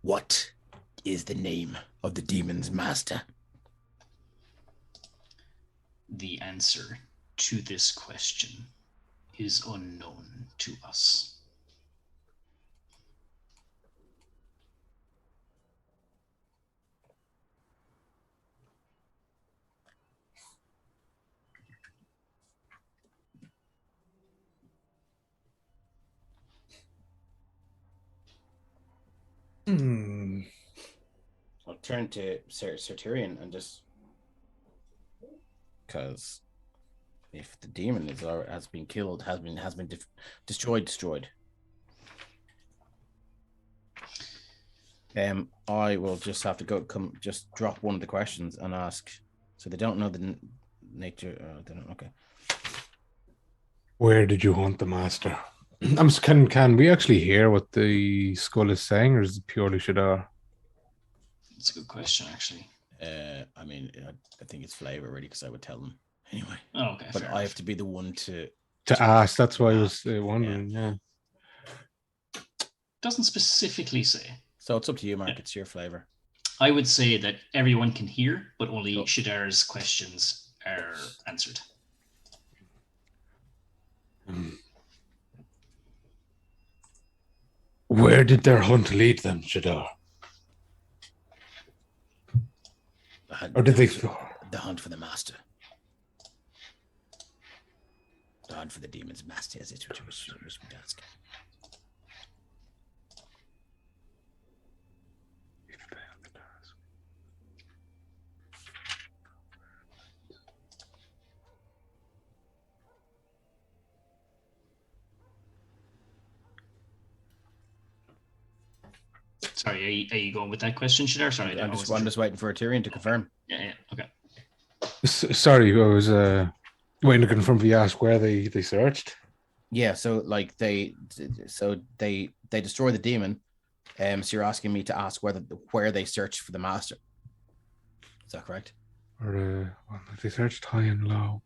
B: What is the name of the demon's master?
A: The answer to this question is unknown to us.
B: I'll turn to Sartarian and just because if the demon has been killed, has been destroyed. I will just have to just drop one of the questions and ask. So they don't know the nature. They don't. Okay.
D: Where did you hunt the master? Can we actually hear what the skull is saying, or is it purely Shadar?
A: That's a good question, actually.
B: I mean, I think it's flavor really, because I would tell them anyway.
A: Oh, okay.
B: But I have to be the one to
D: ask. That's why I was wondering. Yeah.
A: Doesn't specifically say.
B: So it's up to you, Mark. It's your flavor.
A: I would say that everyone can hear, but only Shadar's questions are answered.
D: Where did their hunt lead them, Shadar? Or did they?
B: The hunt for the master. The hunt for the demon's master, as it was ask.
A: Sorry, are you going with that question, Shadar? Sorry,
B: I'm just waiting for a Tyrion to confirm.
A: Yeah, okay.
D: Sorry, I was waiting to confirm if you asked where they searched.
B: Yeah, so like they destroy the demon. So you're asking me to ask where they searched for the master. Is that correct?
D: Or they searched high and low.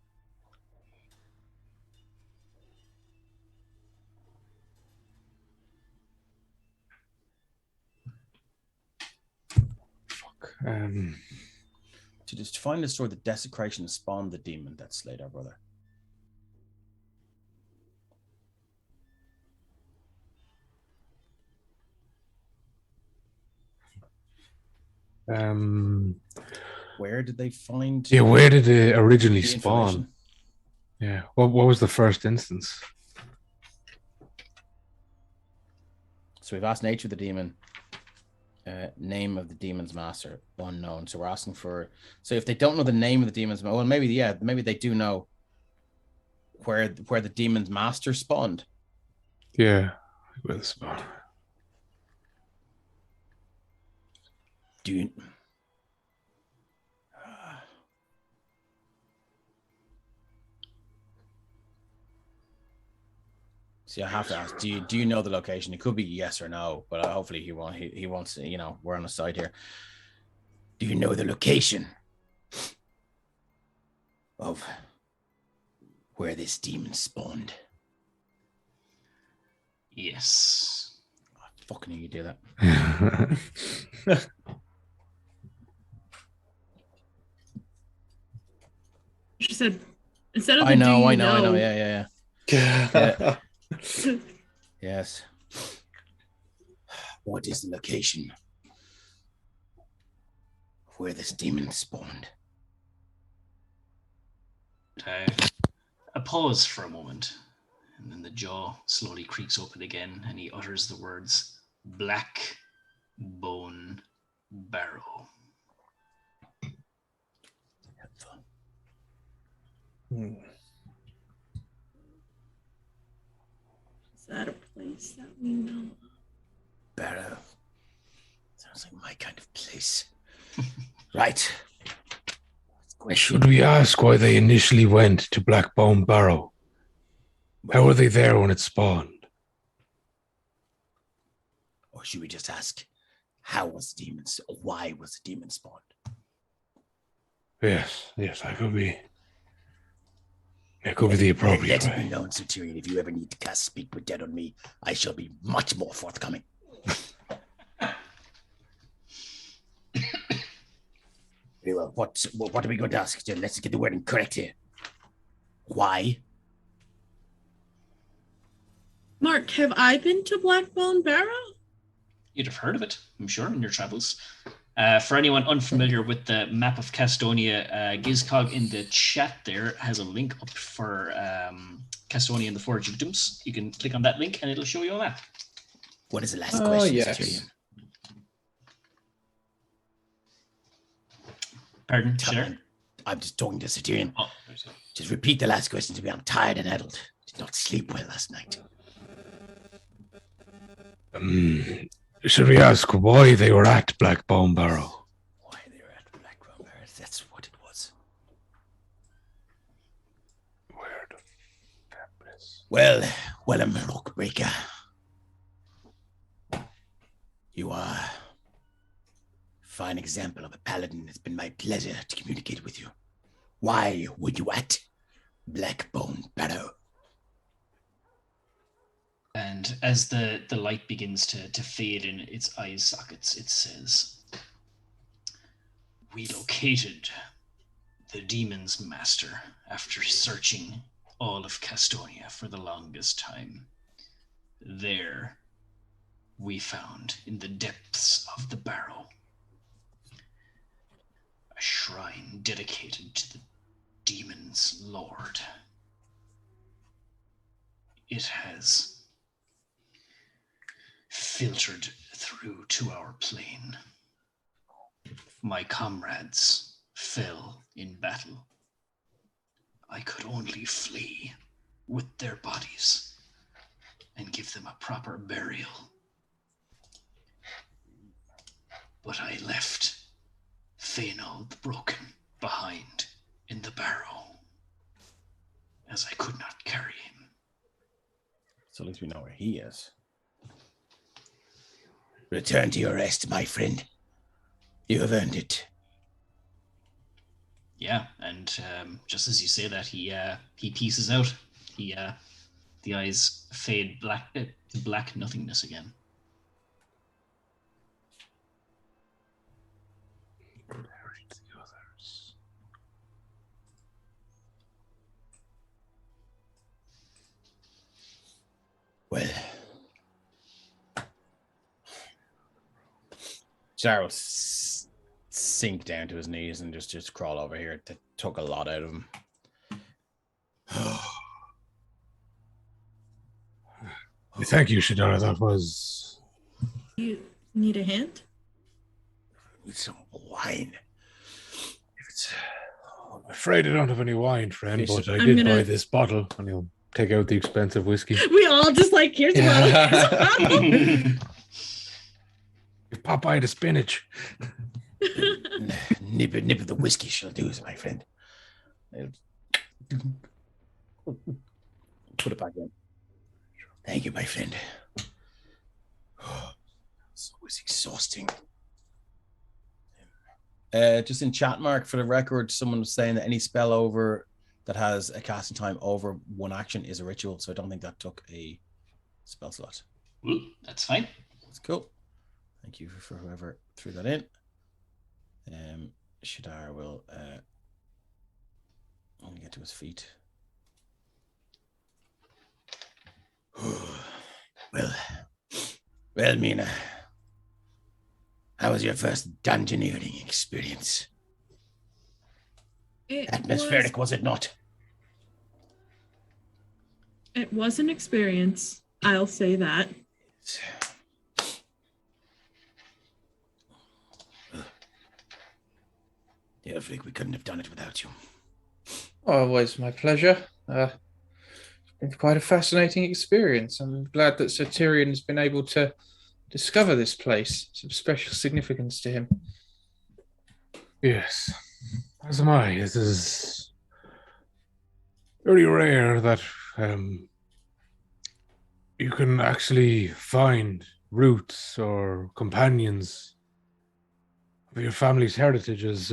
B: To just find and destroy the desecration spawned the demon that slayed our brother. Where did they find?
D: Yeah, where did it originally spawn? Yeah, what was the first instance?
B: So we've asked nature of the demon, name of the demon's master, unknown. So we're asking for. So if they don't know the name of the demon's, well, maybe they do know where the demon's master spawned.
D: Yeah, where the spawn.
B: Do you? See, I have to ask. Do you know the location? It could be yes or no, but hopefully he wants. You know, we're on the side here. Do you know the location of where this demon spawned?
A: Yes.
B: Fucking you do that.
C: She said, instead of the
B: I know.
C: know.
B: Yeah. Yes. What is the location where this demon spawned?
A: A pause for a moment, and then the jaw slowly creaks open again, and he utters the words, Black Bone Barrow.
C: Is that a place that we know?
B: Barrow. Sounds like my kind of place. Right.
D: Should we ask why they initially went to Blackbone Barrow? How were they there when it spawned?
B: Or should we just ask, how was the demon? Why was the demon spawned?
D: Yes, that could be. It could be the appropriate
B: Let it
D: way.
B: be known, Sir Tyrion, if you ever need to cast Speak with Dead on me, I shall be much more forthcoming. Very well. What are we going to ask? Let's get the wording correct here. Why?
C: Mark, have I been to Blackbone Barrow?
A: You'd have heard of it, I'm sure, in your travels. For anyone unfamiliar with the map of Castonia, Gizcog in the chat there has a link up for Castonia and the Four Dukedoms. You can click on that link and it'll show you a map.
B: What is the last question,
E: yes.
B: Sir Tyrion?
A: Pardon, sir?
B: I'm just talking to Sir Tyrion.
A: Oh,
B: Just repeat the last question to me. I'm tired and addled. Did not sleep well last night.
D: Should we ask why they were at Blackbone Barrow?
B: Why they were at Blackbone Barrow? That's what it was.
D: Where the fuck is?
B: Well, Willem Rockbreaker. You are a fine example of a paladin. It's been my pleasure to communicate with you. Why were you at Blackbone Barrow?
A: And as the light begins to fade in its eye sockets, it says, We located the demon's master after searching all of Castonia for the longest time. There we found, in the depths of the barrow, a shrine dedicated to the demon's lord. It has filtered through to our plane. My comrades fell in battle. I could only flee with their bodies and give them a proper burial. But I left Fëanor the Broken behind in the barrow, as I could not carry him.
B: So at least we know where he is. Return to your rest, my friend. You have earned it.
A: Yeah, and just as you say that, he pieces out. The eyes fade black to black nothingness again.
B: Well, Jarl sink down to his knees and just crawl over here. That took a lot out of him.
D: Thank you, Shadara. That was.
C: You need a hand?
B: Need some wine. If it's...
D: I'm afraid I don't have any wine, friend,
B: Yes,
D: but I
C: I'm
D: did
C: gonna-
D: buy this bottle, and he'll take out the expensive whiskey.
C: We all just like, here's a bottle. Here's a bottle.
B: Oh.
D: Popeye the spinach.
B: nip of the whiskey shall do, my friend. Put it back in. Thank you, my friend. It's always exhausting. Just in chat, Mark, for the record, someone was saying that any spell over that has a casting time over 1 action is a ritual, so I don't think that took a spell slot.
A: Ooh, that's fine.
B: That's cool. Thank you for whoever threw that in. Shadar will only get to his feet. Well, Mina, how was your first dungeoneering experience? Atmospheric, was it not?
C: It was an experience. I'll say that.
B: Yeah, Flick, we couldn't have done it without you.
E: Always my pleasure. It's been quite a fascinating experience. I'm glad that Sir Tyrion has been able to discover this place. Some special significance to him.
D: Yes, as am I. It is very rare that you can actually find roots or companions of your family's heritages.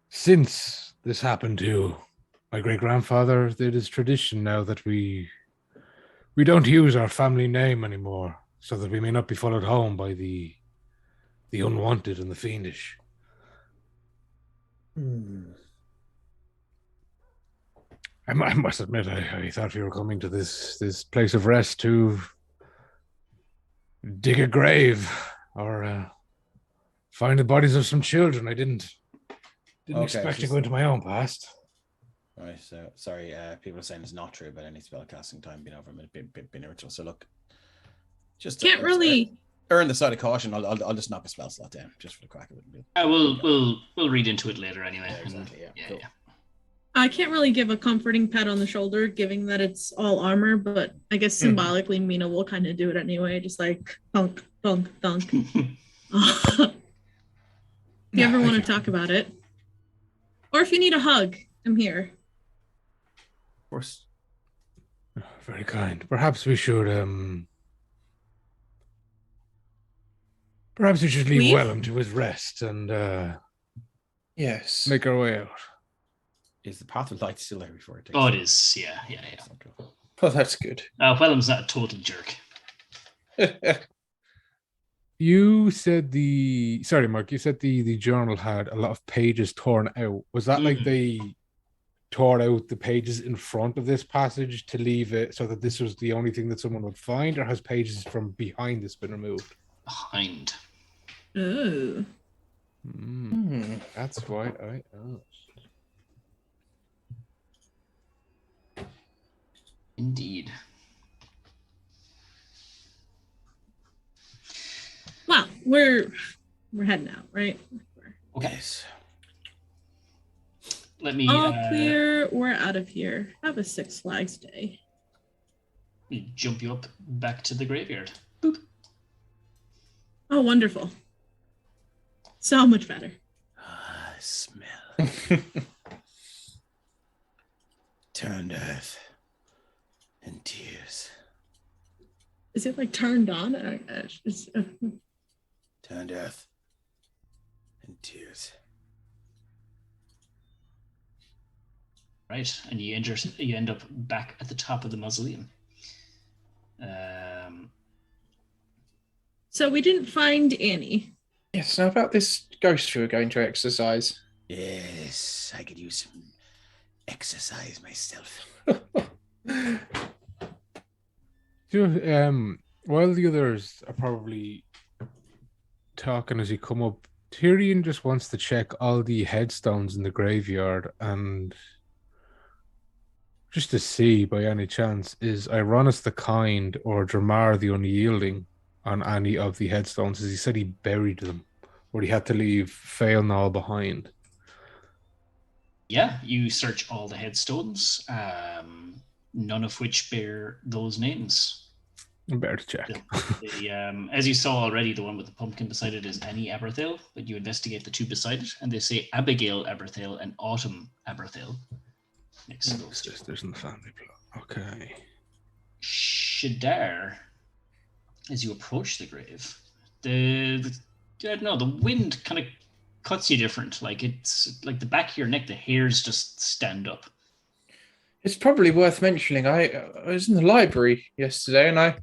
D: Since this happened to my great-grandfather, it is tradition now that we don't use our family name anymore, so that we may not be followed home by the unwanted and the fiendish. I must admit, I thought we were coming to this place of rest to dig a grave or find the bodies of some children. I didn't expect to go into my own past.
B: Right, so sorry, people are saying it's not true about any spell casting time being over being a ritual. So look, just
C: Can't really
B: earn the side of caution. I'll just knock a spell slot down just for the crack of it.
A: We'll read into it later anyway.
B: Yeah, exactly. Yeah, cool.
C: I can't really give a comforting pat on the shoulder, given that it's all armor, but I guess symbolically, Mina will kind of do it anyway, just like thunk, thunk, thunk. If you ever want to talk about it, or if you need a hug, I'm here.
B: Of course.
D: Very kind. Perhaps we should leave
C: Leave?
D: Wellham to his rest and
E: Yes.
D: make our way out.
B: Is the path of light still there before it takes?
A: Oh, it is. Yeah.
E: Oh, that's good.
A: Whelham's not a total jerk.
D: You said sorry, Mark, you said the journal had a lot of pages torn out. Was that like they tore out the pages in front of this passage to leave it so that this was the only thing that someone would find, or has pages from behind this been removed?
A: Behind.
C: Oh.
D: That's why I asked.
A: Indeed.
C: Well, we're heading out, right?
A: Okay.
B: Yes.
A: Let me
C: All clear. We're out of here. Have a Six Flags day.
A: jump you up back to the graveyard. Boop.
C: Oh, wonderful. So much better.
B: Smell. Turned earth and tears.
C: Is it like turned on?
B: Turned earth and tears.
A: Right, and you end up back at the top of the mausoleum.
C: So we didn't find Annie.
E: Yes, now about this ghost you were going to exercise.
B: Yes, I could use some exercise myself.
D: While the others are probably talking as you come up, Tyrion just wants to check all the headstones in the graveyard and just to see, by any chance, is Ironis the Kind or Dramar the Unyielding on any of the headstones, as he said he buried them, or he had to leave Failnall behind.
A: Yeah, you search all the headstones, none of which bear those names.
D: Better to check.
A: As you saw already, the one with the pumpkin beside it is Annie Aberthail, but you investigate the two beside it, and they say Abigail Aberthail and Autumn Aberthail next to those two.
D: Sisters in the family plot. Okay.
A: Shadar, as you approach the grave, the wind kind of cuts you different. Like it's like the back of your neck, the hairs just stand up.
E: It's probably worth mentioning. I was in the library yesterday, and I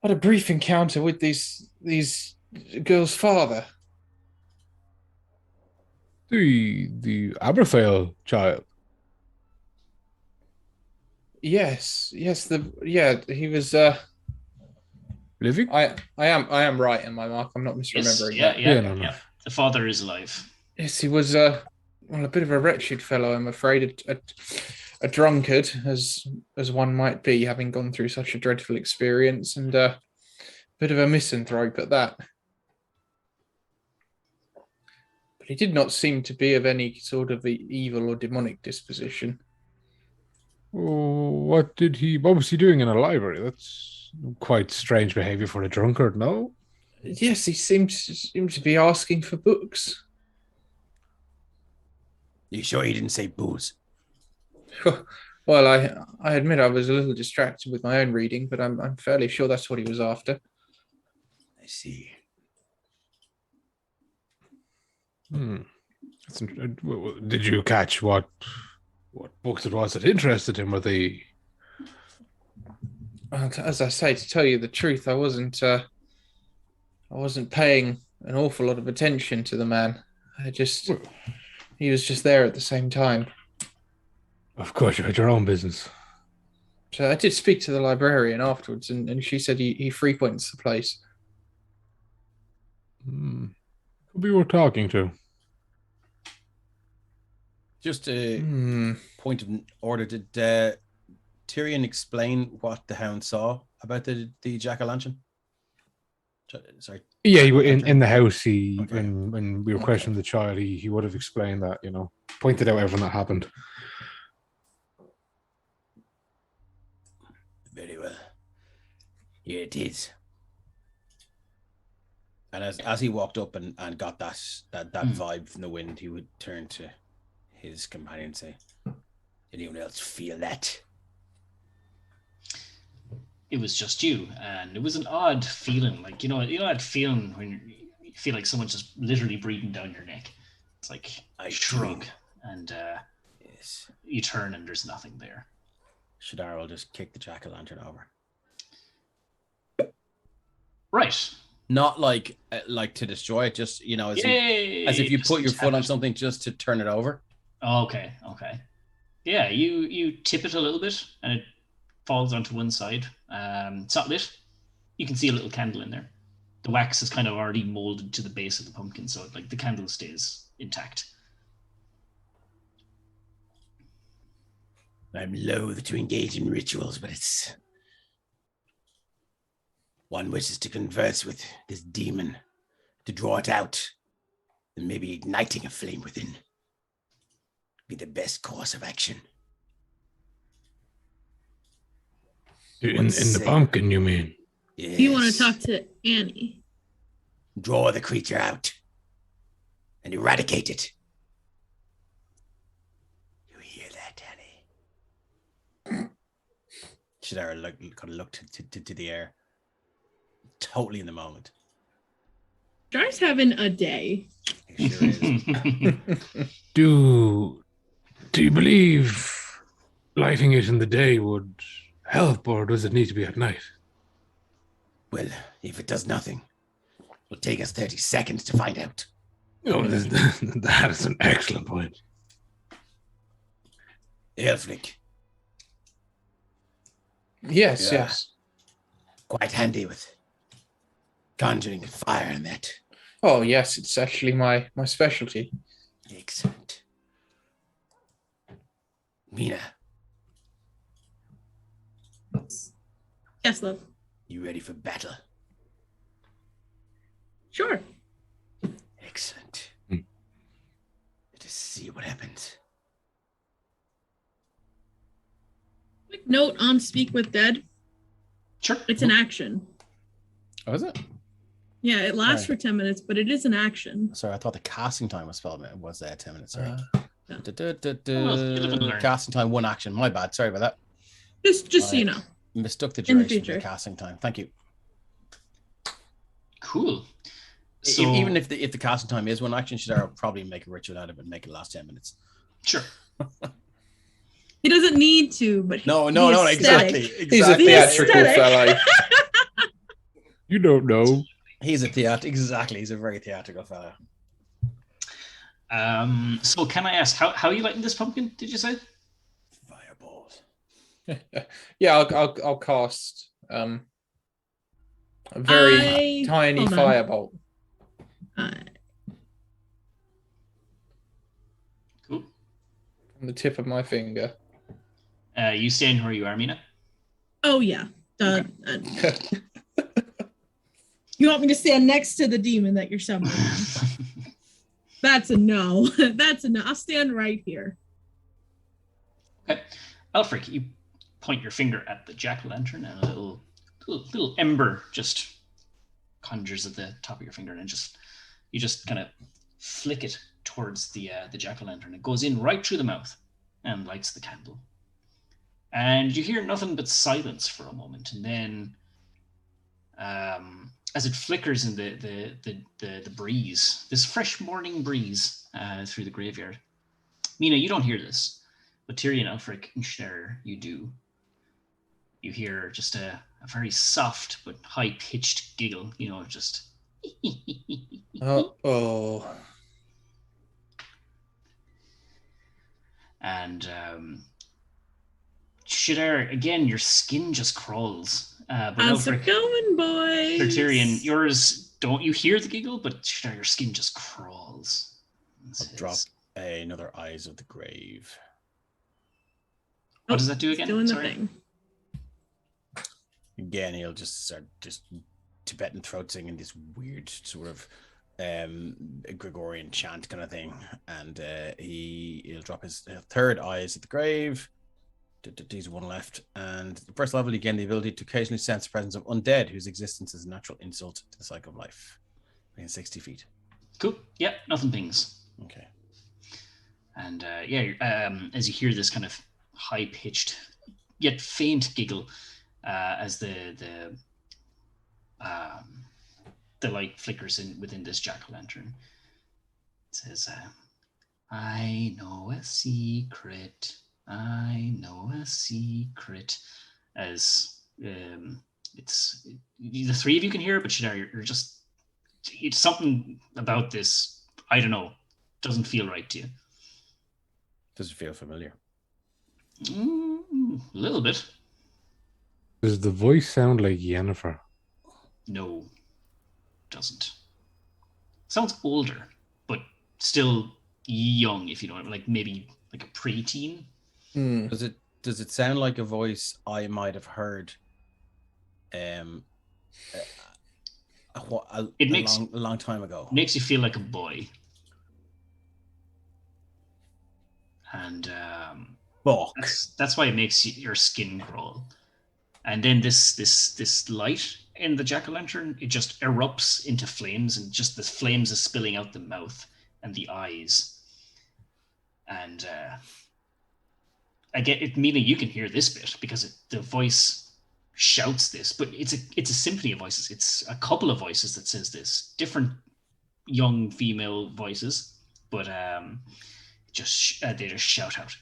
E: had a brief encounter with these girls' father.
D: The Aberthail child.
E: Yes, he was.
D: Living?
E: I am right in my mark. I'm not misremembering that.
A: Yeah. The father is alive.
E: Yes, he was a bit of a wretched fellow, I'm afraid, a drunkard, as one might be, having gone through such a dreadful experience, and a bit of a misanthrope at that. But he did not seem to be of any sort of evil or demonic disposition.
D: What was he doing in a library? That's quite strange behavior for a drunkard, no?
E: Yes, he seemed to be asking for books.
B: You sure he didn't say booze?
E: Well, I admit I was a little distracted with my own reading, but I'm fairly sure that's what he was after.
B: I see.
D: Did you catch what books it was that interested him? Were they?
E: As I say, to tell you the truth, I wasn't paying an awful lot of attention to the man. He was just there at the same time.
D: Of course, you had your own business.
E: So I did speak to the librarian afterwards, and she said he frequents the place.
D: Who we were talking to?
B: Just a point of order. Did Tyrion explain what the Hound saw about the jack-o'-lantern? Sorry.
D: Yeah, in the house.
B: Okay.
D: When we were questioning the child, he would have explained that. Pointed out everything that happened.
B: Very well. Here it is. And as he walked up and got that vibe from the wind, he would turn to his companion and say, "Anyone else feel that?"
A: It was just you, and it was an odd feeling. Like that feeling when you feel like someone's just literally breathing down your neck. It's like I shrug, and
B: yes,
A: you turn and there's nothing there.
B: Shadar will just kick the jack-o'-lantern over.
A: Right.
B: Not like to destroy it, just as if you put your foot on something just to turn it over.
A: Okay. Yeah, you tip it a little bit, and it falls onto one side. It's not lit. You can see a little candle in there. The wax is kind of already molded to the base of the pumpkin, so like the candle stays intact.
B: I'm loath to engage in rituals, but it's one wishes to converse with this demon, to draw it out, and maybe igniting a flame within be the best course of action.
D: In the pumpkin, you mean?
B: Yes.
C: You want to talk to Annie?
B: Draw the creature out and eradicate it. You hear that, Annie? Shadara kind of looked to the air, totally in the moment.
C: Jar's having a day.
B: He sure is.
D: Do you believe lighting it in the day would help, or does it need to be at night?
B: Well, if it does nothing, it'll take us 30 seconds to find out.
D: Oh, that is an excellent point.
B: Elfric.
E: Yes.
B: Quite handy with conjuring and fire and that.
E: Oh, yes, it's actually my specialty.
B: Excellent. Mina,
C: Yes, love.
B: you ready for battle?
C: Sure.
B: Excellent. Let us see what happens.
C: Quick note on Speak with Dead.
A: Sure.
C: It's an action.
B: Oh, is it?
C: Yeah, it lasts
B: Right.
C: for 10 minutes, but it is an action.
B: Sorry, I thought the casting time was 10 minutes. Sorry.
C: Yeah.
B: Casting time, one action. My bad. Sorry about that.
C: Just so you know.
B: Mistook the
C: In the
B: duration for the
C: future.
B: casting time. Thank you.
A: Cool. So
B: Even if the casting time is 1 action, Shadar will probably make a ritual out of it and make it last 10 minutes.
A: sure.
C: He doesn't need to, but
B: No,
C: the aesthetic.
B: exactly.
E: He's a
C: The
E: theatrical
C: aesthetic.
E: fellow.
D: You don't know.
B: He's a very theatrical fella.
A: So can I ask how you lighting this pumpkin? Did you say?
B: Fireballs.
E: Yeah, I'll cast a very tiny
C: hold on.
E: firebolt.
A: Cool.
E: On the tip of my finger.
A: You staying where you are, Mina?
C: Oh yeah. You want me to stand next to the demon that you're summoning? That's a no. That's a no. I'll stand right here.
A: Okay. Alfric, you point your finger at the jack-o'-lantern and a little ember just conjures at the top of your finger, and you just kind of flick it towards the jack-o'-lantern. It goes in right through the mouth and lights the candle. And you hear nothing but silence for a moment, and then as it flickers in the breeze, this fresh morning breeze through the graveyard. Mina, you don't hear this, but Tyrion, Alfric, and Shadar, you do. You hear just a very soft but high-pitched giggle, just...
E: Oh.
A: And Shadar, again, your skin just crawls. But
C: How's it
A: Alfric,
C: going, boys?
A: Tyrion, yours, don't you hear the giggle, but Shadar, your skin just crawls.
B: I'll drop another Eyes of the Grave.
A: What does that do again?
C: Doing the
A: Sorry.
C: thing.
B: Again, he'll just start Tibetan throat singing this weird sort of Gregorian chant kind of thing, and he'll drop his third Eyes at the Grave. He's 1 left, and the first level, again, the ability to occasionally sense the presence of undead whose existence is a natural insult to the cycle of life. Within 60 feet.
A: Cool. Yeah, nothing pings.
B: Okay.
A: And as you hear this kind of high-pitched yet faint giggle as the light flickers in within this jack-o'-lantern, it says, "I know a secret. I know a secret." As it's the three of you can hear it, but Shadar, you're just, it's something about this, I don't know, doesn't feel right to you.
B: Does it feel familiar?
A: A little bit.
D: Does the voice sound like Yennefer?
A: No, doesn't. Sounds older, but still young, if you know what I mean. Like maybe like a preteen.
B: Does it sound like a voice I might have heard a long time ago?
A: Makes you feel like a boy. And that's why it makes your skin crawl. And then this light in the jack-o'-lantern, it just erupts into flames, and just the flames is spilling out the mouth and the eyes. And again, Mina, you can hear this bit because the voice shouts this, but it's a symphony of voices. It's a couple of voices that says this, different young female voices, but they just shout out,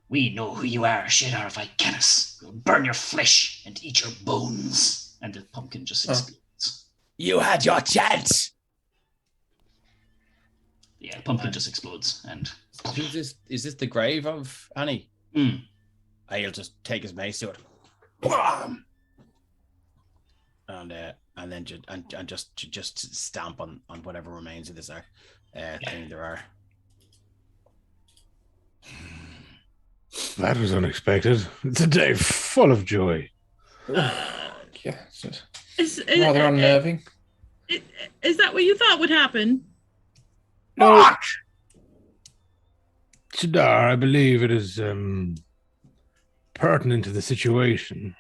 A: "We know who you are, Shadar of Icanus. We'll burn your flesh and eat your bones." And the pumpkin just explodes.
B: You had your chance.
A: Yeah, the pumpkin just explodes. And
B: who's this? Is this the grave of Annie? I'll just take his mace to it, and then just stamp on whatever remains of this thing there are.
D: That was unexpected. It's a day full of joy.
E: Yeah, it's rather unnerving.
C: Is that what you thought would happen?
D: No. Shadar, I believe it is pertinent to the situation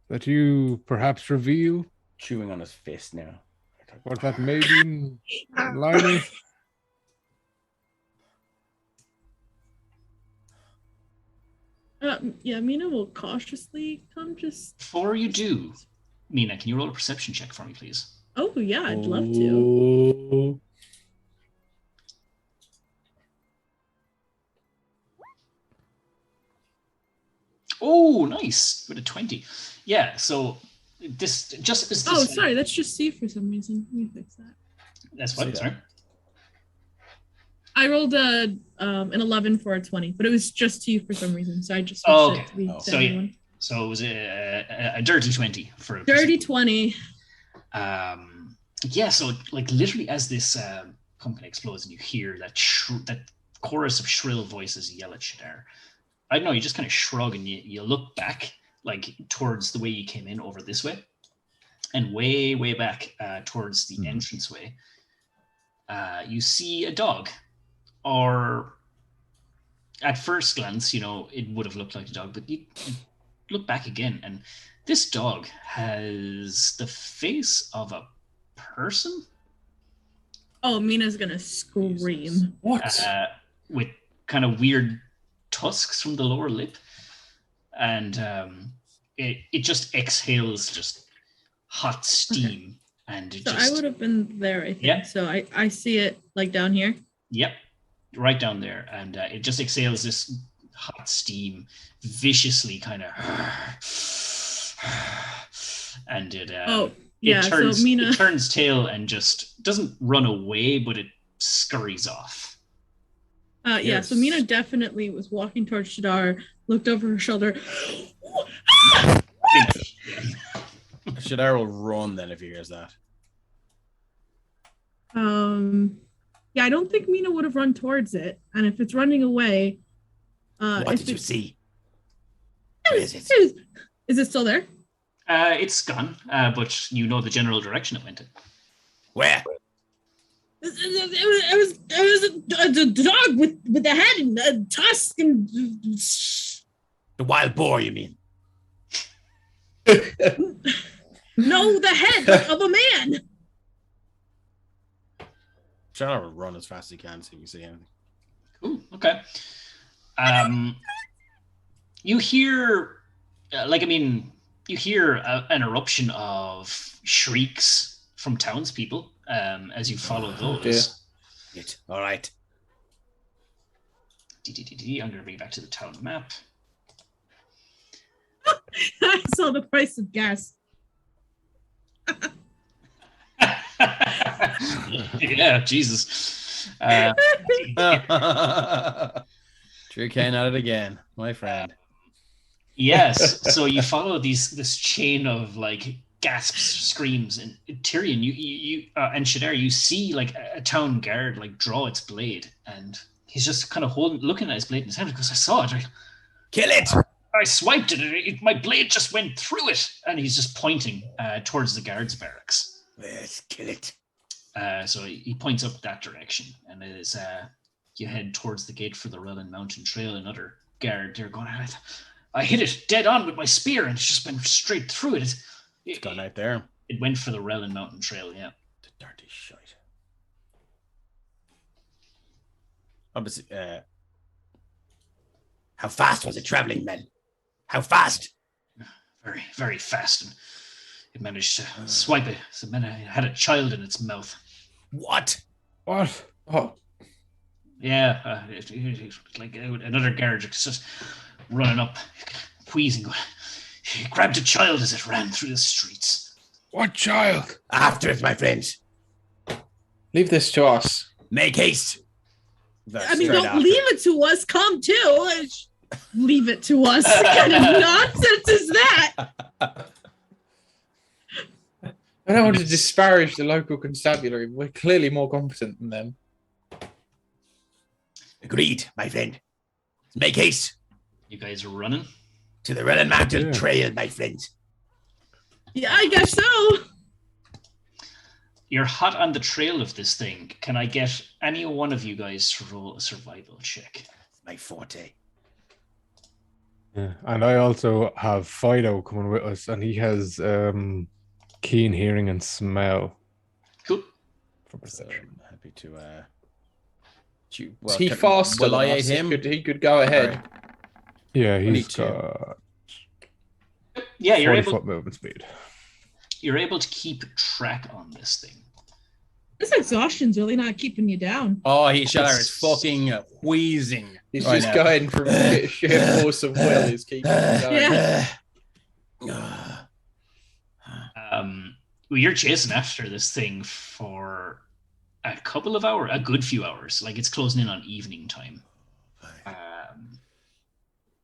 D: that you perhaps reveal.
B: Chewing on his fist now.
D: What that may be, Liner.
C: Yeah, Mina will cautiously come just...
A: Before you do, Mina, can you roll a perception check for me, please?
C: Oh yeah, I'd love to.
A: Oh, nice. With a 20. Yeah, so this just as this.
C: Oh, sorry, that's just C for some reason. Let me fix that.
A: That's what, sorry.
C: I rolled an 11 for a 20, but it was just C for some reason, so I just
A: Oh,
C: switched
A: okay.
C: it to the
A: So
C: standard
A: yeah.
C: one.
A: So it was a dirty 20 for a
C: Dirty 20.
A: Yeah, so like literally as this pumpkin explodes and you hear that that chorus of shrill voices yell at Shadar. I don't know, you just kind of shrug and you look back like towards the way you came in over this way, and way back towards the entranceway. You see a dog, or at first glance, you know, it would have looked like a dog, but you look back again and this dog has the face of a person.
C: Oh, Mina's gonna scream.
E: Jesus. What?
A: With kind of weird tusks from the lower lip, and it just exhales just hot steam. Okay. And it
C: so
A: just,
C: I would have been there, I think.
A: Yeah.
C: So I see it like down here.
A: Yep, right down there, and it just exhales this hot steam viciously, kind of, and it it turns tail and just doesn't run away, but it scurries off.
C: Yeah, so Mina definitely was walking towards Shadar, looked over her shoulder.
B: Shadar will run then if he hears that.
C: Yeah, I don't think Mina would have run towards it, and if it's running away,
B: what did you see?
C: Where is it? Is it still there?
A: It's gone, but you know the general direction it went in.
B: Where?
C: It was a dog with a head and a tusk and
B: the wild boar, you mean?
C: No, the head of a man.
B: Try to run as fast as you can, see if you see anything.
A: Cool. Okay. You hear, you hear an eruption of shrieks from townspeople as you follow those.
B: All right.
A: I'm going to bring you back to the town map.
C: I saw the price of gas.
A: Yeah, Jesus.
B: Drew Kane at it again, my friend.
A: Yes, so you follow this chain of like gasps, screams, and Tyrion, you and Shadar, you see like a town guard like draw its blade, and he's just kind of looking at his blade in his hand because I saw it.
B: Kill it!
A: I swiped it. My blade just went through it, and he's just pointing towards the guards' barracks.
B: Let's kill it.
A: So he points up that direction, and it is you head towards the gate for the Relin Mountain Trail. Another guard, they're going, I hit it dead on with my spear, and it's just been straight through it.
B: It's gone out there.
A: It went for the Relin Mountain Trail, yeah.
B: The dirty shite. Obviously, how fast was it traveling, men? How fast?
A: Very, very fast. And it managed to swipe it. So it had a child in its mouth.
B: What?
D: What?
E: Oh.
A: Yeah, like another guard just running up, wheezing. He grabbed a child as it ran through the streets.
D: What child?
B: After it, my friends.
E: Leave this to us.
B: Make haste.
C: I mean, don't leave it to us. Come too. Leave it to us. What kind of nonsense is that?
E: I don't want to disparage the local constabulary. We're clearly more competent than them.
B: Agreed, my friend. Make haste.
A: You guys are running?
B: To the Relin Mountain Trail, my friends.
C: Yeah, I guess so.
A: You're hot on the trail of this thing. Can I get any one of you guys to roll a survival check?
B: My forte.
D: Yeah. And I also have Fido coming with us, and he has keen hearing and smell.
A: Cool.
D: For perception.
B: Happy to.
E: Is he faster than us? He could go ahead.
B: Right.
D: Yeah, he's got.
A: Yeah, you're able.
D: 40-foot movement speed.
A: you're able to keep track on this thing.
C: This exhaustion's really not keeping you down.
B: Oh, Shadar is fucking wheezing.
E: He's
B: right
E: just
B: now.
E: going from sheer force of will is keeping him going.
C: Yeah.
A: Well, you're chasing after this thing for a couple of hours, a good few hours. Like it's closing in on evening time.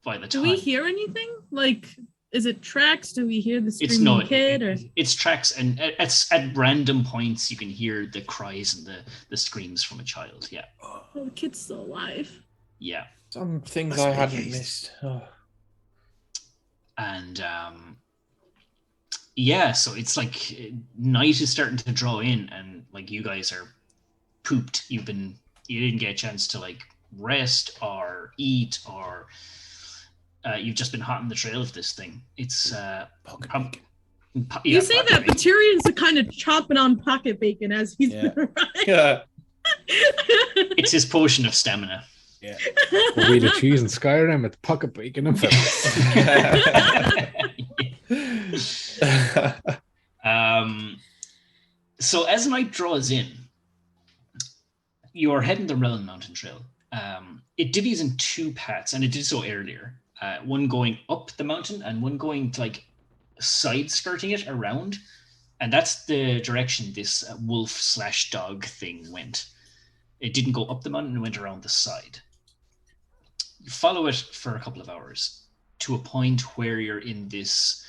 A: By the time,
C: Do we hear anything? Like, is it tracks? Do we hear the screaming kid? Or
A: it's tracks, and it's at random points you can hear the cries and the screams from a child. Yeah.
C: oh, the kid's still alive.
A: Yeah.
E: Some things
B: Must
E: I
B: be
E: hadn't
B: haste.
E: missed. Oh.
A: And yeah, so it's like night is starting to draw in, and like you guys are pooped. You didn't get a chance to like rest or eat, or you've just been hot on the trail of this thing. It's
C: You say that, but Tyrion's kind of chomping on pocket bacon as he's been running.
E: Yeah.
A: It's his potion of stamina.
B: Yeah.
D: We'll be the cheese and Skyrim at the pocket bacon and feathers.
A: So as night draws in, you're heading the Relin Mountain Trail. It divvies in two paths, and it did so earlier. One going up the mountain and one going to like side skirting it around. And that's the direction this wolf/dog thing went. It didn't go up the mountain, it went around the side. You follow it for a couple of hours to a point where you're in this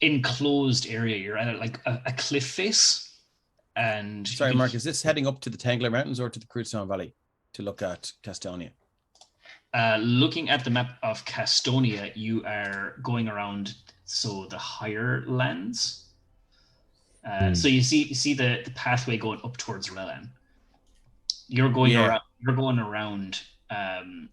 A: enclosed area. You're at a cliff face. And
B: sorry, Mark, is this heading up to the Tangler Mountains or to the Cruitstone Valley to look at Castonia?
A: Looking at the map of Castonia, you are going around the higher lands. So you see the pathway going up towards Relan. You're going around. You're going around, kind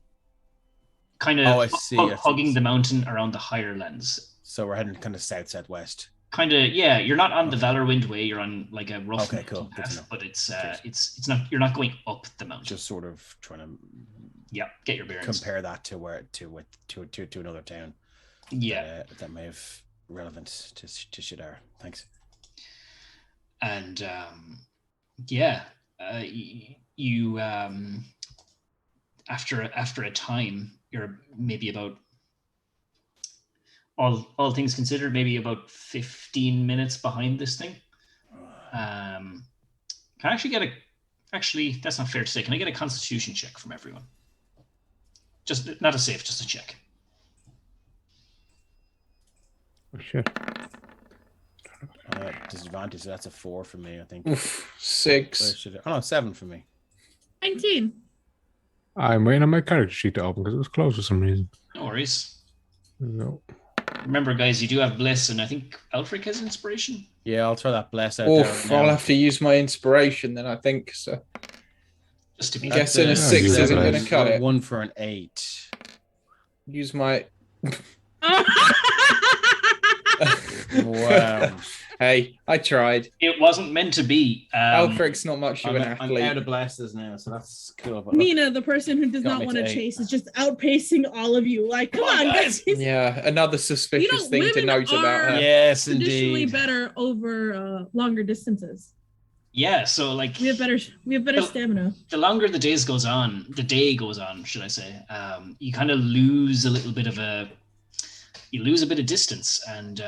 A: of hugging the mountain around the higher lands.
B: So we're heading kind of southwest.
A: Kind of, yeah. You're not on the Valorwind Way. You're on like a rough path, but it's not. You're not going up the mountain.
B: Just sort of trying to
A: get your bearings.
B: Compare that to another town.
A: Yeah,
B: that may have relevance to Shadar. Thanks.
A: And you after a time, you're maybe about all things considered, maybe about 15 minutes behind this thing. Can I actually get actually that's not fair to say. Can I get a constitution check from everyone? Just not a save, just a check.
D: Oh, shit.
B: Disadvantage, so that's a 4 for me, I think.
E: 6.
B: Oh no, 7 for me.
C: 19.
D: I'm waiting on my character sheet to open because it was closed for some reason.
A: No worries.
D: No.
A: Remember, guys, you do have Bliss, and I think Alfric has Inspiration.
B: Yeah, I'll throw that Bless out
E: Oof,
B: there.
E: I'll have to use my inspiration then, I think. So
A: Just to be
E: I'm guessing a 6 isn't going to cut it.
B: 1 for an 8.
E: Use my...
B: Wow.
E: Hey, I tried.
A: It wasn't meant to be.
E: Alfric's not much of an athlete.
B: I'm out of blasters now, so that's cool. But
C: Nina, the person who does
B: Got
C: not
B: me
C: want
B: to
C: to
B: 8.
C: chase, is just outpacing all of you. Like, come on, guys.
E: Yeah, another suspicious thing to
C: women
E: note about
C: are
E: her.
B: yes,
C: Traditionally
B: indeed.
C: better over longer distances.
A: Yeah, so like
C: We have better stamina.
A: the longer the day goes on, should I say, you kind of lose a bit of distance, and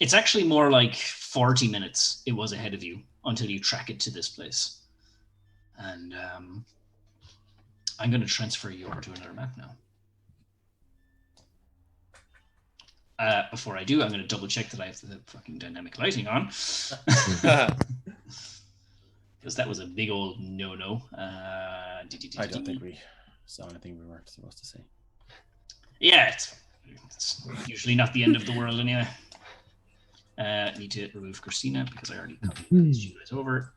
A: it's actually more like 40 minutes it was ahead of you until you track it to this place. And I'm going to transfer you over to another map now. Before I do, I'm going to double check that I have the fucking dynamic lighting on. Because that was a big old no-no.
B: I don't think we saw anything we weren't supposed to see.
A: Yeah, it's usually not the end of the world anyway. Need to remove Christina because I already copied you guys over.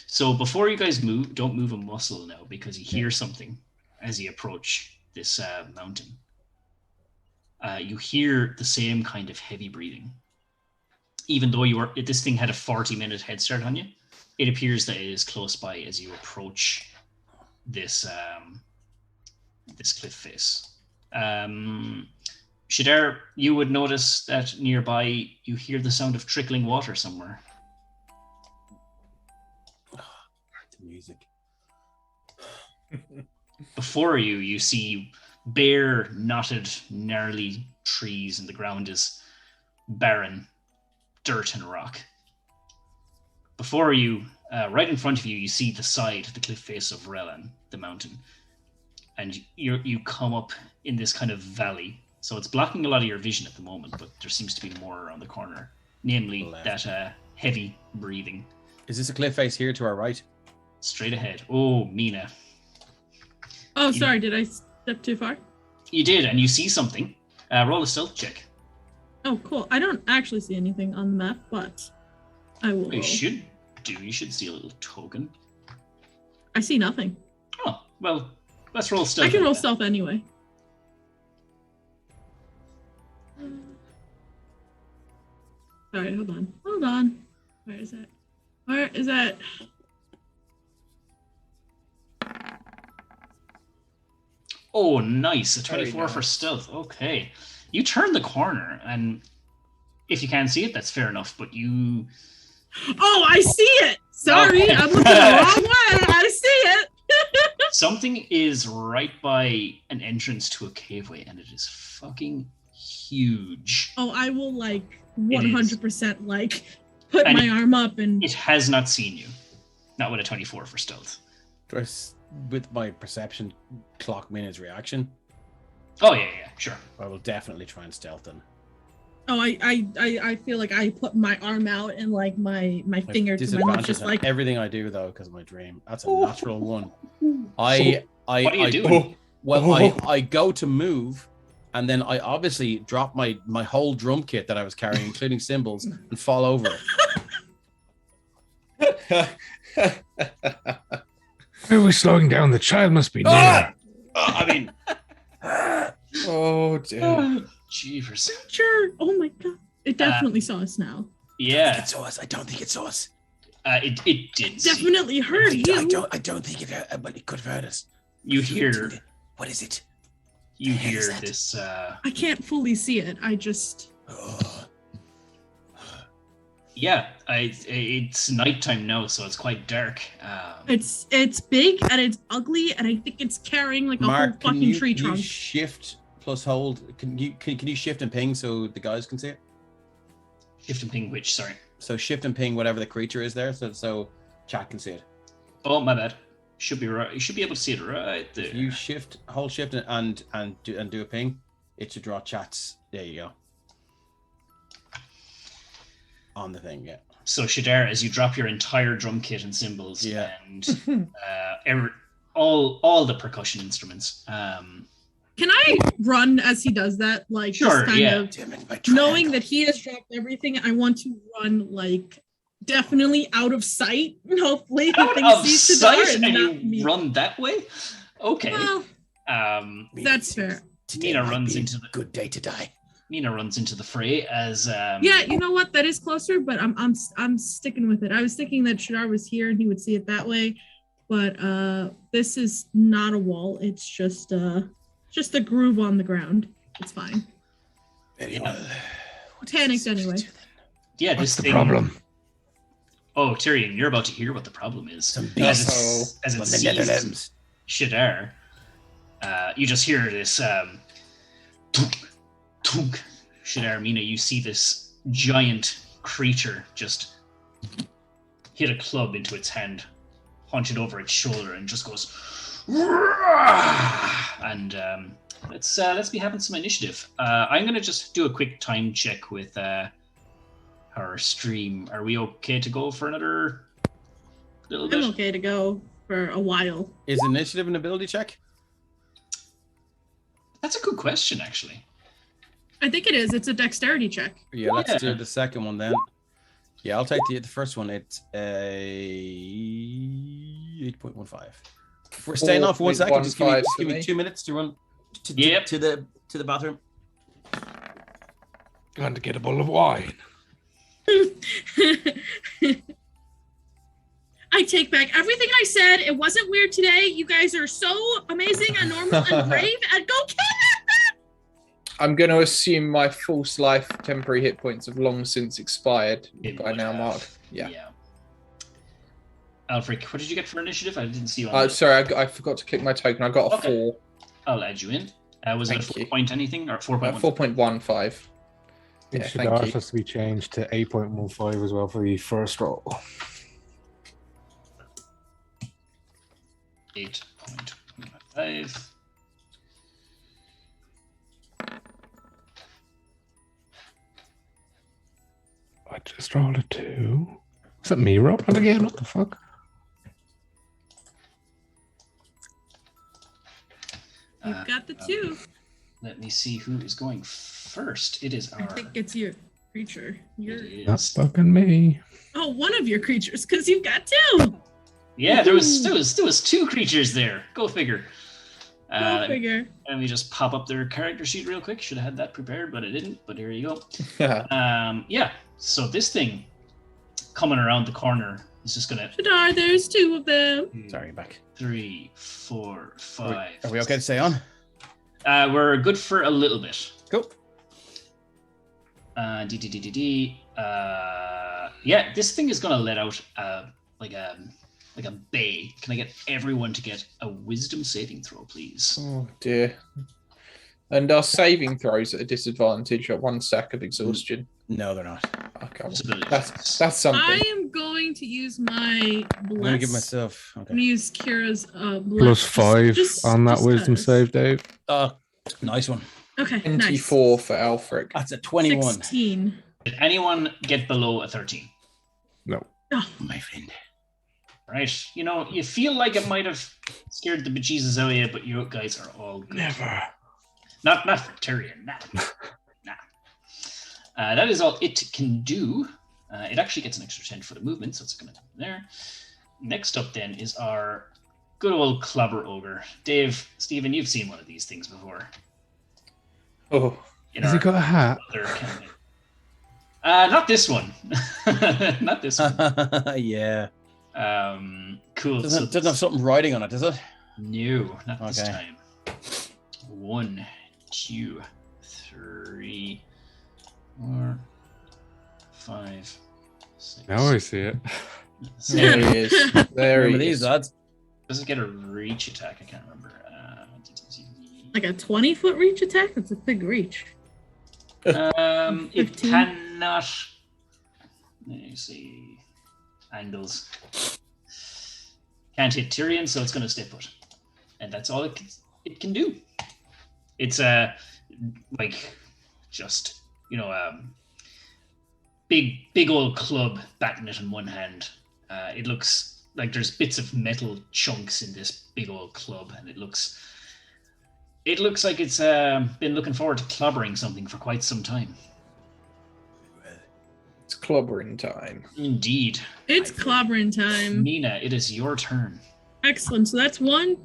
A: So before you guys don't move a muscle now, because you hear something as you approach this mountain. You hear the same kind of heavy breathing. Even though this thing had a 40-minute head start on you, it appears that it is close by as you approach this this cliff face. Shadar, you would notice that nearby you hear the sound of trickling water somewhere.
B: The music.
A: Before you, you see bare, knotted, gnarly trees, and the ground is barren, dirt and rock. Before you, right in front of you, you see the side, the cliff face of Relan, the mountain. And you come up in this kind of valley. So it's blocking a lot of your vision at the moment, but there seems to be more around the corner. Namely, that heavy breathing.
B: Is this a cliff face here to our right?
A: Straight ahead. Oh, Mina.
C: Oh, sorry. Did I step too far?
A: You did, and you see something. Roll a stealth check.
C: Oh, cool. I don't actually see anything on the map, but I will.
A: You should do. You should see a little token.
C: I see nothing.
A: Oh, well, let's roll stealth.
C: I can roll stealth anyway. Sorry, hold on. Hold on. Where is it? Where is it?
A: Oh, nice. A 24
E: nice.
A: for stealth. Okay. You turn the corner, and if you can't see it, that's fair enough, but you...
C: Oh, I see it! Sorry,
A: Okay.
C: I'm looking the wrong way. I see it!
A: Something is right by an entrance to a caveway, and it is fucking huge.
C: Oh, I will, like,
A: It is.
C: 100%, like, put
A: And
C: my arm up and...
A: It has not seen you. Not with a 24 for stealth.
B: With my perception clock Mina's reaction,
A: Oh, yeah, sure.
B: I will definitely try and stealth them.
C: Oh, I feel like I put my arm out and, like, my finger to my mouth, just
B: on
C: like...
B: everything I do though, because of my dream. That's a natural one. I
A: What are you doing?
B: I go to move, and then I obviously drop my whole drum kit that I was carrying, including cymbals, and fall over it.
D: Why are we slowing down? The child must be near.
B: I mean,
E: Oh dear.
A: Jeepers.
C: Sure. Oh my god. It definitely saw us now.
A: Yeah,
B: it saw us. I don't think it saw us.
A: it did. see you.
C: Definitely heard you.
B: I don't think it. But it could have heard us.
A: You hear.
B: What is it?
A: You
B: What
A: hear
B: is that?
A: this.
C: I can't fully see it. I just...
B: Oh,
A: Yeah, it's nighttime now, so it's quite dark.
C: It's big and it's ugly and I think it's carrying like a
B: Mark,
C: whole fucking tree
B: can you
C: trunk.
B: shift plus hold? Can you shift and ping so the guys can see it?
A: Shift and ping which? Sorry.
B: So shift and ping whatever the creature is there, so chat can see it.
A: Oh, my bad. Should be right. You should be able to see it right there.
B: If you hold shift and do a ping, it should draw chats. There you go. On the thing, yeah.
A: So Shadar, as you drop your entire drum kit and cymbals,
B: Yeah.
A: and all the percussion instruments.
C: Can I run as he does that? Like,
A: Sure,
C: just kind
A: yeah.
C: of
B: Damn it, my
C: knowing
B: triangle.
C: that he has dropped everything, I want to run like definitely out of sight. And hopefully the
A: Out
C: thing
A: of
C: sees
A: sight,
C: Shadar
A: and
C: and not
A: you
C: me.
A: run that way. Okay.
C: Well, that's fair.
B: Today
A: Mina
B: might
A: runs
B: be a
A: into the-
B: good day to die.
A: Mina runs into the fray as
C: Yeah, you know what? That is closer, but I'm sticking with it. I was thinking that Shadar was here and he would see it that way, but this is not a wall. It's just a groove on the ground. It's fine.
B: Very
A: Yeah.
B: well.
C: Panicked anyway.
A: yeah,
D: What's
A: this
D: the
A: thing.
D: problem?
A: Oh, Tyrion, you're about to hear what the problem is.
B: Some
A: As
B: beasts
A: as
B: from
A: it
B: the
A: sees
B: Netherlands.
A: Shadar, you just hear this tunk, tunk. Shadar, Mina, you see this giant creature just hit a club into its hand, punch it over its shoulder, and just goes. And let's be having some initiative. I'm gonna just do a quick time check with our stream. Are we okay to go for another little bit?
C: I'm okay to go for a while.
B: Is initiative an ability check?
A: That's a good question, actually.
C: I think it is. It's a dexterity check.
B: Yeah, let's
A: Yeah.
B: do the second one then. Yeah, I'll take the first one. It's a 8.15. If we're staying off for 1 second, just give
E: 4.15
B: me
E: for me.
B: 2 minutes to run
A: Yep.
B: to the bathroom.
D: Going to get a bowl of wine.
C: I take back everything I said. It wasn't weird today. You guys are so amazing and normal and brave. And go kill that
E: I'm going to assume my false life temporary hit points have long since expired
A: It
E: by
A: would
E: now,
A: have.
E: Mark. Yeah.
A: Alfred, what did you get for initiative? I didn't see you on
E: Sorry, I forgot to click my token. I got a
A: Okay.
E: 4.
A: I'll add you in. Was it a
E: Thank
A: 4
E: you.
A: point anything or 4.1?
E: 4.15.
D: It
E: Yeah,
D: should
E: thank you.
D: also be changed to 8.15 as well for the first roll.
A: 8.15.
D: I just rolled a 2. Is that me rolling again? What the fuck?
C: You've got the 2.
A: Let me see who is going first. It is
C: I
A: our.
C: think it's your creature.
A: It
D: Not
A: is.
D: fucking me.
C: Oh, one of your creatures, because you've got 2.
A: Yeah, there was 2 creatures there. Go figure.
C: Go figure.
A: Let me just pop up their character sheet real quick. Should have had that prepared, but I didn't. But here you go. Yeah. So this thing coming around the corner is just gonna
C: Shadar, there's 2 of them.
B: Sorry, back.
A: 3, 4, 5.
B: Are we okay to stay on?
A: We're good for a little bit.
B: Cool.
A: Yeah, this thing is gonna let out like a bay. Can I get everyone to get a wisdom saving throw, please?
E: Oh dear. And our saving throws at a disadvantage at 1 stack of exhaustion.
B: No, they're not.
E: Okay,
A: Possibility.
E: that's something.
C: I am going to use my bless.
B: I'm gonna give myself.
C: I'm
B: Okay.
C: gonna use Kira's bless.
D: Plus 5
C: just-
D: on that
C: just
D: wisdom
C: 'cause.
D: save, Dave.
B: Nice one.
C: Okay,
E: 24 for Alfric.
B: That's a
C: nice.
B: 21.
C: 16.
A: Did anyone get below a 13?
D: No.
C: Oh,
B: My friend.
A: Right. You know, you feel like it might have scared the bejesus out of you, but you guys are all good.
D: Never.
A: Not for Tyrion. Nah. That is all it can do. It actually gets an extra 10 foot of movement, so it's going to come there. Next up, then, is our good old Clobber Ogre. Dave, Stephen, you've seen one of these things before.
E: Oh,
D: Has he got a hat?
A: other campaign. Not this one. Not this one.
B: Yeah.
A: Cool.
B: Doesn't have something writing on it, does it?
A: No, not this
B: Okay.
A: time. 1, 2, 3, 4, 5, 6.
D: Now I see it.
E: there he is. There
B: Remember
E: he
B: these
E: is.
B: lads?
A: Does it get a reach attack? I can't remember.
C: like a 20-foot reach attack? That's a big reach.
A: It
C: 15.
A: cannot. Let me see. Angles. Can't hit Tyrion, so it's going to stay put, and that's all it can do. It's like just big old club batting it in one hand. It looks like there's bits of metal chunks in this big old club, and it looks like it's been looking forward to clobbering something for quite some time.
E: It's clobbering time.
A: Indeed.
C: It's clobbering time.
A: Nina, it is your turn.
C: Excellent. So that's 1,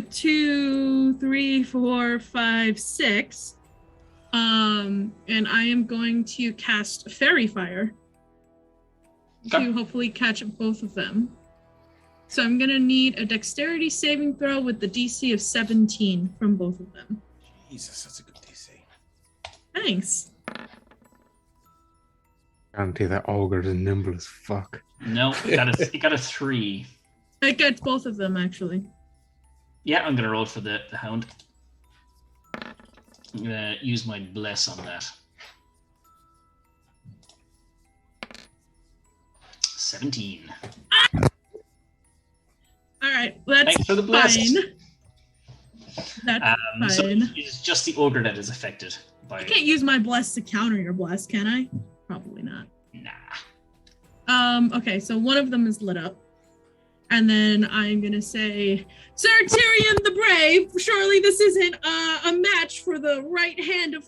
C: 2, 3, 4, 5, 6. And I am going to cast Fairy Fire
A: Okay.
C: to hopefully catch both of them. So I'm going to need a dexterity saving throw with the DC of 17 from both of them.
B: Jesus, that's a good DC.
C: Thanks.
D: Guarantee that ogre is nimble as fuck.
A: No, you got a 3.
C: It gets both of them, actually.
A: Yeah, I'm gonna roll for the hound. I'm gonna use my bless on that. 17.
C: All right. Well, that's
A: Thanks for the bless.
C: fine. That's
A: So
C: fine.
A: it's just the ogre that is affected by.
C: I can't use my bless to counter your bless, can I? Probably not.
A: Nah.
C: Okay, so one of them is lit up. And then I'm gonna say, Sir Tyrion the Brave, surely this isn't a match for the right hand of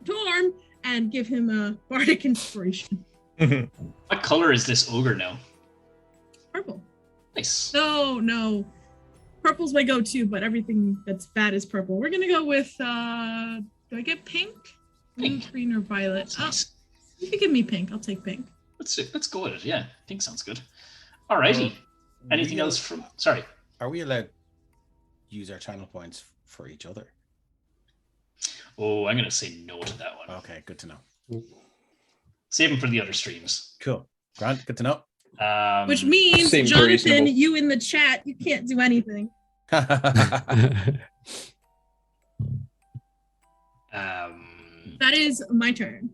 C: Thorm, and give him a bardic inspiration.
A: What color is this ogre now?
C: Purple.
A: Nice.
C: No. Purple's my go-to, but everything that's bad is purple. We're gonna go with do I get pink?
A: Pink.
C: Green or violet?
A: That's nice.
C: You can give me pink. I'll take pink.
A: Let's go with it. Yeah, pink sounds good. Alrighty. Anything else from? Sorry.
B: Are we allowed to use our channel points for each other?
A: Oh, I'm going to say no to that one.
B: Okay, good to know.
A: Save them for the other streams.
B: Cool. Grant, good to know.
C: Which means,
E: Seems
C: Jonathan,
E: reasonable.
C: you in the chat, you can't do anything. That is my turn.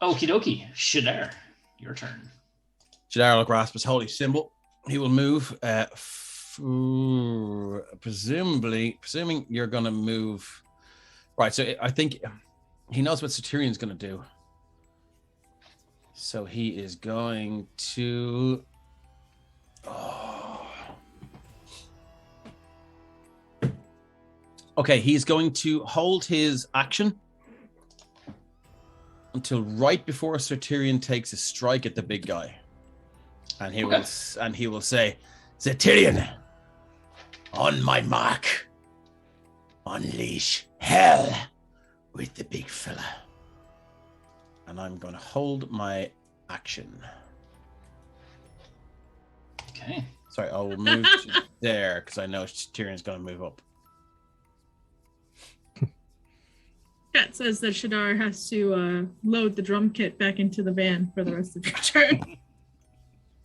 A: Okie dokie. Shadar, your turn.
B: Jadar will grasp his holy symbol. He will move. Presuming you're going to move. Right, so I think he knows what Satyrian's going to do. So he is going to. Okay, he's going to hold his action until right before Satyrian takes a strike at the big guy, and he will say, "Satyrian, on my mark, unleash hell with the big fella." And I'm going to hold my action.
A: Okay.
B: Sorry, I will move to there because I know Tyrion's going to move up.
C: Chat says that Shadar has to load the drum kit back into the van for the rest of your turn.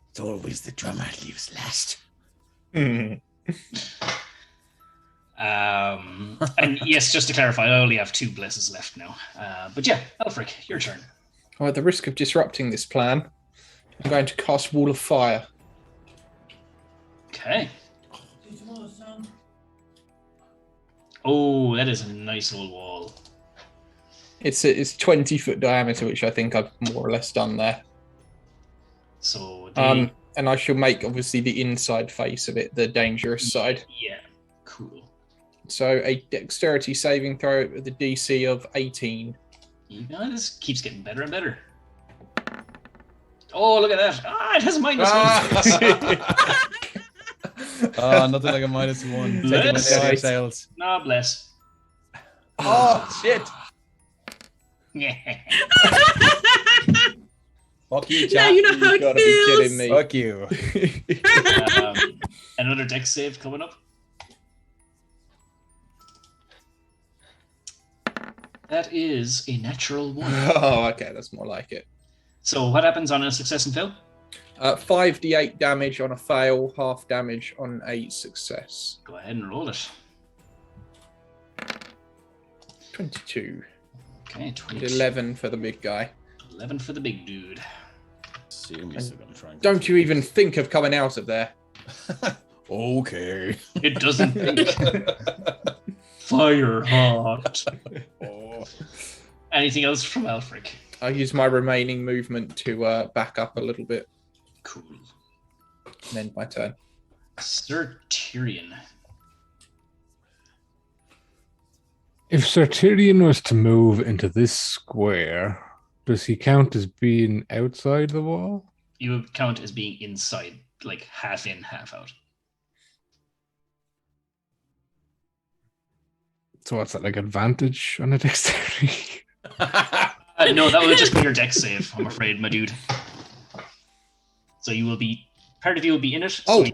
B: It's always the drummer leaves last.
A: And yes, just to clarify, I only have 2 blesses left now. But yeah, Alfric, your turn.
E: Well, at the risk of disrupting this plan, I'm going to cast Wall of Fire.
A: Okay. Oh, that is a nice old wall.
E: It's 20-foot diameter, which I think I've more or less done there.
A: So
E: And I shall make obviously the inside face of it the dangerous side.
A: Yeah, cool.
E: So a dexterity saving throw with a DC of 18.
A: You know, this keeps getting better and better. Oh, look at that! It has a -1.
B: Nothing like a -1. Taking
A: Bless.
B: my daily sales.
A: No, bless.
B: Oh shit!
A: Yeah.
B: Fuck you,
C: Now
B: chat.
C: you know how
E: You
C: it
E: gotta be
C: feels.
E: kidding me.
B: Fuck you.
A: Another dex save coming up. That is a natural 1.
E: Oh, okay, that's more like it.
A: So what happens on a success and fail?
E: 5d8 damage on a fail, half damage on a success.
A: Go ahead and roll it.
E: 22.
A: Okay,
E: And
A: 22.
E: 11 for the big guy.
A: 11 for the big dude.
B: Assume he's still gonna try and
E: Don't you even think of coming out of there.
B: Okay.
A: It doesn't think. Fire hot.
B: Oh.
A: Anything else from Alfric?
E: I use my remaining movement to back up a little bit
A: Cool.
E: and end my turn.
A: Sir Tyrion.
D: If Sir Tyrion was to move into this square, does he count as being outside the wall?
A: You would count as being inside, like half in, half out.
D: So what's that, like advantage on a dexterity?
A: No, that would just be your dex save, I'm afraid, my dude. So you will be, part of you will be in it.
E: Oh,
A: so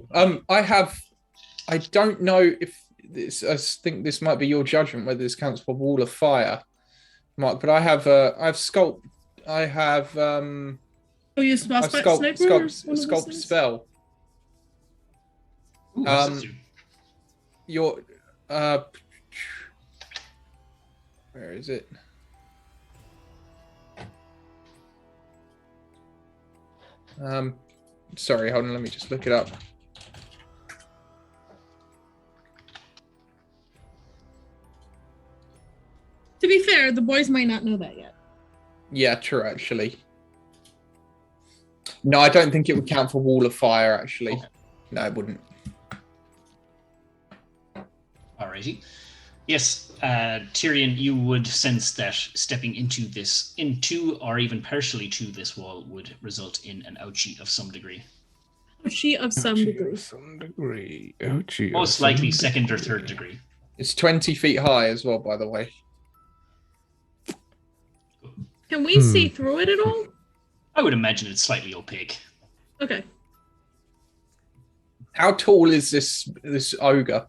E: I don't know if this, I think this might be your judgment whether this counts for Wall of Fire, Mark, but I have sculpt, I have
C: Oh, you spell
E: I've
C: sniper? or one of those
E: sculpt
C: things?
E: spell.
A: Ooh, what's this do?
E: Your where is it? Sorry, hold on, let me just look it up.
C: To be fair, the boys might not know that yet.
E: Yeah, true, actually. No, I don't think it would count for Wall of Fire, actually.
A: Okay.
E: No, it wouldn't.
A: Alrighty. Yes, Tyrion, you would sense that stepping into or even partially to this wall would result in an ouchie of some degree.
C: She of some
D: Ouchie
C: degree.
D: of some degree. Ouchie of
A: Most
D: some
A: likely second or
D: degree.
A: third degree.
E: It's 20 feet high as well, by the way.
C: Can we see through it at all?
A: I would imagine it's slightly opaque.
C: Okay.
E: How tall is this ogre?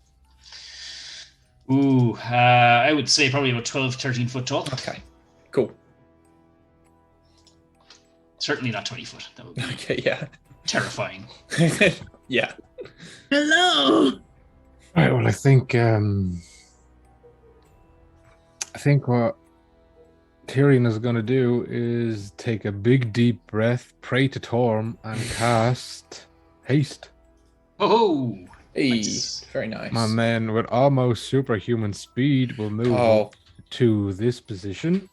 A: Ooh, I would say probably about 12, 13 foot tall.
E: Okay, cool.
A: Certainly not 20 foot. That would be
E: Okay, yeah.
A: terrifying.
E: Yeah.
C: Hello.
D: Right. Well, I think what Tyrion is going to do is take a big deep breath, pray to Torm, and cast haste.
A: Oh,
E: Hey,
A: nice.
E: very nice.
D: My man with almost superhuman speed will move
E: Oh,
D: to this position.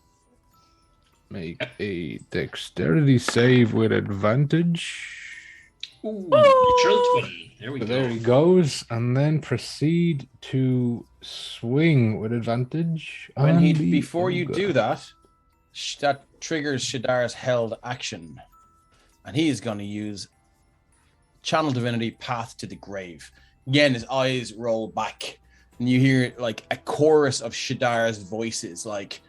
D: Make a dexterity save with advantage.
A: Ooh, natural 20. There we
D: So
A: go.
D: there he goes, and then proceed to swing with advantage.
B: When
D: on
B: he
D: the
B: before you
D: ogre.
B: do that, that triggers Shadar's held action, and he is going to use Channel Divinity Path to the Grave. Again, his eyes roll back, and you hear like a chorus of Shadar's voices, like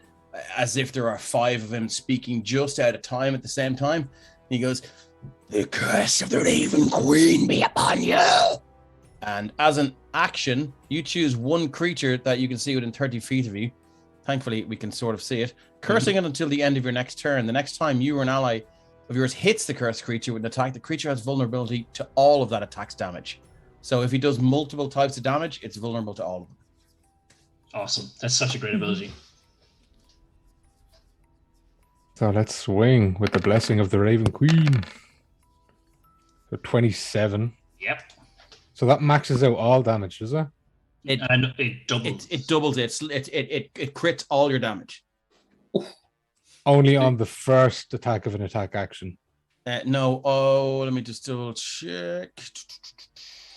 B: as if there are 5 of him speaking just out of time at the same time. He goes, "The curse of the Raven Queen be upon you." And as an action, you choose one creature that you can see within 30 feet of you. Thankfully, we can sort of see it. Cursing it until the end of your next turn. The next time you or an ally of yours hits the cursed creature with an attack, the creature has vulnerability to all of that attack's damage. So if he does multiple types of damage, it's vulnerable to all of them.
A: Awesome. That's such a great ability.
D: So let's swing with the blessing of the Raven Queen. So 27.
A: Yep.
D: So that maxes out all damage, does it?
A: And it doubles.
B: It doubles it. It crits all your damage.
D: Only on the first attack of an attack action.
B: No. Oh, let me just double check.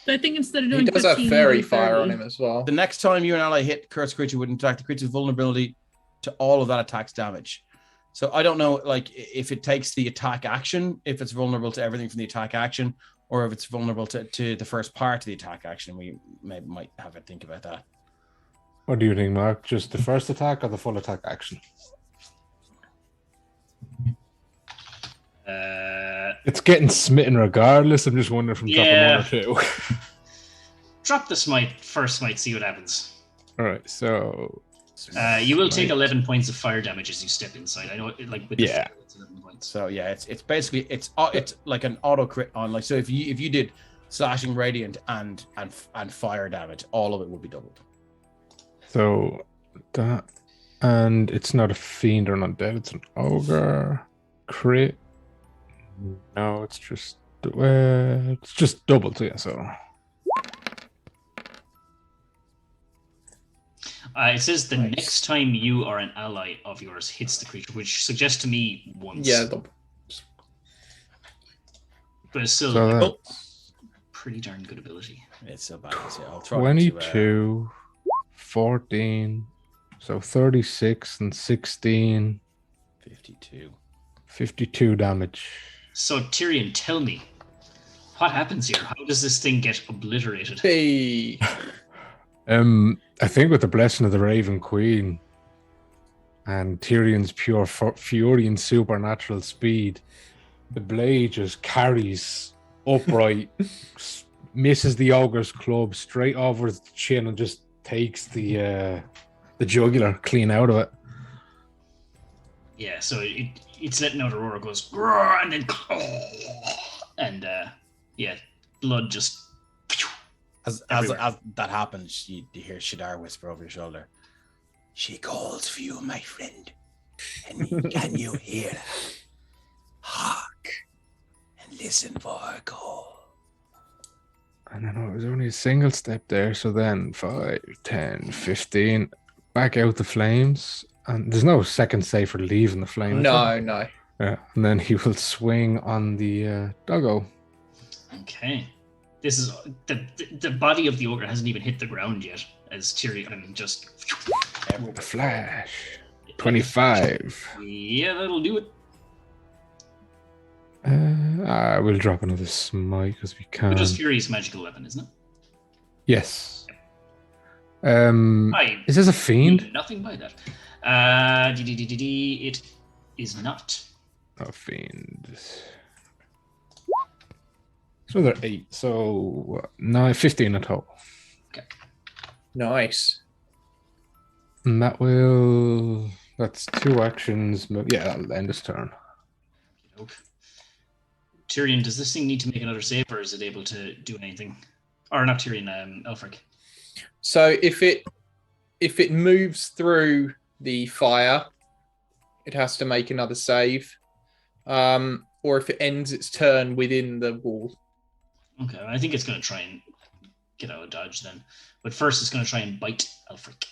C: So I think instead of
E: he
C: doing
E: does have
C: 15,
E: fairy
C: you do
E: fire
C: 30.
E: on him as well.
B: The next time you and ally hit cursed creature with an attack, the creature's vulnerability to all of that attack's damage. So I don't know, like if it takes the attack action, if it's vulnerable to everything from the attack action, or if it's vulnerable to the first part of the attack action. We might have a think about that.
D: What do you think, Mark? Just the first attack or the full attack action? It's getting smitten regardless. I'm just wondering if I'm dropping 1 or 2.
A: Drop the first smite, see what happens.
D: All right, so
A: you will take 11 points of fire damage as you step inside. I know, like with
D: Yeah.
A: it's 11 points.
B: So yeah, it's basically it's like an auto crit on, like, so if you did slashing radiant and fire damage, all of it would be doubled.
D: So that, and it's not a fiend or not dead. It's an ogre crit. No, it's just doubled. Yeah, so
A: It says the
E: Nice.
A: next time you or an ally of yours hits the creature, which suggests to me once.
E: Yeah,
A: But it's still
D: So
A: like,
D: that's
A: pretty darn good ability.
B: It's so bad. So I'll throw
D: 22, 14, so 36 and 16,
B: 52.
D: 52 damage.
A: So Tyrion, tell me, what happens here? How does this thing get obliterated?
E: hey,
D: I think with the blessing of the Raven Queen and Tyrion's pure fury and supernatural speed, the blade just carries upright, misses the ogre's club straight over the chin, and just takes the jugular clean out of it.
A: Yeah, so it's letting out a roar, goes "Grrr," and then and yeah, blood just
B: As
A: everywhere.
B: that happens, you hear Shadar whisper over your shoulder, "She calls for you, my friend. And can you hear her? Hark and listen for her call."
D: And I know it was only a single step there, so then 5, 10, 15, back out the flames. And there's no second save for leaving the flames.
E: no.
D: Yeah, and then he will swing on the doggo.
A: Okay. This is the body of the ogre hasn't even hit the ground yet, as Tyrion just
D: The flash. 25.
A: Yeah, that'll do it.
D: I will drop another smite because we can.
A: But just Fury's magical weapon, isn't it?
D: Yes.
A: I
D: Is this a fiend?
A: knew nothing by that. It is not.
D: A fiend. So they're 8. So 9, 15 at all.
E: Nice.
D: And that's 2 actions. Yeah, that'll end his turn.
A: Okay. Tyrion, does this thing need to make another save, or is it able to do anything? Or not Tyrion, Elfric.
E: So if it moves through the fire, it has to make another save. Or if it ends its turn within the wall.
A: Okay, I think it's going to try and get out of dodge then. But first, it's going to try and bite Elfric.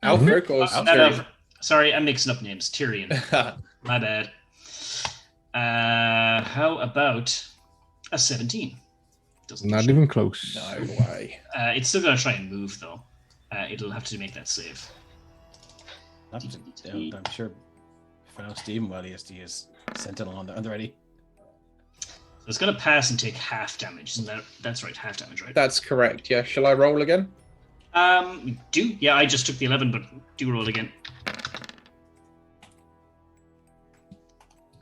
E: Alfric or
A: Not
E: Tyrion?
A: Elfric. Sorry, I'm mixing up names. Tyrion. My bad. How about a 17? Doesn't
D: Not
A: touch
D: even close.
E: No way.
A: It's still going to try and move, though. It'll have to make that save.
B: I'm sure if I know Stephen well, he has to use Sentinel on the ready.
A: So it's going to pass and take half damage. Isn't that's right, half damage, right?
E: That's correct. Yeah. Shall I roll again?
A: Yeah, I just took the 11, but do roll again.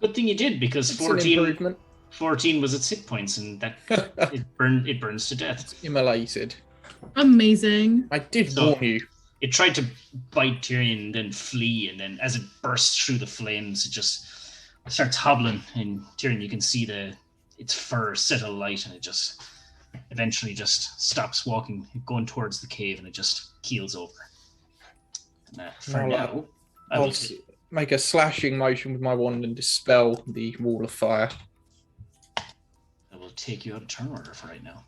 A: Good thing you did, because
E: It's an improvement.
A: 14 was its hit points, and that it burns to death.
E: It's immolated.
C: Amazing.
E: I did
A: So-
E: warn you.
A: It tried to bite Tyrion and then flee, and then as it bursts through the flames, it just starts hobbling, and Tyrion, you can see its fur set alight, and it just eventually just stops walking, going towards the cave, and it just keels over. And, for
E: I'll,
A: now, I will
E: I'll make a slashing motion with my wand and dispel the wall of fire.
A: take you out of turn order for right now.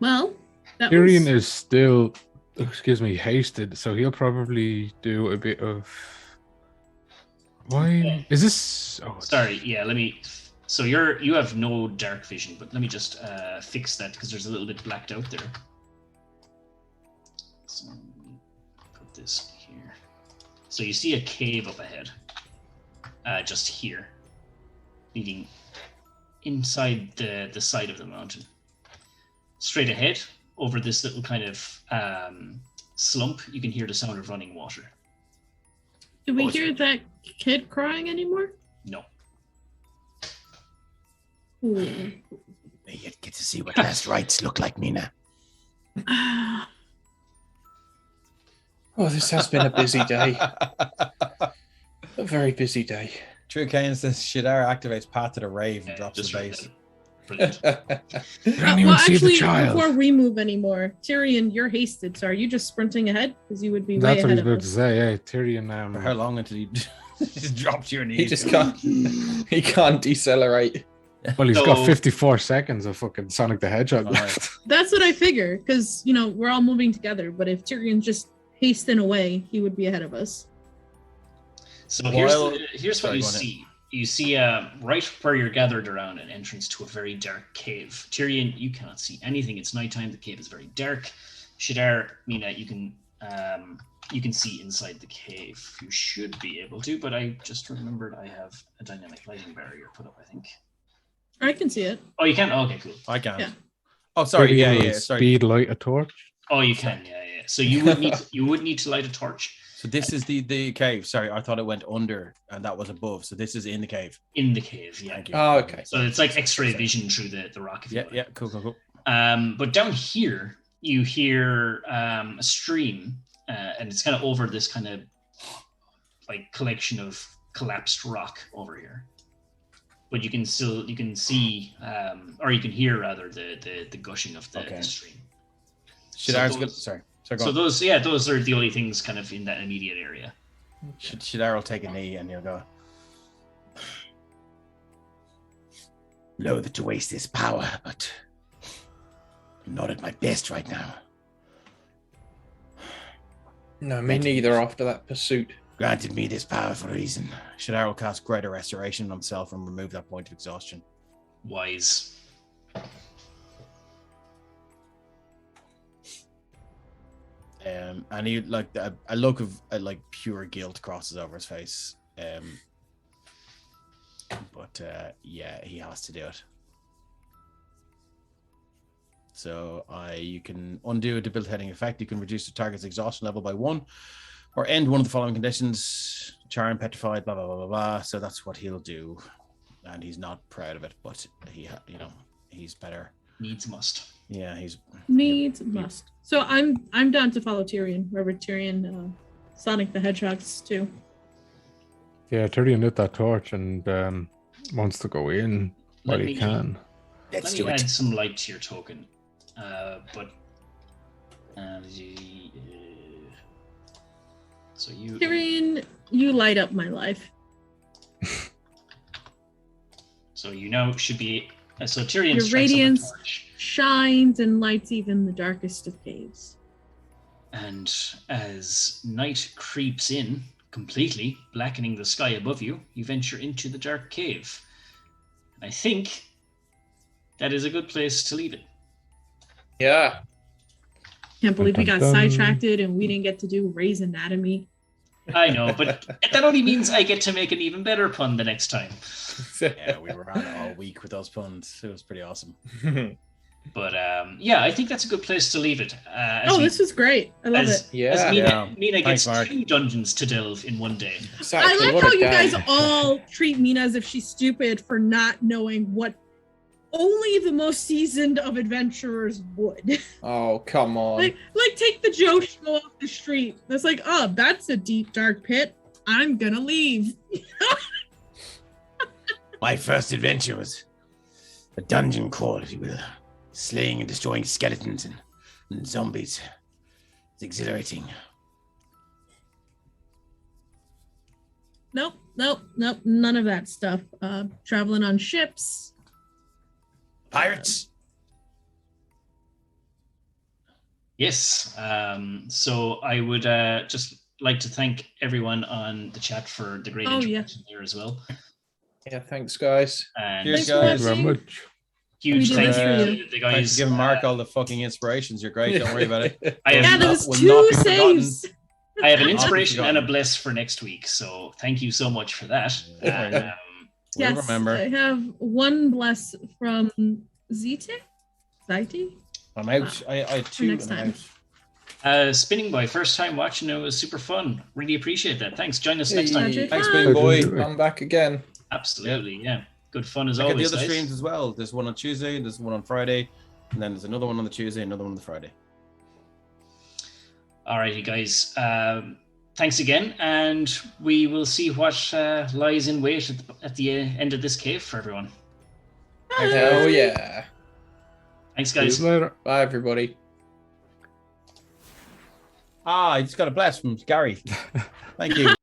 C: Well, that
D: Tyrion
C: was...
D: is still, hasted, so he'll probably do a bit of. Why
A: Okay.
D: is this? Oh,
A: Sorry, yeah. Let me. So you have no dark vision, but let me just fix that because there's a little bit blacked out there. So let me put this here. So you see a cave up ahead, just here, leading inside the side of the mountain. Straight ahead, over this little kind of slump, you can hear the sound of running water.
C: Did we
A: Oh,
C: hear that kid crying anymore?
A: No.
C: Ooh.
B: You get to see what last rites look like, Mina.
C: Ah,
E: Oh, this has been a busy day. A very busy day.
B: True Kane says Shadar activates Path to the Rave and drops
A: just
B: the
A: right
B: base.
A: then. Brilliant.
D: you don't even
C: well,
D: see
C: actually,
D: the child.
C: before we move anymore, Tyrion, you're hasted. So are you just sprinting ahead? Because you would be way
D: That's what
C: ahead
D: he's
C: of
D: about to
C: us.
D: say. Yeah, Tyrion.
B: For how long until you just drop to your knees?
E: He just can't. He can't decelerate.
D: Well, he's
A: So-
D: got 54 seconds of fucking Sonic the Hedgehog
B: Alright.
D: left.
C: That's what I figure. Because, you know, we're all moving together. But if Tyrion's just hasting away, he would be ahead of us.
A: So
B: While-
A: here's what
B: Sorry,
A: you
B: go on ahead.
A: see. You see right where you're gathered around an entrance to a very dark cave. Tyrion, you cannot see anything. It's nighttime. The cave is very dark. Shadar, Mina, you can see inside the cave. You should be able to, but I just remembered I have a dynamic lighting barrier put up, I think.
C: I can see it.
A: Oh, you can? Oh, okay, cool.
B: I can't.
C: Yeah.
B: Oh, sorry.
D: Tyrion
B: Yeah,
D: will
B: yeah. Sorry.
D: Speed light a torch.
A: Oh, you can, yeah. So you would need to light a torch
B: So this is the cave. Sorry, I thought it went under and that was above. So this is in the cave.
A: in the cave, yeah.
B: Thank you.
E: Oh, okay.
A: So it's like X-ray vision through the rock. If you
B: Yeah,
A: like.
B: yeah. Cool.
A: But down here, you hear a stream, and it's kind of over this kind of like collection of collapsed rock over here. But you can see, or you can hear rather the gushing of the
B: Okay.
A: stream.
B: Shadar's
A: So
B: good.
A: those-
B: Sorry. So go
A: So
B: on.
A: those are the only things kind of in that immediate area.
B: Shadar will take a knee and he'll go. Loathe to waste this power, but I'm not at my best right now.
E: No, me neither. After that pursuit.
B: Granted me this power for a reason. Shadar will cast Greater Restoration on himself and remove that point of exhaustion.
A: Wise.
B: And he like a look of like pure guilt crosses over his face. But yeah, he has to do it. So you can undo a debilitating effect. You can reduce the target's exhaustion level by 1, or end one of the following conditions: charm, petrified, blah blah blah blah blah. So that's what he'll do, and he's not proud of it, but he he's better.
A: Needs must.
B: Yeah, he's
C: Needs must. So I'm down to follow Tyrion, wherever Tyrion, Sonic the Hedgehog's too.
D: Yeah, Tyrion lit that torch and wants to go in while he can.
B: Let's
A: Let
B: do
A: me
B: it.
A: add some light to your token. So you
C: Tyrion, you light up my life.
A: So you now should be. So Tyrion
C: Your
A: strikes up a
C: radiance
A: torch,
C: shines and lights even the darkest of caves.
A: and as night creeps in, completely blackening the sky above you, you venture into the dark cave. I think that is a good place to leave it.
E: Yeah.
C: Can't believe we got
D: Dun, dun, dun.
C: sidetracked and we didn't get to do Ray's anatomy.
A: I know, but that only means I get to make an even better pun the next time.
B: Yeah, we were on it all week with those puns. It was pretty awesome.
A: But yeah, I think that's a good place to leave it.
C: This was great. I love it.
E: Yeah.
A: As Mina,
B: Yeah.
A: Mina
B: Thanks,
A: gets
B: Mark.
A: 2 dungeons to delve in one day.
E: Exactly.
C: I like
E: what
C: how
E: a
C: you guys
E: day.
C: all treat Mina as if she's stupid for not knowing what only the most seasoned of adventurers would.
E: Oh, come on.
C: like take the Joe Schmo off the street. That's like, oh, that's a deep dark pit. I'm gonna leave.
B: My first adventure was a dungeon crawl, if you will. Slaying and destroying skeletons and zombies. It's exhilarating.
C: Nope, none of that stuff. Traveling on ships.
B: Pirates?
A: Yes. So I would just like to thank everyone on the chat for the great interaction there as well.
E: Yeah, thanks, guys.
A: And
B: Cheers,
C: Thanks for
B: guys.
D: Thank you very much.
A: huge
C: We did
A: thanks
C: this for
A: to
C: you.
A: the guys.
B: Thanks for giving Mark all the fucking inspirations. You're great. Don't worry about it.
A: I have,
C: Yeah, there
B: not-
C: was
B: will
C: 2
B: not be forgotten.
C: saves.
A: I have an
B: Not
A: inspiration and a
B: forgotten.
A: bless for next week. So thank you so much for that.
B: Yeah, very good.
C: Yes,
B: We'll remember.
C: I have 1 bless from Zite.
B: I'm out. I had 2
C: next
B: and I'm
C: time.
B: out.
A: Spinning Boy, first time watching, it was super fun. Really appreciate that. Thanks. Join us next time.
C: Magic.
B: Thanks,
C: Bye.
B: big boy.
E: Come back again.
A: Absolutely, yeah. Good fun as
B: Check out the
A: always.
B: other
A: guys.
B: streams as well. There's one on Tuesday, there's one on Friday, and then there's another one on the Tuesday, another one on the Friday.
A: Alrighty, guys. Thanks again, and we will see what lies in wait at the end of this cave for everyone.
E: Hell yeah.
A: Thanks,
D: See you
A: guys.
D: later.
E: Bye, everybody.
B: I just got a bless from Gary. Thank you.